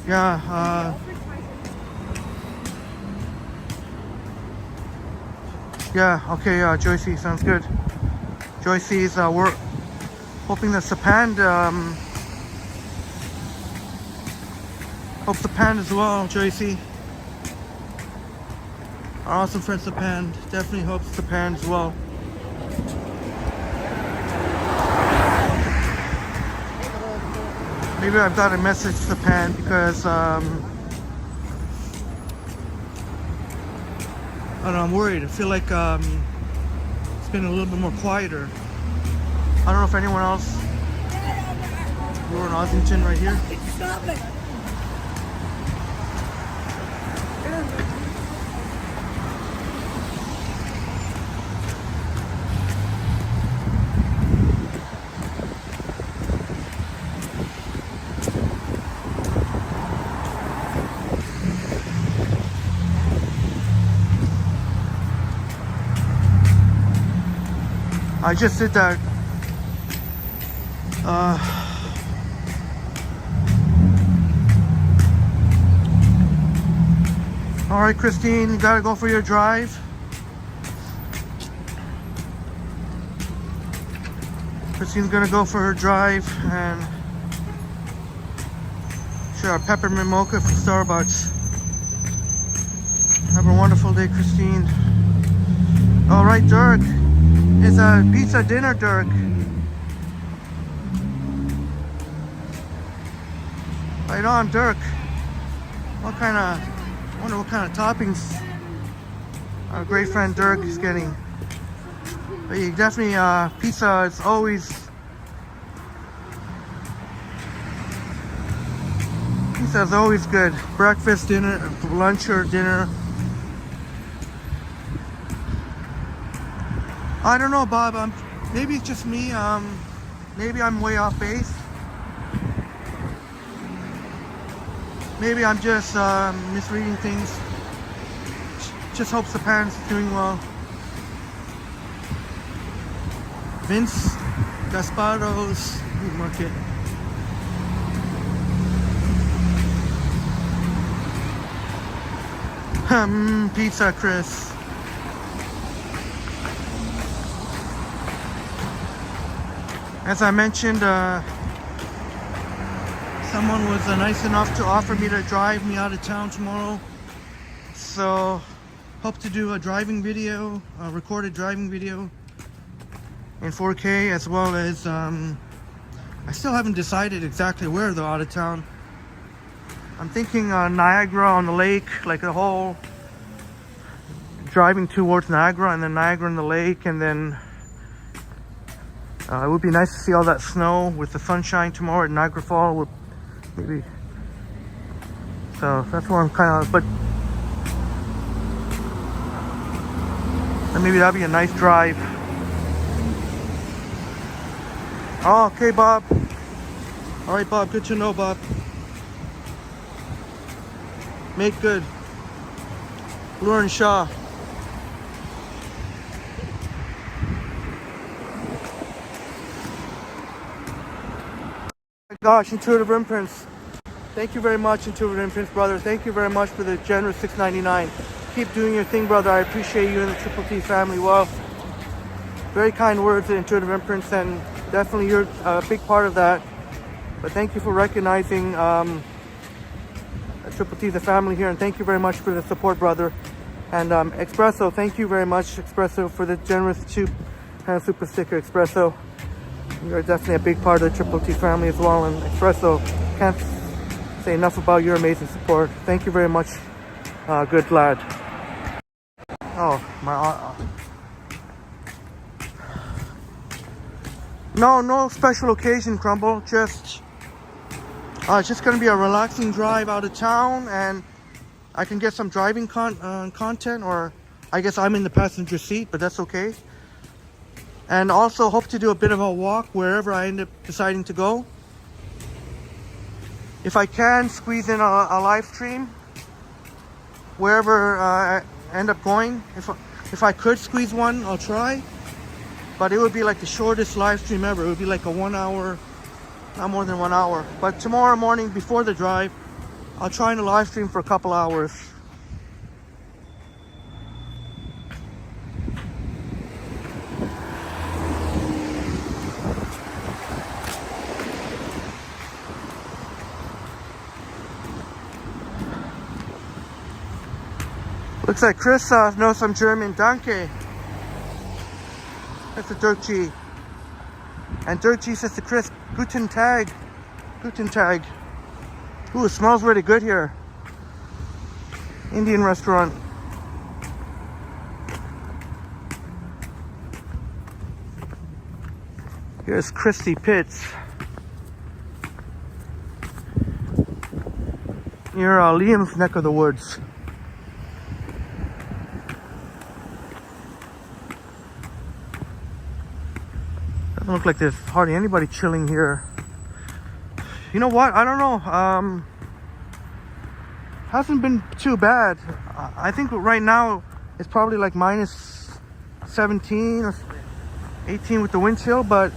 Yeah, yeah, okay, Joycey, sounds good. Joycey's, we're hoping that Sapand, hope Sapand as well, Joycey. Our awesome friend Sapand, definitely hopes Sapand as well. Maybe I've got a message to Sapand because, I don't know, I'm worried. I feel like it's been a little bit more quieter. I don't know if anyone else. We're in Ossington right here. Stop it! I just did that. All right, Christine, you gotta go for your drive. Christine's gonna go for her drive and share a peppermint mocha from Starbucks. Have a wonderful day, Christine. All right, Dirk. It's a pizza dinner, Dirk. Right on, Dirk. I wonder what kind of toppings our great friend Dirk is getting. But you definitely, pizza is always, good. Breakfast, dinner, lunch or dinner. I don't know, Bob. Maybe it's just me. Maybe I'm way off base. Maybe I'm just misreading things. Just hope the parents are doing well. Vince Gasparo's Meat Market. Pizza, Chris. As I mentioned, someone was nice enough to offer me to drive me out of town tomorrow. So, hope to do a driving video, a recorded driving video in 4K, as well as, I still haven't decided exactly where though out of town. I'm thinking Niagara on the lake, like the whole driving towards Niagara and then Niagara in the lake, and then it would be nice to see all that snow with the sunshine tomorrow at Niagara Falls. Maybe. So that's where I'm kind of, but maybe that'd be a nice drive. Oh, okay, Bob. All right, Bob. Good to know, Bob. Make good. Bloor and Shaw. Gosh, Intuitive Imprints. Thank you very much, Intuitive Imprints, brother. Thank you very much for the generous $6.99. Keep doing your thing, brother. I appreciate you and the Triple T family. Well, very kind words at Intuitive Imprints, and definitely you're a big part of that. But thank you for recognizing Triple T, the family here, and thank you very much for the support, brother. And Espresso, thank you very much, Espresso, for the generous super sticker, Espresso. You're definitely a big part of the Triple T family as well, and Espresso, can't say enough about your amazing support. Thank you very much, good lad. Oh, my... No special occasion, Crumble. Just... it's just gonna be a relaxing drive out of town, and I can get some driving content, or I guess I'm in the passenger seat, but that's okay. And also hope to do a bit of a walk wherever I end up deciding to go. If I can squeeze in a live stream wherever I end up going. If I could squeeze one, I'll try. But it would be like the shortest live stream ever. It would be like a 1 hour, not more than 1 hour. But tomorrow morning before the drive, I'll try and live stream for a couple hours. Looks like Chris knows some German. Danke. That's a Dirk G. And Dirk G says to Chris, Guten Tag. Guten Tag. Ooh, it smells really good here. Indian restaurant. Here's Christy Pitts. Near Liam's neck of the woods. Doesn't look like there's hardly anybody chilling here. You know what? I don't know. Hasn't been too bad. I think right now it's probably like minus 17 or 18 with the wind chill, but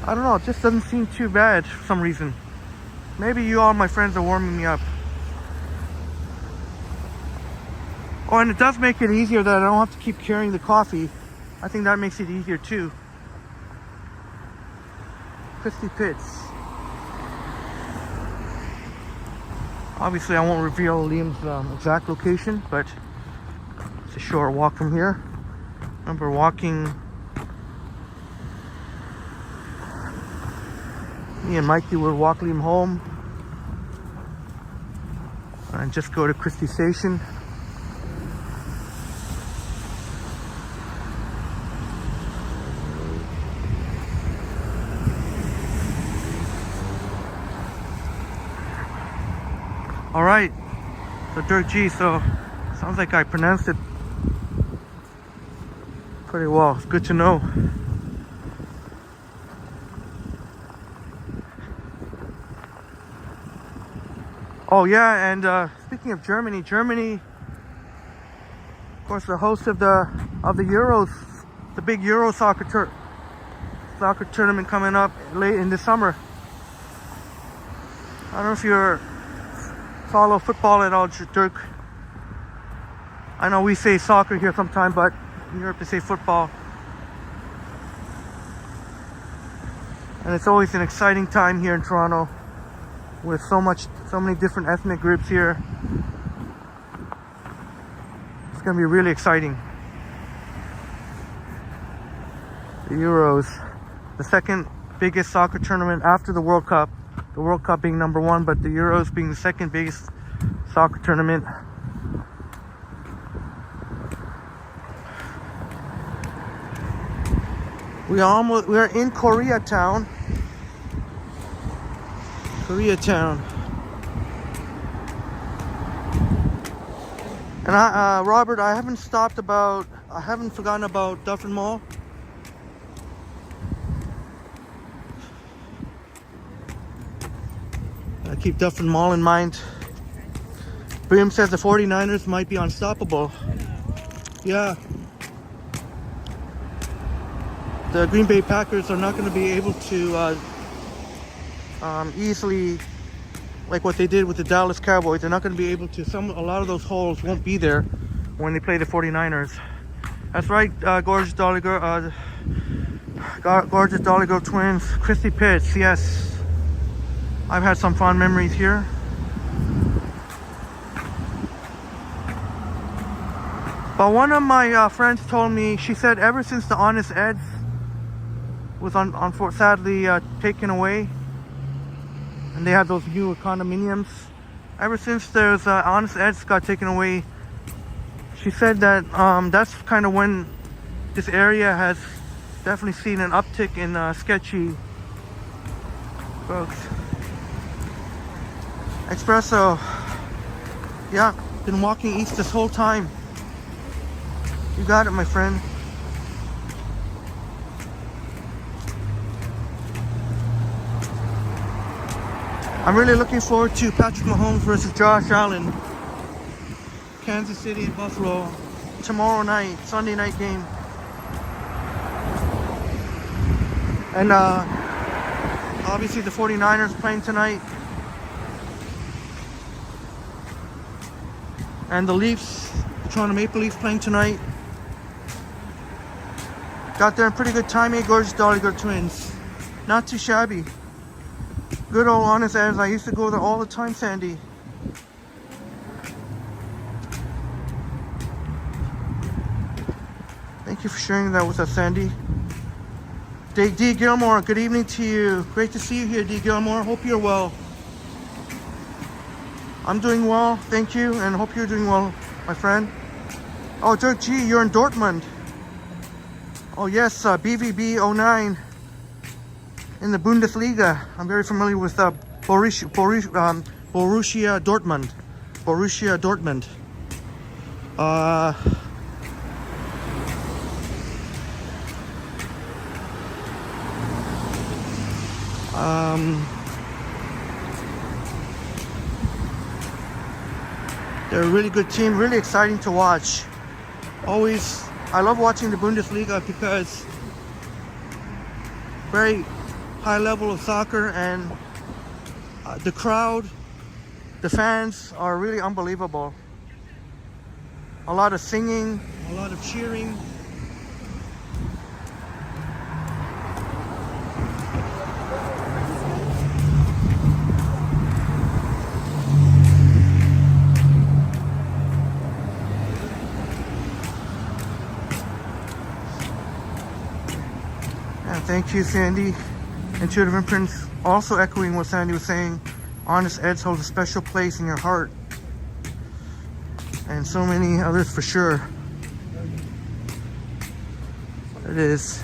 I don't know. It just doesn't seem too bad for some reason. Maybe you all, my friends, are warming me up. Oh, and it does make it easier that I don't have to keep carrying the coffee. I think that makes it easier too. Christy Pitts. Obviously, I won't reveal Liam's exact location, but it's a short walk from here. Remember walking. Me and Mikey would walk Liam home and just go to Christie Station. All right, so Dirk G, so sounds like I pronounced it pretty well. It's good to know. Oh yeah, and speaking of Germany, of course, the host of the Euros, the big Euro soccer soccer tournament coming up late in the summer. I don't know if you follow football at all, Dirk. I know we say soccer here sometime, but in Europe they say football. And it's always an exciting time here in Toronto with so many different ethnic groups here. It's gonna be really exciting. The Euros, the second biggest soccer tournament after the World Cup. The World Cup being number one, but the Euros being the second biggest soccer tournament. We are in Koreatown. And Robert, I haven't forgotten about Dufferin Mall. I keep Dufferin Mall in mind. Boom says the 49ers might be unstoppable. Yeah. The Green Bay Packers are not going to be able to easily, like what they did with the Dallas Cowboys, they're not going to be able to, a lot of those holes won't be there when they play the 49ers. That's right, gorgeous Dolly Girl twins, Christy Pitts, yes. I've had some fond memories here. But one of my friends told me, she said ever since the Honest Eds was sadly taken away, and they had those new condominiums. Ever since there's Honest Eds got taken away, she said that that's kind of when this area has definitely seen an uptick in sketchy folks. Espresso, yeah, been walking east this whole time. You got it, my friend. I'm really looking forward to Patrick Mahomes versus Josh Allen. Kansas City and Buffalo. Tomorrow night, Sunday night game. And obviously the 49ers playing tonight. And the Leafs, the Toronto Maple Leafs playing tonight. Got there in pretty good timing, gorgeous Dolly Girl twins. Not too shabby. Good old Honest Eds. I used to go there all the time, Sandy. Thank you for sharing that with us, Sandy. D. Gilmore, good evening to you. Great to see you here, D. Gilmore. Hope you're well. I'm doing well, thank you, and hope you're doing well, my friend. Oh, Dirk G, you're in Dortmund. Oh yes, BVB 09 in the Bundesliga. I'm very familiar with Borussia Dortmund. Borussia Dortmund. They're a really good team, really exciting to watch. Always, I love watching the Bundesliga because very high level of soccer, and the crowd, the fans are really unbelievable. A lot of singing, a lot of cheering. Thank you, Sandy. Intuitive Imprints also echoing what Sandy was saying. Honest Eds holds a special place in your heart. And so many others for sure. It is.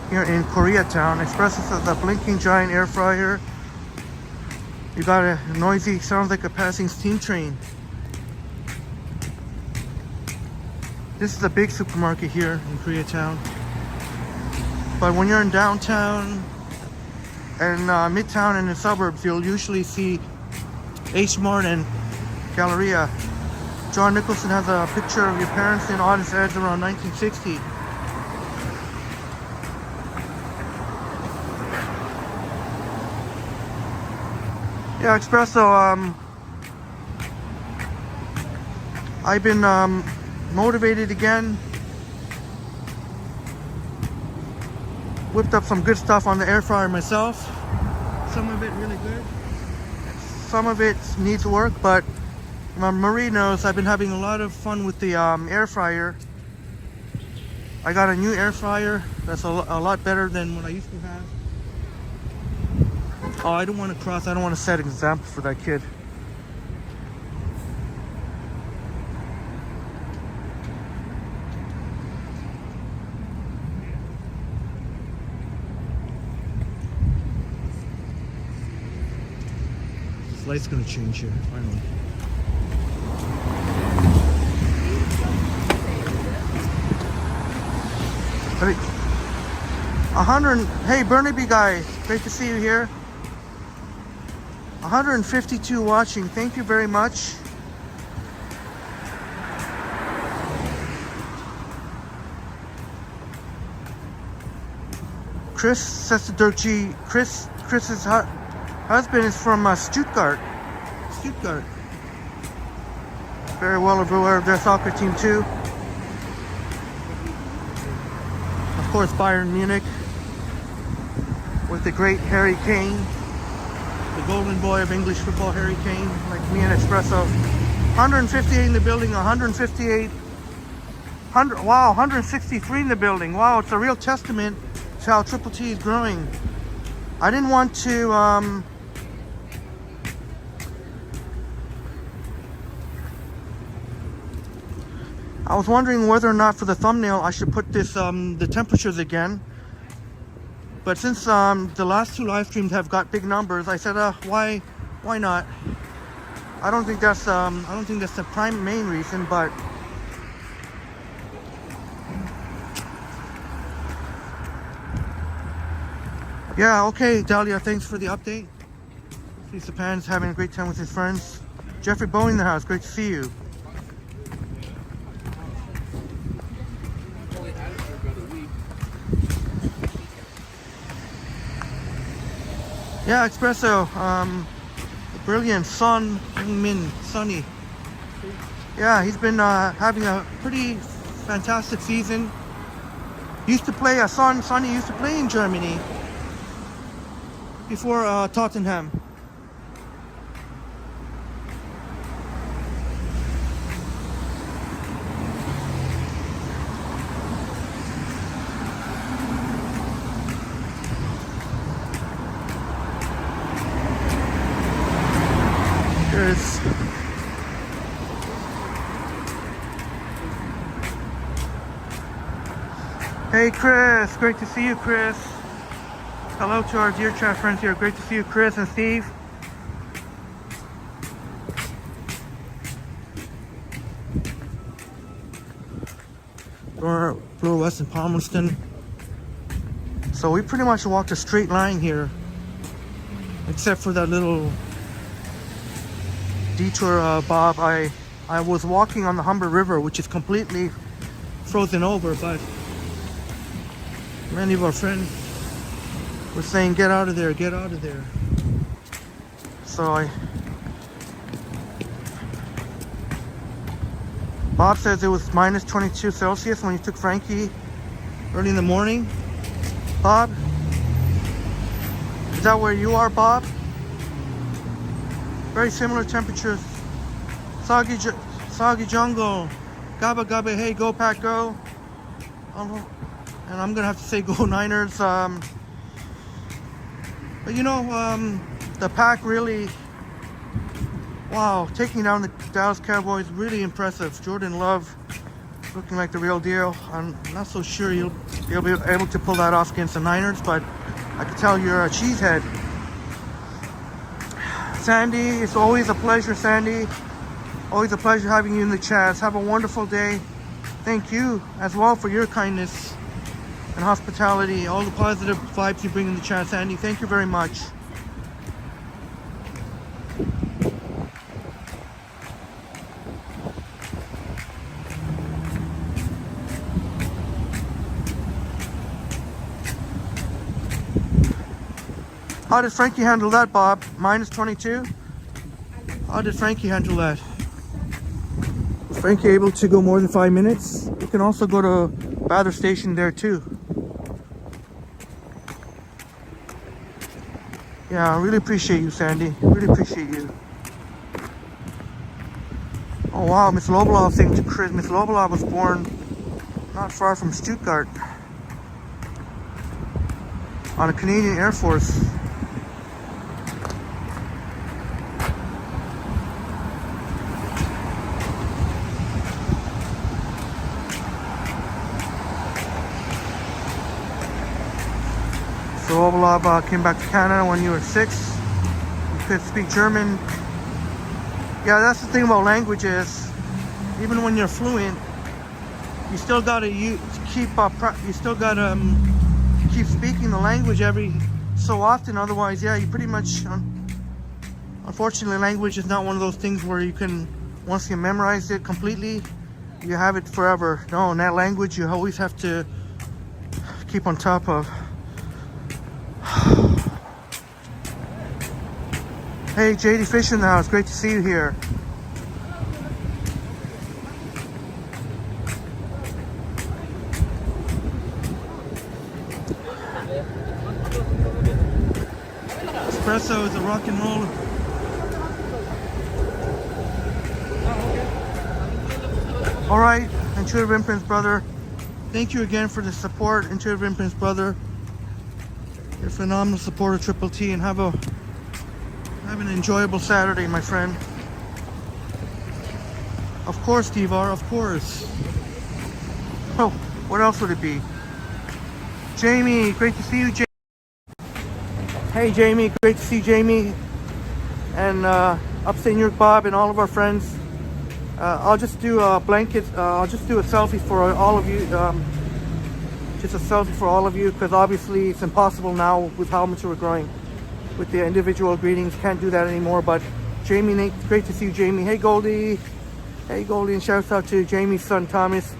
Here in Koreatown, Expresses as a blinking giant air fryer. You got a noisy, sounds like a passing steam train. This is a big supermarket here in Koreatown. But when you're in downtown and Midtown and the suburbs, you'll usually see H Mart and Galleria John Nicholson has a picture of your parents in on his ads around 1960. Yeah, Espresso, I've been motivated again. Whipped up some good stuff on the air fryer myself. Some of it really good. Some of it needs work, but Marie knows I've been having a lot of fun with the air fryer. I got a new air fryer that's a lot better than what I used to have. Oh, I don't want to cross. I don't want to set an example for that kid. This light's going to change here, finally. Hey, Burnaby guy, great to see you here. 152 watching. Thank you very much. Chris says to Dirk G. Chris's husband is from Stuttgart. Very well aware of their soccer team too. Of course, Bayern Munich with the great Harry Kane. The golden boy of English football, Harry Kane, like me and Espresso. 158 in the building, 158. 163 in the building. Wow, it's a real testament to how Triple T is growing. I didn't want to, I was wondering whether or not for the thumbnail I should put this, the temperatures again. But since the last two live streams have got big numbers, I said, why not? I don't think that's the main reason, but yeah, okay, Dahlia, thanks for the update. See Sapan's having a great time with his friends. Jeffrey Bowie in the house, great to see you. Yeah, Espresso, brilliant, Sunny. Yeah, he's been having a pretty fantastic season. Sonny used to play in Germany before Tottenham. Hey Chris, great to see you, Chris. Hello to our dear chat friends here. Great to see you, Chris and Steve. Bloor West and Palmerston. So we pretty much walked a straight line here, except for that little detour, Bob. I was walking on the Humber River, which is completely frozen over, but many of our friends were saying, get out of there, get out of there. So Bob says it was minus 22 Celsius when you took Frankie early in the morning. Bob? Is that where you are, Bob? Very similar temperatures. Soggy Jungle. Gabba Gabba, hey, go Pack, go. And I'm gonna have to say go Niners. But you know, the Pack really, wow, taking down the Dallas Cowboys, really impressive. Jordan Love looking like the real deal. I'm not so sure you'll be able to pull that off against the Niners, but I can tell you're a cheesehead. Sandy, it's always a pleasure, Sandy. Always a pleasure having you in the chat. Have a wonderful day. Thank you as well for your kindness and hospitality, all the positive vibes you bring in the chat, Sandy. Thank you very much. How did Frankie handle that, Bob? Minus 22? How did Frankie handle that? Was Frankie able to go more than 5 minutes? You can also go to Bather Station there too. Yeah, I really appreciate you, Sandy. Really appreciate you. Oh wow, Miss Lobolov saying to Chris, Miss Lobolov was born not far from Stuttgart on a Canadian Air Force. So Lobolov came back to Canada when you were 6. You could speak German. Yeah, that's the thing about languages. Even when you're fluent, you still gotta keep speaking the language every so often. Otherwise, yeah, you pretty much. Unfortunately, language is not one of those things where you can, once you memorize it completely, you have it forever. No, in that language, you always have to keep on top of. Hey, JD Fish in the house. Great to see you here. Espresso is a rock and roll. All right, Intuitive Imprints, brother. Thank you again for the support, Intuitive Imprints, brother. You're a phenomenal supporter, Triple T, and have an enjoyable Saturday, my friend. Of course, Divar, of course. Oh, what else would it be? Jamie, great to see you, Jamie. Hey, Jamie, great to see Jamie. And Upstate New York Bob and all of our friends. I'll just do a blanket, I'll just do a selfie for all of you. Just a selfie for all of you, because obviously it's impossible now with how much we're growing. With the individual greetings, can't do that anymore. But Jamie, Nate, great to see you, Jamie. Hey, Goldie. Hey, Goldie, and shouts out to Jamie's son, Thomas.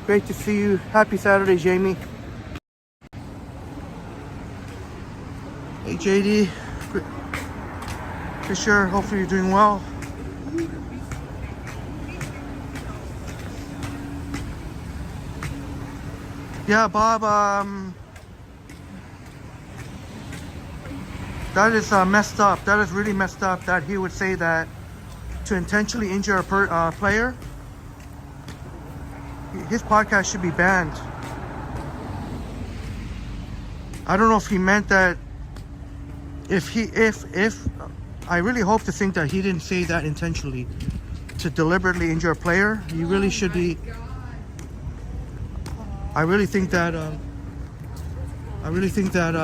Great to see you. Happy Saturday, Jamie. Hey, JD. For sure, hopefully you're doing well. Yeah, Bob, that is messed up. That is really messed up that he would say that to intentionally injure a player. His podcast should be banned. I don't know if he meant that. If I really hope to think that he didn't say that intentionally to deliberately injure a player. He really should be. I really think that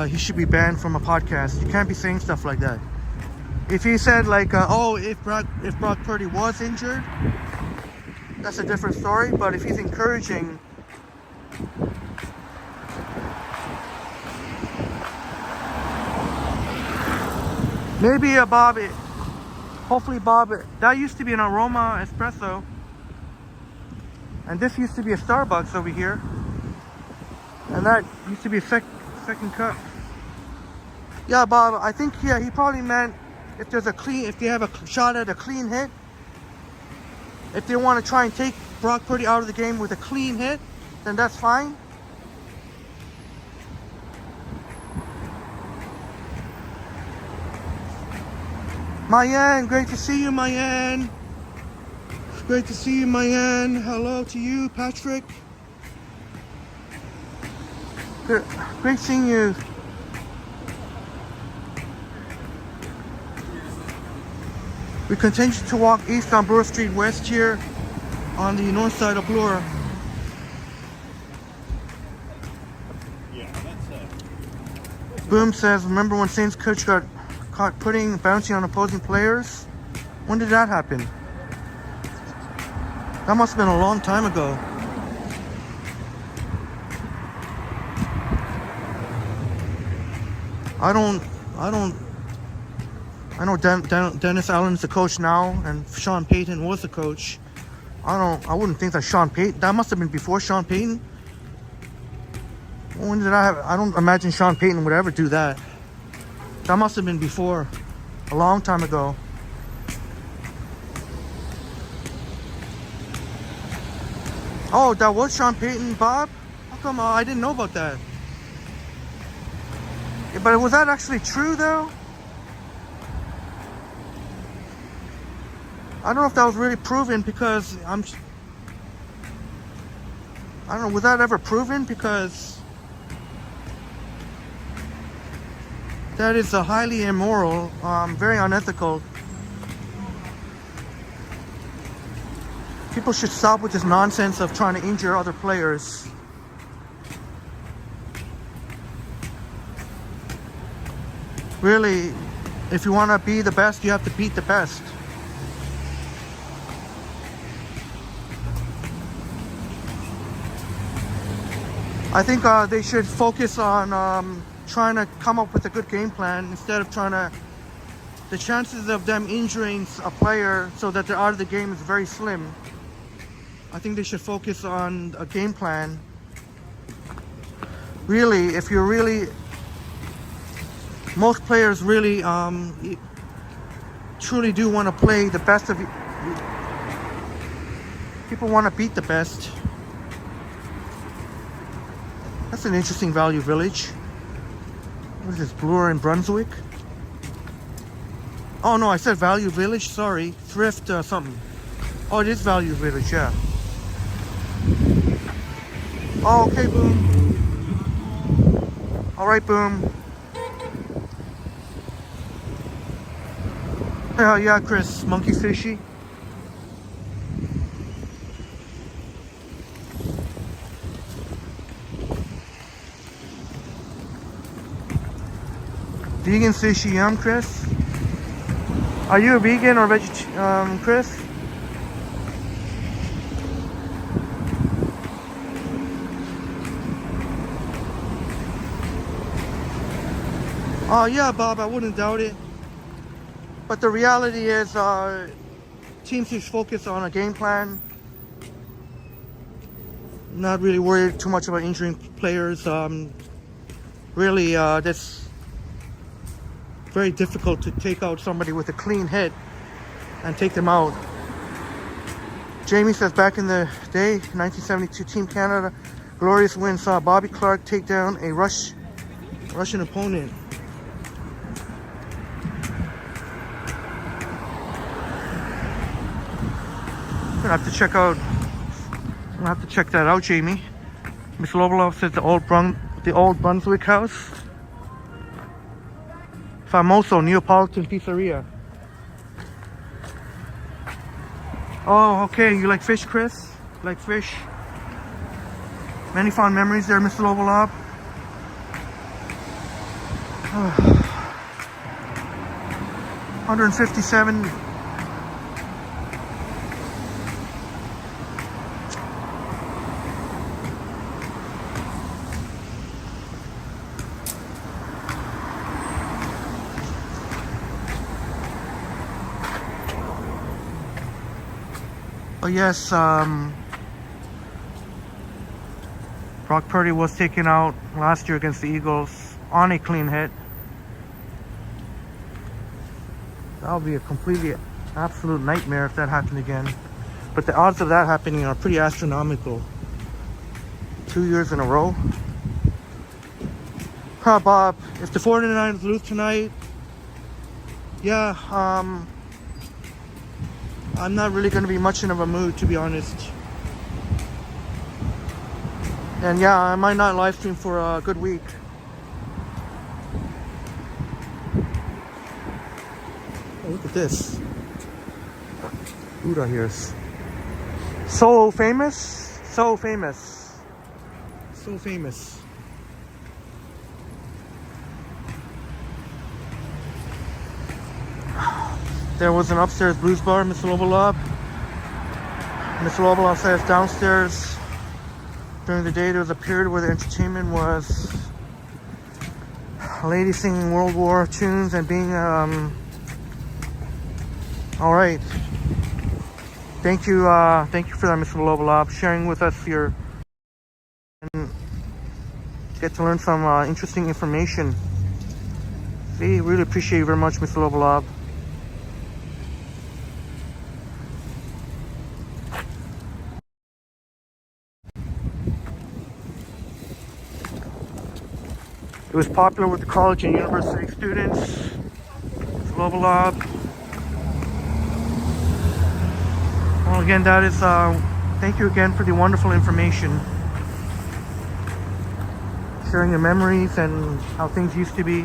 he should be banned from a podcast. You can't be saying stuff like that. If he said like, oh, if Brock Purdy was injured, that's a different story. But if he's encouraging, maybe Bob. Hopefully, Bob. That used to be an Aroma Espresso, and this used to be a Starbucks over here, and that used to be a second cup. Yeah, Bob, I think, yeah, he probably meant if they have a shot at a clean hit, if they want to try and take Brock Purdy out of the game with a clean hit, then that's fine. Mayan, great to see you, Mayan. Great to see you, Mayan. Hello to you, Patrick. Great seeing you. We continue to walk east on Bloor Street West here on the north side of Bloor. Boom says, remember when Saints coach got caught bouncing on opposing players? When did that happen? That must have been a long time ago. I know Dennis Allen's the coach now, and Sean Payton was the coach. I wouldn't think that Sean Payton, that must have been before Sean Payton. When did I don't imagine Sean Payton would ever do that. That must have been before, a long time ago. Oh, that was Sean Payton, Bob? How come I didn't know about that? Yeah, but was that actually true though? I don't know if that was really proven because I don't know, was that ever proven? Because that is a highly immoral, very unethical. People should stop with this nonsense of trying to injure other players. Really, if you want to be the best, you have to beat the best. I think they should focus on trying to come up with a good game plan instead of trying to... The chances of them injuring a player so that they're out of the game is very slim. I think they should focus on a game plan. Really, if you're really... Most players really truly do want to play the best of you. People want to beat the best. That's an interesting value village. What is this, Bloor and Brunswick? Oh no, I said value village, sorry. Thrift something. Oh, it is value village, yeah. Oh, okay, Boom. Alright, Boom. Hell yeah, Chris. Monkey Fishy. Vegan sushi yum, Chris. Are you a vegan or vegetarian, Chris? Oh yeah, Bob, I wouldn't doubt it. But the reality is, teams should focus on a game plan. Not really worried too much about injuring players. Really, that's very difficult to take out somebody with a clean hit and take them out. Jamie says back in the day, 1972 Team Canada, glorious win saw Bobby Clark take down a Russian opponent. I'm gonna have to check that out, Jamie. Miss Lovelov says the old Brunswick house. Famoso Neapolitan Pizzeria. Oh, okay. You like fish, Chris? Like fish? Many fond memories there, Mr. Lovelov. 157. Oh yes, Brock Purdy was taken out last year against the Eagles on a clean hit. That would be a completely absolute nightmare if that happened again. But the odds of that happening are pretty astronomical. 2 years in a row. Huh, Bob, if the 49ers lose tonight, yeah, I'm not really going to be much in of a mood, to be honest. And yeah, I might not live stream for a good week. Oh, look at this. Buddha here is so famous, so famous, so famous. There was an upstairs blues bar, Mr. Lovelov. Mr. Lovelov says downstairs during the day there was a period where the entertainment was ladies singing World War tunes and being all right. Thank you for that, Mr. Lovelov, sharing with us your and get to learn some interesting information. See, really appreciate you very much, Mr. Lovelob. It was popular with the college and university students. Mr. Lovelob. Well, again, that is, thank you again for the wonderful information. Sharing your memories and how things used to be.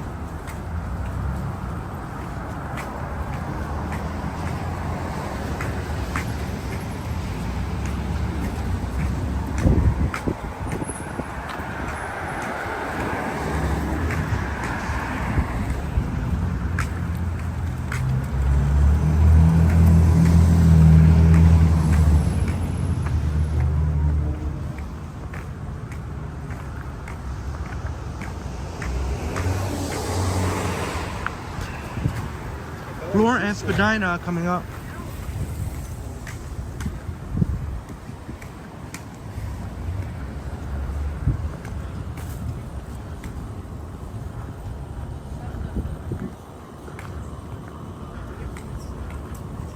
Bloor and Spadina coming up.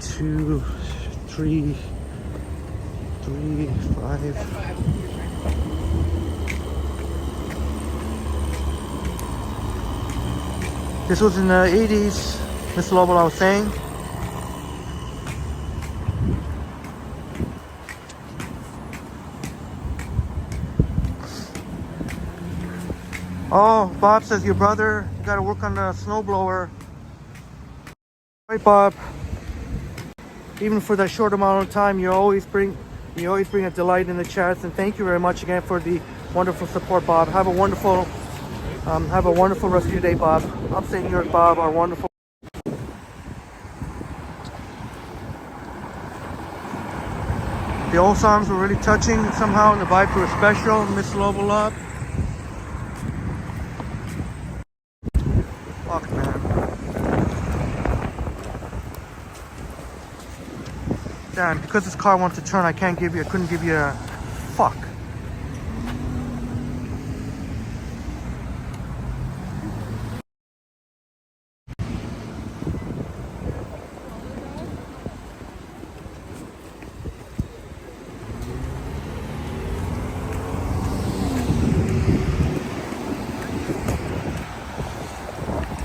Two, three, 5. This was in the 80s. Mr. Lovel, I was saying. Oh, Bob says your brother, you gotta work on the snowblower. Right, Bob. Even for that short amount of time, you always bring a delight in the chats, and thank you very much again for the wonderful support, Bob. Have a wonderful rest of your day, Bob. Upstate New York, Bob, our wonderful. The old songs were really touching somehow, and the vibes were special. Miss Level Up. Fuck, man. Damn, because this car wants to turn, I couldn't give you a fuck.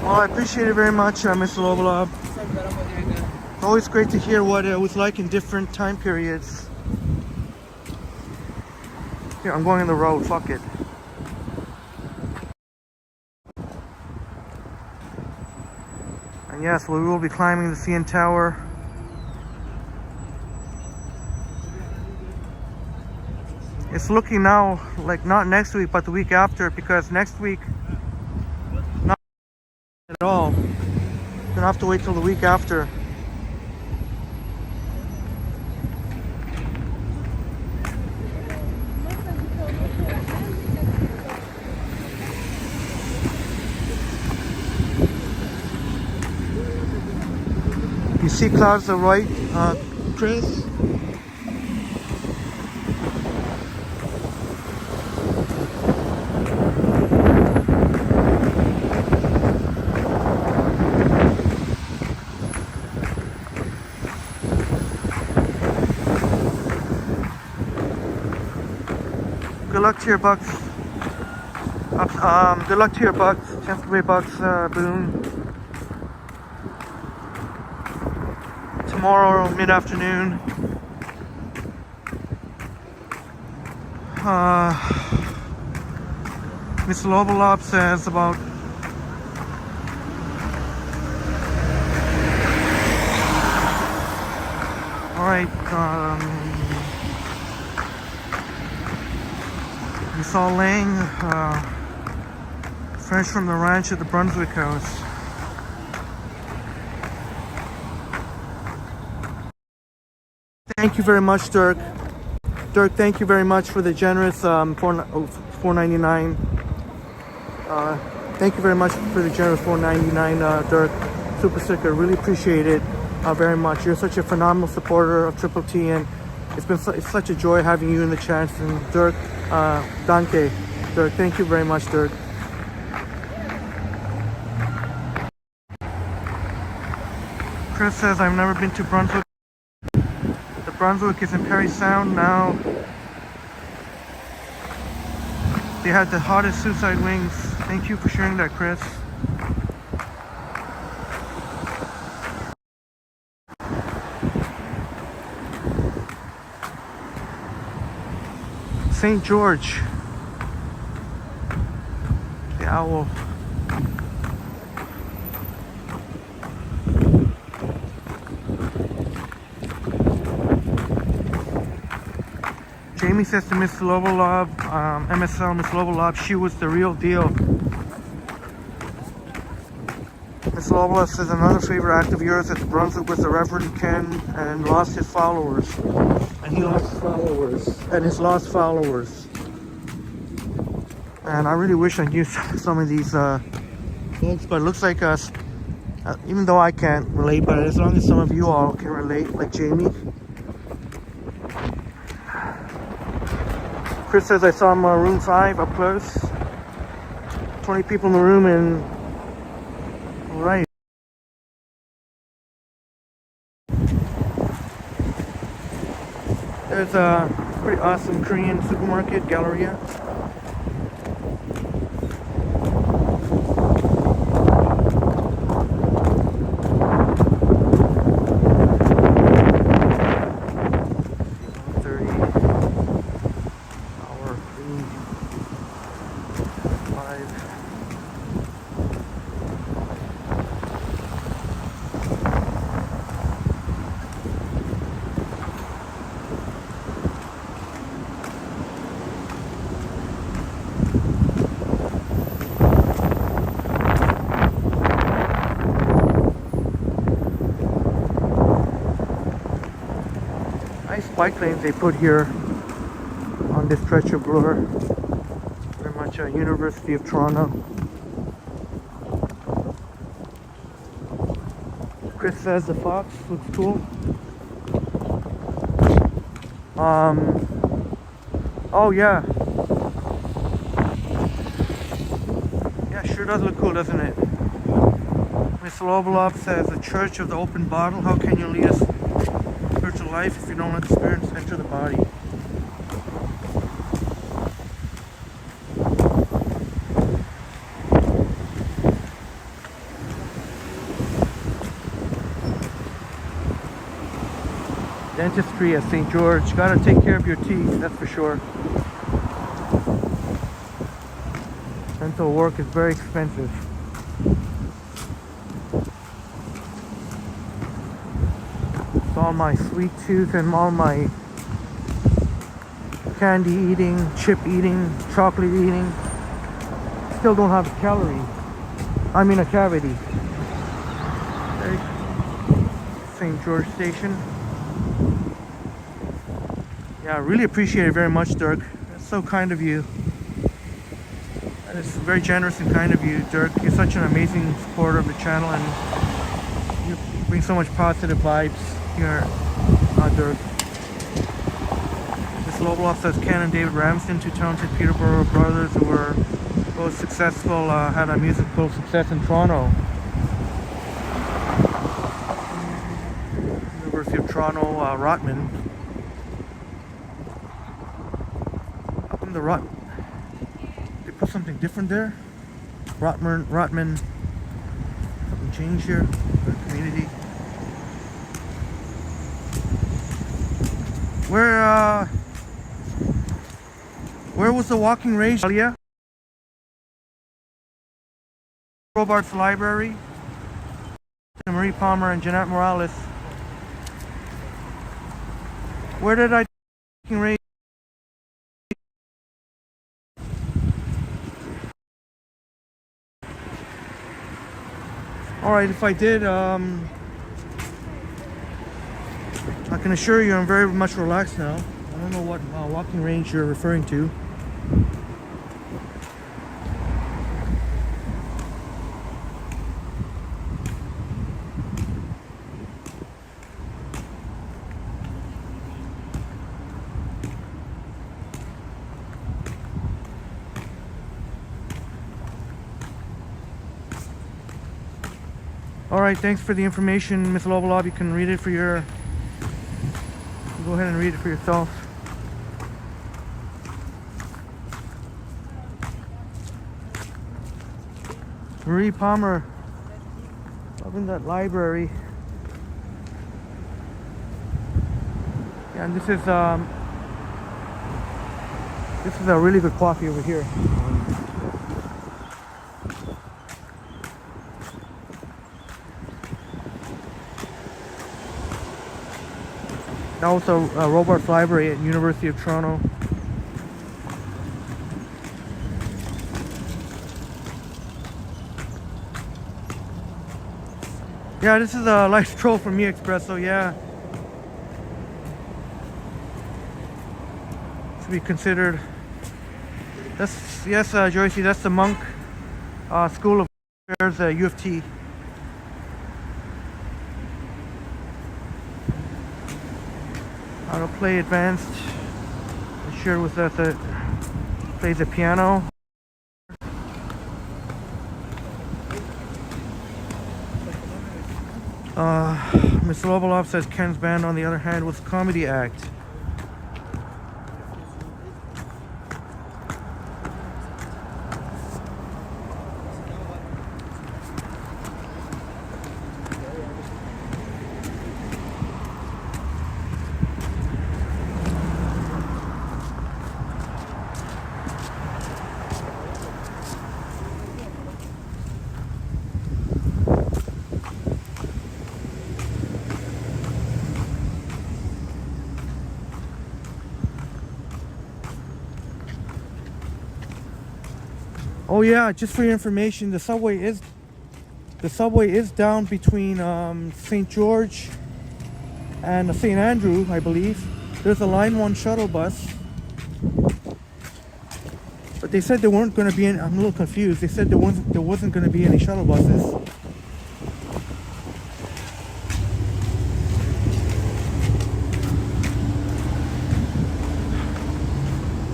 Well, I appreciate it very much, Mr. Lovelob. It's always great to hear what it was like in different time periods. Here, I'm going on the road, fuck it. And yes, we will be climbing the CN Tower. It's looking now like not next week, but the week after, because next week, not at all. Gonna have to wait till the week after. You see clouds to the right, Chris? Good luck to your Bucks. Good luck to your Bucks. Chance Bay Bucks, Boone. Tomorrow, mid-afternoon. Mr. Lovelop says about alright, we saw Lang, fresh from the ranch at the Brunswick House. Thank you very much, Dirk. Dirk, thank you very much for the generous $4.99. Thank you very much for the generous $4.99, Dirk. Super sticker. Really appreciate it very much. You're such a phenomenal supporter of Triple T, and it's such a joy having you in the chats. And Dirk, Danke. Dirk, thank you very much, Dirk. Chris says, I've never been to Brunswick. The Brunswick is in Perry Sound now. They had the hottest suicide wings. Thank you for sharing that, Chris. St. George. The owl. Jamie says to Miss Lovolob, MSL Miss Lovolob, she was the real deal. Miss Lovolob says another favorite act of yours at the Brunswick was the Reverend Ken and lost his followers. And he lost his followers. And his lost followers. And I really wish I knew some of these folks, but it looks like us, even though I can't relate, but as long as some of you all can relate, like Jamie. Chris says I saw him room 5 up close. 20 people in the room and alright. There's a pretty awesome Korean supermarket, Galleria. Nice bike lanes they put here on this stretch of Bloor. Very much a University of Toronto. Chris says the fox looks cool. Oh yeah. Yeah, sure does look cool, doesn't it? Miss Lovelov says the Church of the Open Bottle. How can you lead us spiritual life if you don't let the spirits enter the body? Dentistry at St. George. Gotta take care of your teeth, that's for sure. Dental work is very expensive. So all my sweet tooth and all my candy eating, chip eating, chocolate eating, still don't have a calorie. I mean a cavity. Okay. St. George Station. Yeah, I really appreciate it very much, Dirk. That's so kind of you. That is very generous and kind of you, Dirk. You're such an amazing supporter of the channel, and you bring so much positive vibes here, Dirk. This Lovelock says Ken and David Ramsden, two talented Peterborough brothers who were both successful, had a musical success in Toronto. University of Toronto, Rotman. The they put something different there. Rotman. Something changed here. The community. Where was the walking range? Yeah. Robarts Library. Marie Palmer and Jeanette Morales. Where did I walking range? Alright, if I did, I can assure you I'm very much relaxed now. I don't know what walking range you're referring to. All right, thanks for the information, Miss Lovelov. You can read it for your. Go ahead and read it for yourself. Marie Palmer, loving that library. Yeah, and this is a really good coffee over here. That was a Robarts Library at University of Toronto. Yeah, this is a light stroll for me, Espresso. Yeah, to be considered. That's yes, Joycey. That's the Monk School of Affairs at U of T. How to play advanced. I shared with that plays the piano. Ms. Lovelov says Ken's band, on the other hand, was a comedy act. Oh yeah, just for your information, the subway is down between St. George and St. Andrew, I believe. There's a Line 1 shuttle bus. But they said there weren't going to be any. I'm a little confused. They said there wasn't going to be any shuttle buses.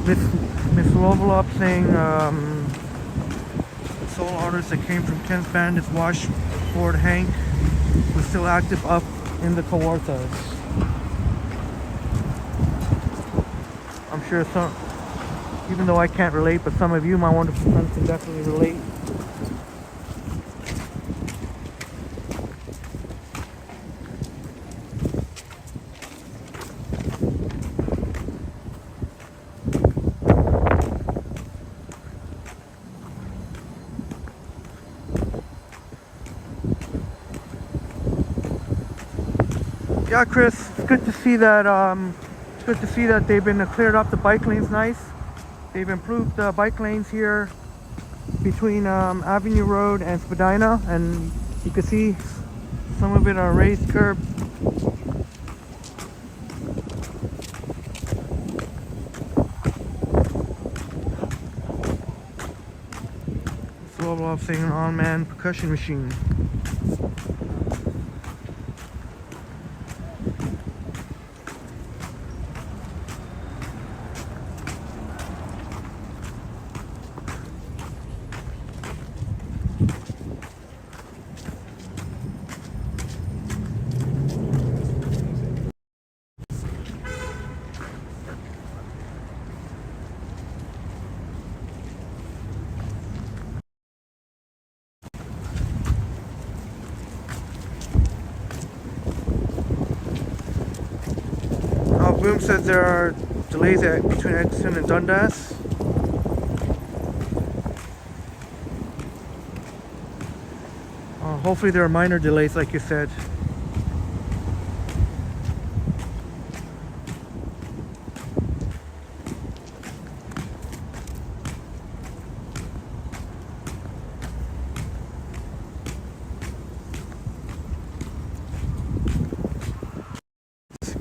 Miss Lovelop saying sole artist that came from Ken's band is Washboard Hank, who's still active up in the Kawarthas. I'm sure some, even though I can't relate, but some of you, my wonderful friends, can definitely relate. Yeah, Chris, it's good to see that. It's good to see that they've been cleared up. The bike lanes, nice. They've improved the bike lanes here between Avenue Road and Spadina, and you can see some of it are raised curb. So I'm saying an on-man percussion machine. Boom says there are delays between Edison and Dundas. Hopefully there are minor delays, like you said.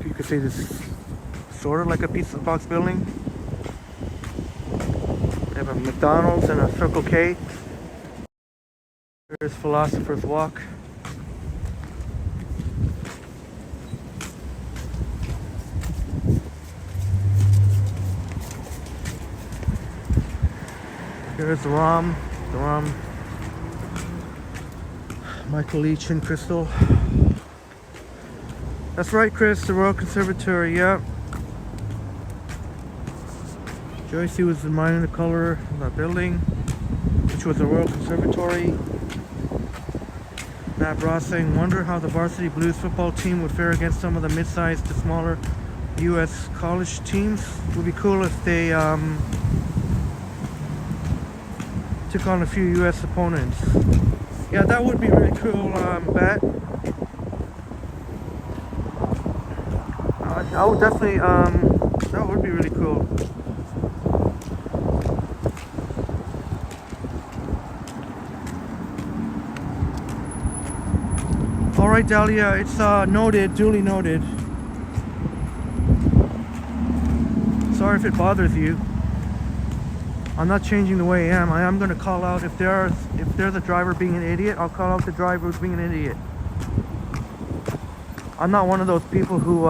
You could say this sort of like a pizza box building. We have a McDonald's and a Circle K. There's Philosopher's Walk. Here's the ROM Michael Leach and Crystal. That's right, Chris, the Royal Conservatory, yeah. Joycey was admiring the color of that building, which was the Royal Conservatory. Matt Ross saying, wonder how the varsity Blues football team would fare against some of the mid-sized to smaller U.S. college teams. It would be cool if they took on a few U.S. opponents. Yeah, that would be really cool, Bat. I would definitely, that would be really cool. Alright, Dahlia, it's noted, duly noted. Sorry if it bothers you. I'm not changing the way I am. I am going to call out if there's a driver being an idiot. I'll call out the driver who's being an idiot. I'm not one of those people who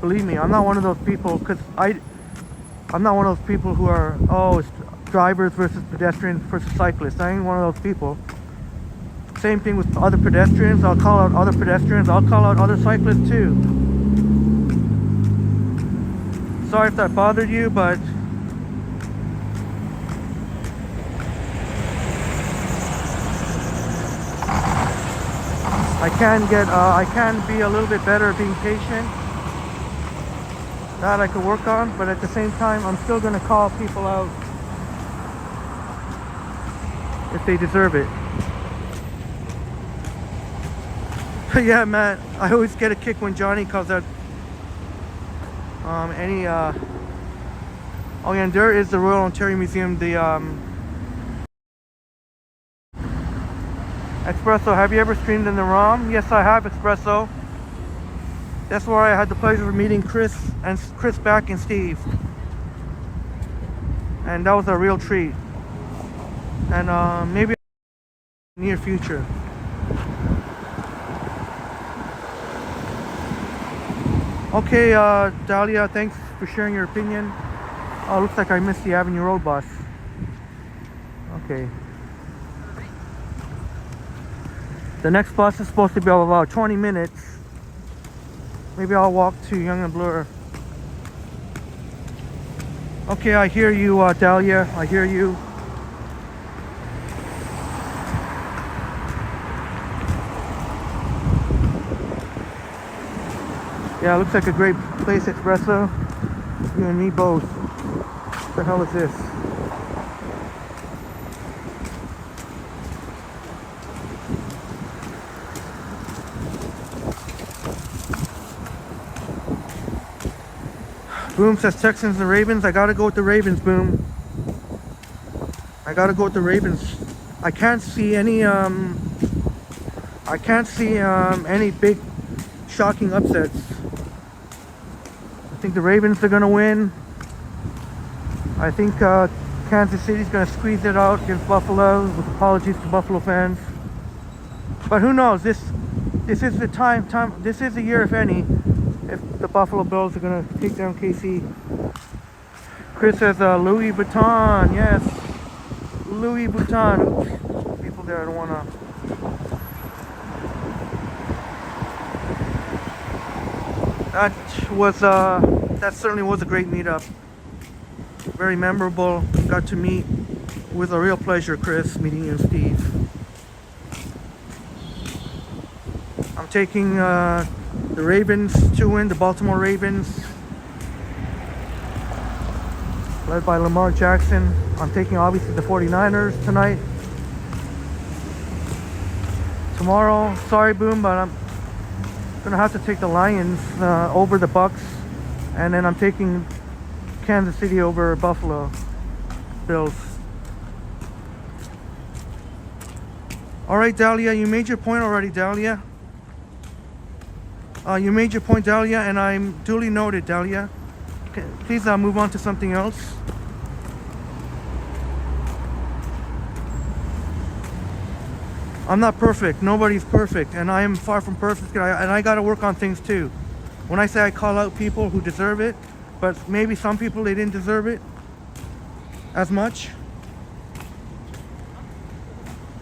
believe me, I'm not one of those people, because I'm not one of those people who are, oh, it's drivers versus pedestrians versus cyclists. I ain't one of those people. Same thing with other pedestrians. I'll call out other pedestrians. I'll call out other cyclists too. Sorry if that bothered you, but I can be a little bit better at being patient. That I could work on, but at the same time, I'm still going to call people out if they deserve it. Yeah, Matt, I always get a kick when Johnny calls out oh yeah, and there is the Royal Ontario Museum, the Espresso. Have you ever streamed in the ROM? Yes, I have, Espresso. That's where I had the pleasure of meeting Chris back and Steve, and that was a real treat. And maybe in the near future. Okay, Dahlia, thanks for sharing your opinion. Oh, looks like I missed the Avenue Road bus. Okay. The next bus is supposed to be about 20 minutes. Maybe I'll walk to Yonge and Bloor. Okay, I hear you, Dahlia. I hear you. Yeah, it looks like a great place, Espresso. You and me both. What the hell is this? Boom says Texans and Ravens. I gotta go with the Ravens, Boom. I gotta go with the Ravens. I can't see any any big shocking upsets. I think the Ravens are gonna win. I think Kansas City's gonna squeeze it out against Buffalo, with apologies to Buffalo fans. But who knows? This is the time. This is the year, if any, if the Buffalo Bills are gonna take down KC. Chris says Louis Vuitton. Yes, Louis Vuitton. Oops. People there, I don't wanna. That certainly was a great meetup. Very memorable. Got to meet with a real pleasure, Chris, meeting you and Steve. I'm taking the Ravens to win, the Baltimore Ravens, led by Lamar Jackson. I'm taking obviously the 49ers tonight. Tomorrow, sorry Boom, but I'm gonna have to take the Lions over the Bucks, and then I'm taking Kansas City over Buffalo Bills. All right, Dahlia, you made your point already, Dahlia. You made your point, Dahlia, and I'm duly noted, Dahlia. Okay, please move on to something else. I'm not perfect. Nobody's perfect, and I am far from perfect, and I got to work on things too. When I say I call out people who deserve it, but maybe some people, they didn't deserve it as much.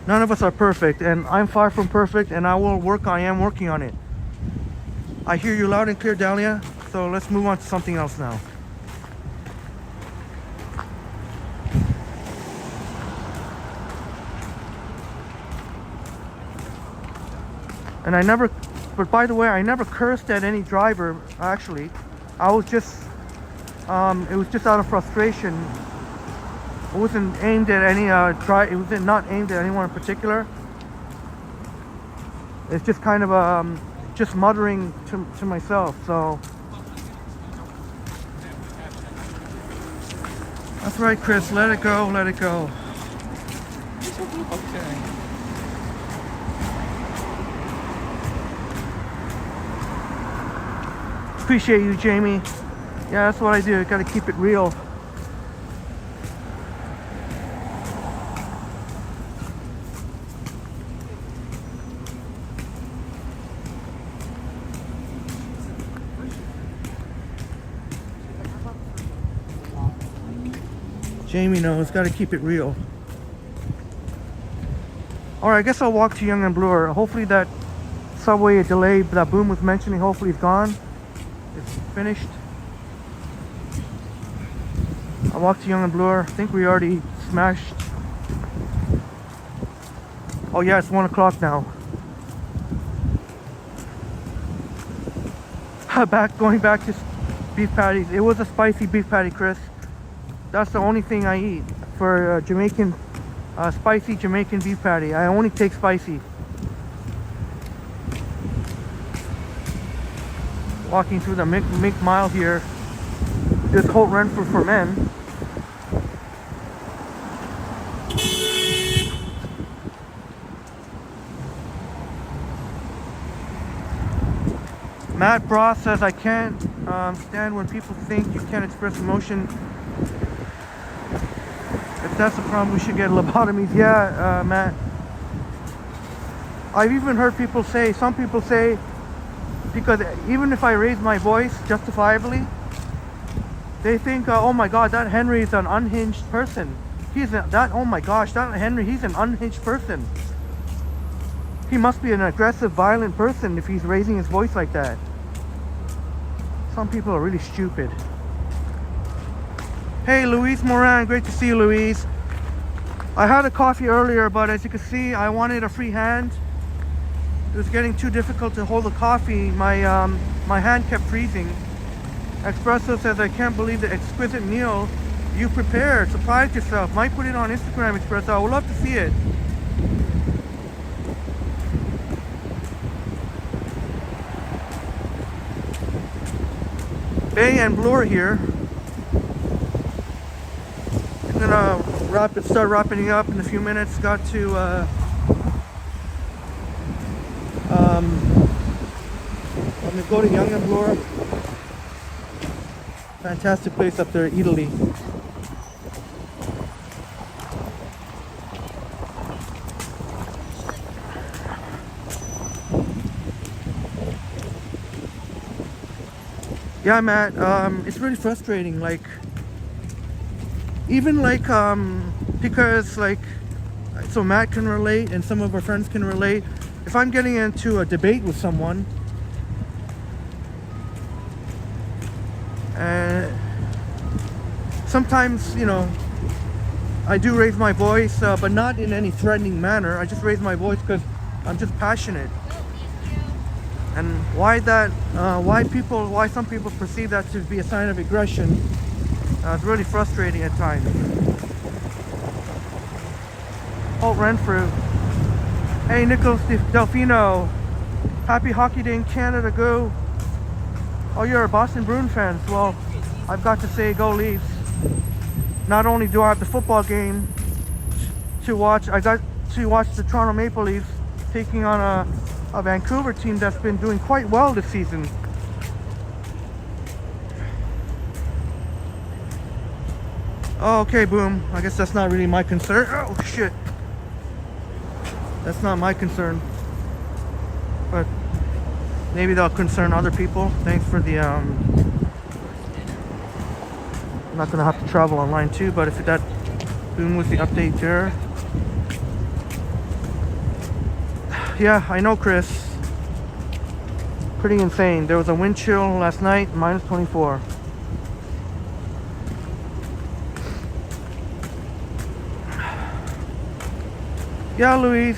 None of us are perfect, and I'm far from perfect, and I am working on it. I hear you loud and clear, Dahlia, so let's move on to something else now. But by the way, I never cursed at any driver, actually. I was just, it was just out of frustration. It wasn't aimed at any, it was not aimed at anyone in particular. It's just kind of, just muttering to myself, so. That's right, Chris, let it go, let it go. Okay. Appreciate you, Jamie. Yeah, that's what I do. Gotta keep it real. Jamie knows. Gotta keep it real. Alright, I guess I'll walk to Yonge and Bloor. Hopefully that subway delay that Boom was mentioning, hopefully it's gone. It's finished. I walked to Yonge and Bloor. I think we already smashed. Oh yeah, it's 1 o'clock now. Going back to beef patties. It was a spicy beef patty, Chris. That's the only thing I eat for Jamaican, spicy Jamaican beef patty. I only take spicy. Walking through the Mink Mile here. This Holt Renfrew for men. Matt Bra says, I can't stand when people think you can't express emotion. If that's the problem, we should get lobotomies. Yeah, Matt. I've even heard people say, some people say, because even if I raise my voice justifiably, they think, oh my God, that Henry is an unhinged person. Oh my gosh, that Henry, he's an unhinged person. He must be an aggressive, violent person if he's raising his voice like that. Some people are really stupid. Hey, Louise Moran, great to see you, Louise. I had a coffee earlier, but as you can see, I wanted a free hand. It was getting too difficult to hold the coffee. My hand kept freezing. Espresso says, I can't believe the exquisite meal you prepared. Surprise yourself. Might put it on Instagram, Espresso. I would love to see it. Bay and Bloor here. I'm gonna start wrapping it up in a few minutes. Got to I'm gonna go to Yonge and Bloor. Fantastic place up there, Italy. Yeah, Matt, it's really frustrating, like, even like, because like, so Matt can relate and some of our friends can relate. If I'm getting into a debate with someone, sometimes, you know, I do raise my voice, but not in any threatening manner. I just raise my voice because I'm just passionate. And why some people perceive that to be a sign of aggression, it's really frustrating at times. Holt Renfrew. Hey, Nicholas Delfino. Happy Hockey Day in Canada, go. Oh, you're a Boston Bruins fan. Well, I've got to say, go Leafs. Not only do I have the football game to watch, I got to watch the Toronto Maple Leafs taking on a Vancouver team that's been doing quite well this season. Oh, okay, Boom. I guess that's not really my concern. Oh, shit. That's not my concern. But maybe they'll concern other people. Thanks for the, I'm not gonna have to travel online too, but if that Boom was the update there. Yeah, I know, Chris. Pretty insane. There was a wind chill last night, minus 24. Yeah, Luis.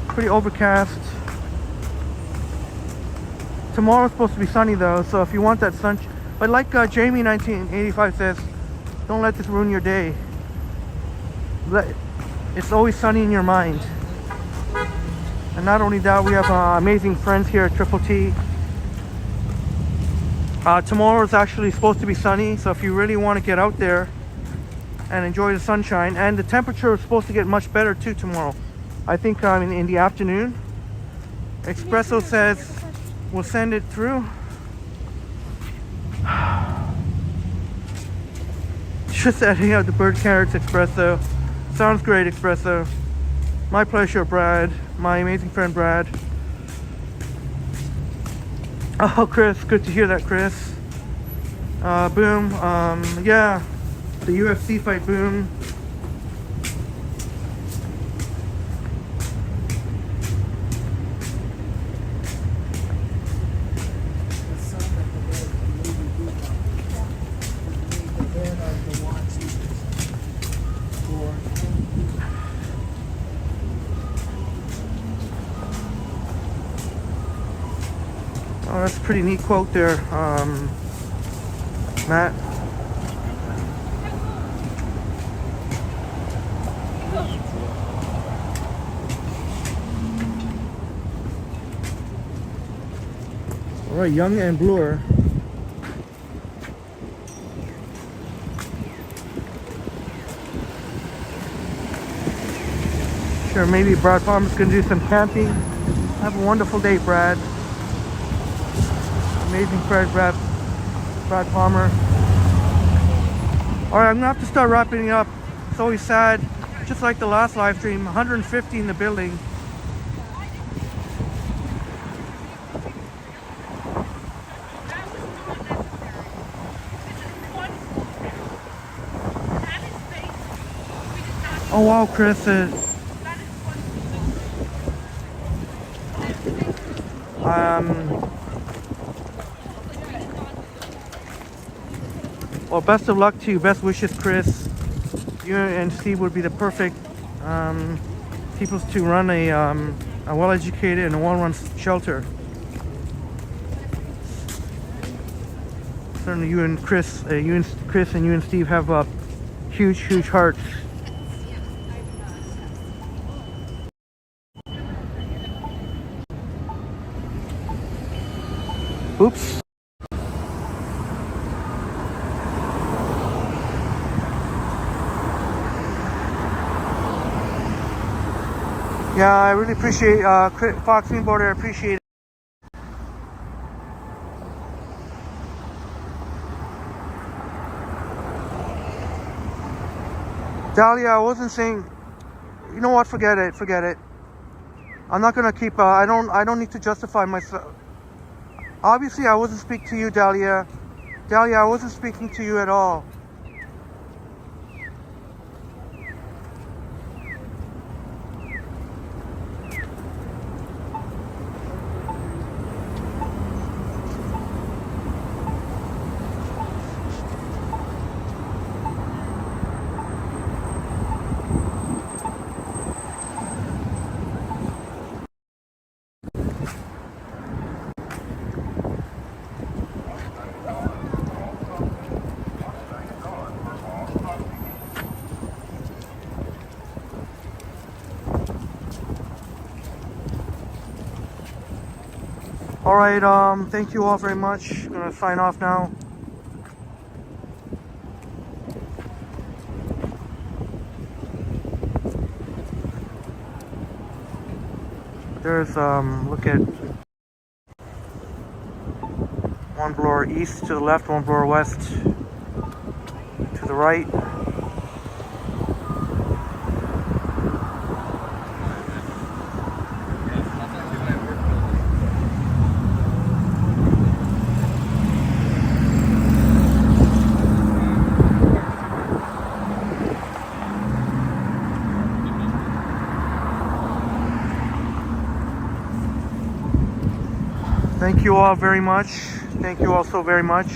Pretty overcast. Tomorrow's supposed to be sunny though, so if you want that sun, but like Jamie 1985 says, don't let this ruin your day. It's always sunny in your mind. And not only that, we have amazing friends here at Triple T. Tomorrow is actually supposed to be sunny, so if you really want to get out there and enjoy the sunshine, and the temperature is supposed to get much better too tomorrow. I think in the afternoon. Espresso says we'll send it through. Just adding out the bird carrots, Espresso. Sounds great, Espresso. My pleasure, Brad. My amazing friend, Brad. Oh, Chris. Good to hear that, Chris. Boom. Yeah. The UFC fight, boom. Oh, that's a pretty neat quote there, Matt. All right, Young and Bloor. Sure, maybe Brad Palmer's gonna do some camping. Have a wonderful day, Brad. Amazing friend, Brad Palmer. Alright, I'm gonna have to start wrapping up. It's always sad. Just like the last live stream, 150 in the building. Oh wow, Chris. Well, best of luck to you. Best wishes, Chris. You and Steve would be the perfect people to run a well-educated and a well-run shelter. Certainly, you and Chris and you and Steve have huge hearts. Oops. Yeah, I really appreciate Fox Green Border. I appreciate it. Dahlia, I wasn't saying. You know what? Forget it. I'm not gonna keep. I don't need to justify myself. Obviously, I wasn't speaking to you, Dahlia. Dahlia, I wasn't speaking to you at all. Alright, thank you all very much. I'm gonna sign off now. There's, look at one Bloor east to the left, one Bloor west to the right. Thank you all very much. Thank you all so very much.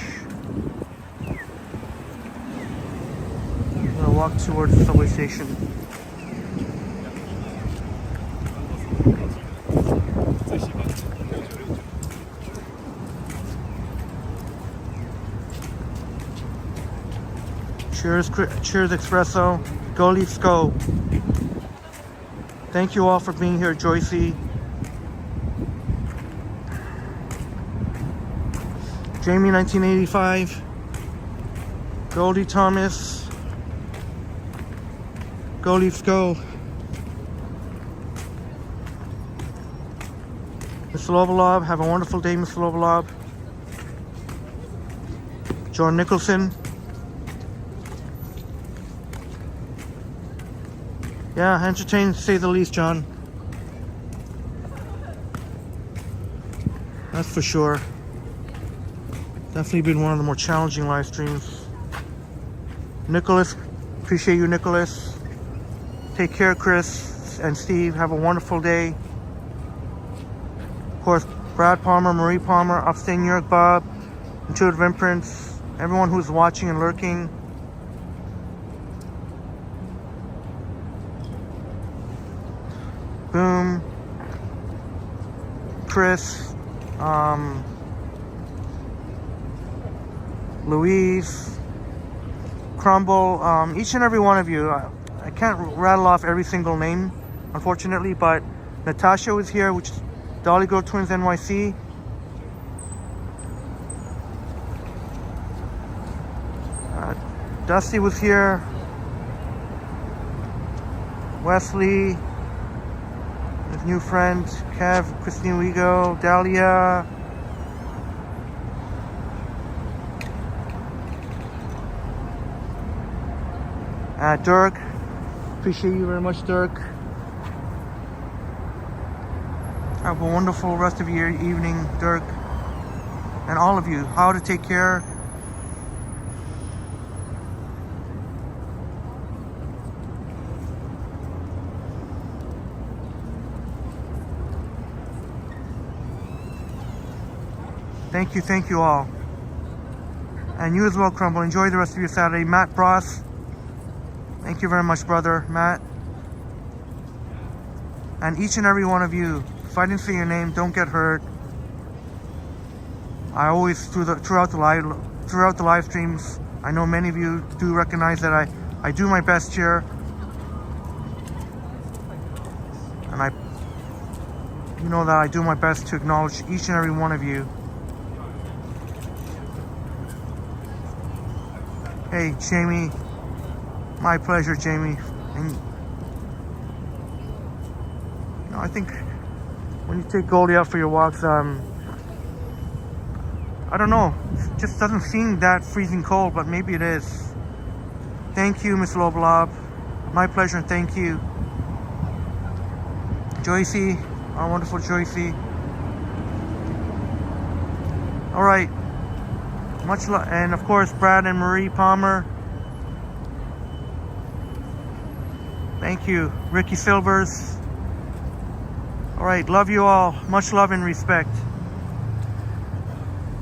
I'm gonna walk towards the subway station. Cheers espresso. Go Leafs go. Thank you all for being here, Joycey. Jamie 1985. Goldie Thomas. Go Leafs go. Mr. Lovalov, have a wonderful day, Mr. Lovalov. John Nicholson. Yeah, entertaining to say the least, John. That's for sure. Definitely been one of the more challenging live streams. Nicholas, appreciate you, Nicholas. Take care, Chris and Steve. Have a wonderful day. Of course, Brad Palmer, Marie Palmer, Upstate New York Bob, Intuitive Imprints, everyone who's watching and lurking. Boom, Chris, Louise, Crumble, each and every one of you. I can't rattle off every single name, unfortunately, but Natasha was here, which is Dolly Girl Twins NYC. Dusty was here. Wesley. His new friend, Kev, Christine Wigo, Dahlia. Dirk. Appreciate you very much, Dirk. Have a wonderful rest of your evening, Dirk. And all of you, how to take care. Thank you all. And you as well, Crumble. Enjoy the rest of your Saturday. Matt Bross. Thank you very much, brother, Matt. And each and every one of you, if I didn't say your name, don't get hurt. I always, throughout the live streams, I know many of you do recognize that I do my best here. And you know that I do my best to acknowledge each and every one of you. Hey, Jamie. My pleasure, Jamie. And you know, I think when you take Goldie out for your walks, I don't know, it just doesn't seem that freezing cold, but maybe it is. Thank you, Miss Loblob. My pleasure, and thank you. Joycey, our wonderful Joycey. All right. Much love, and of course, Brad and Marie Palmer. Thank you, Ricky Silvers. All right, love you all. Much love and respect.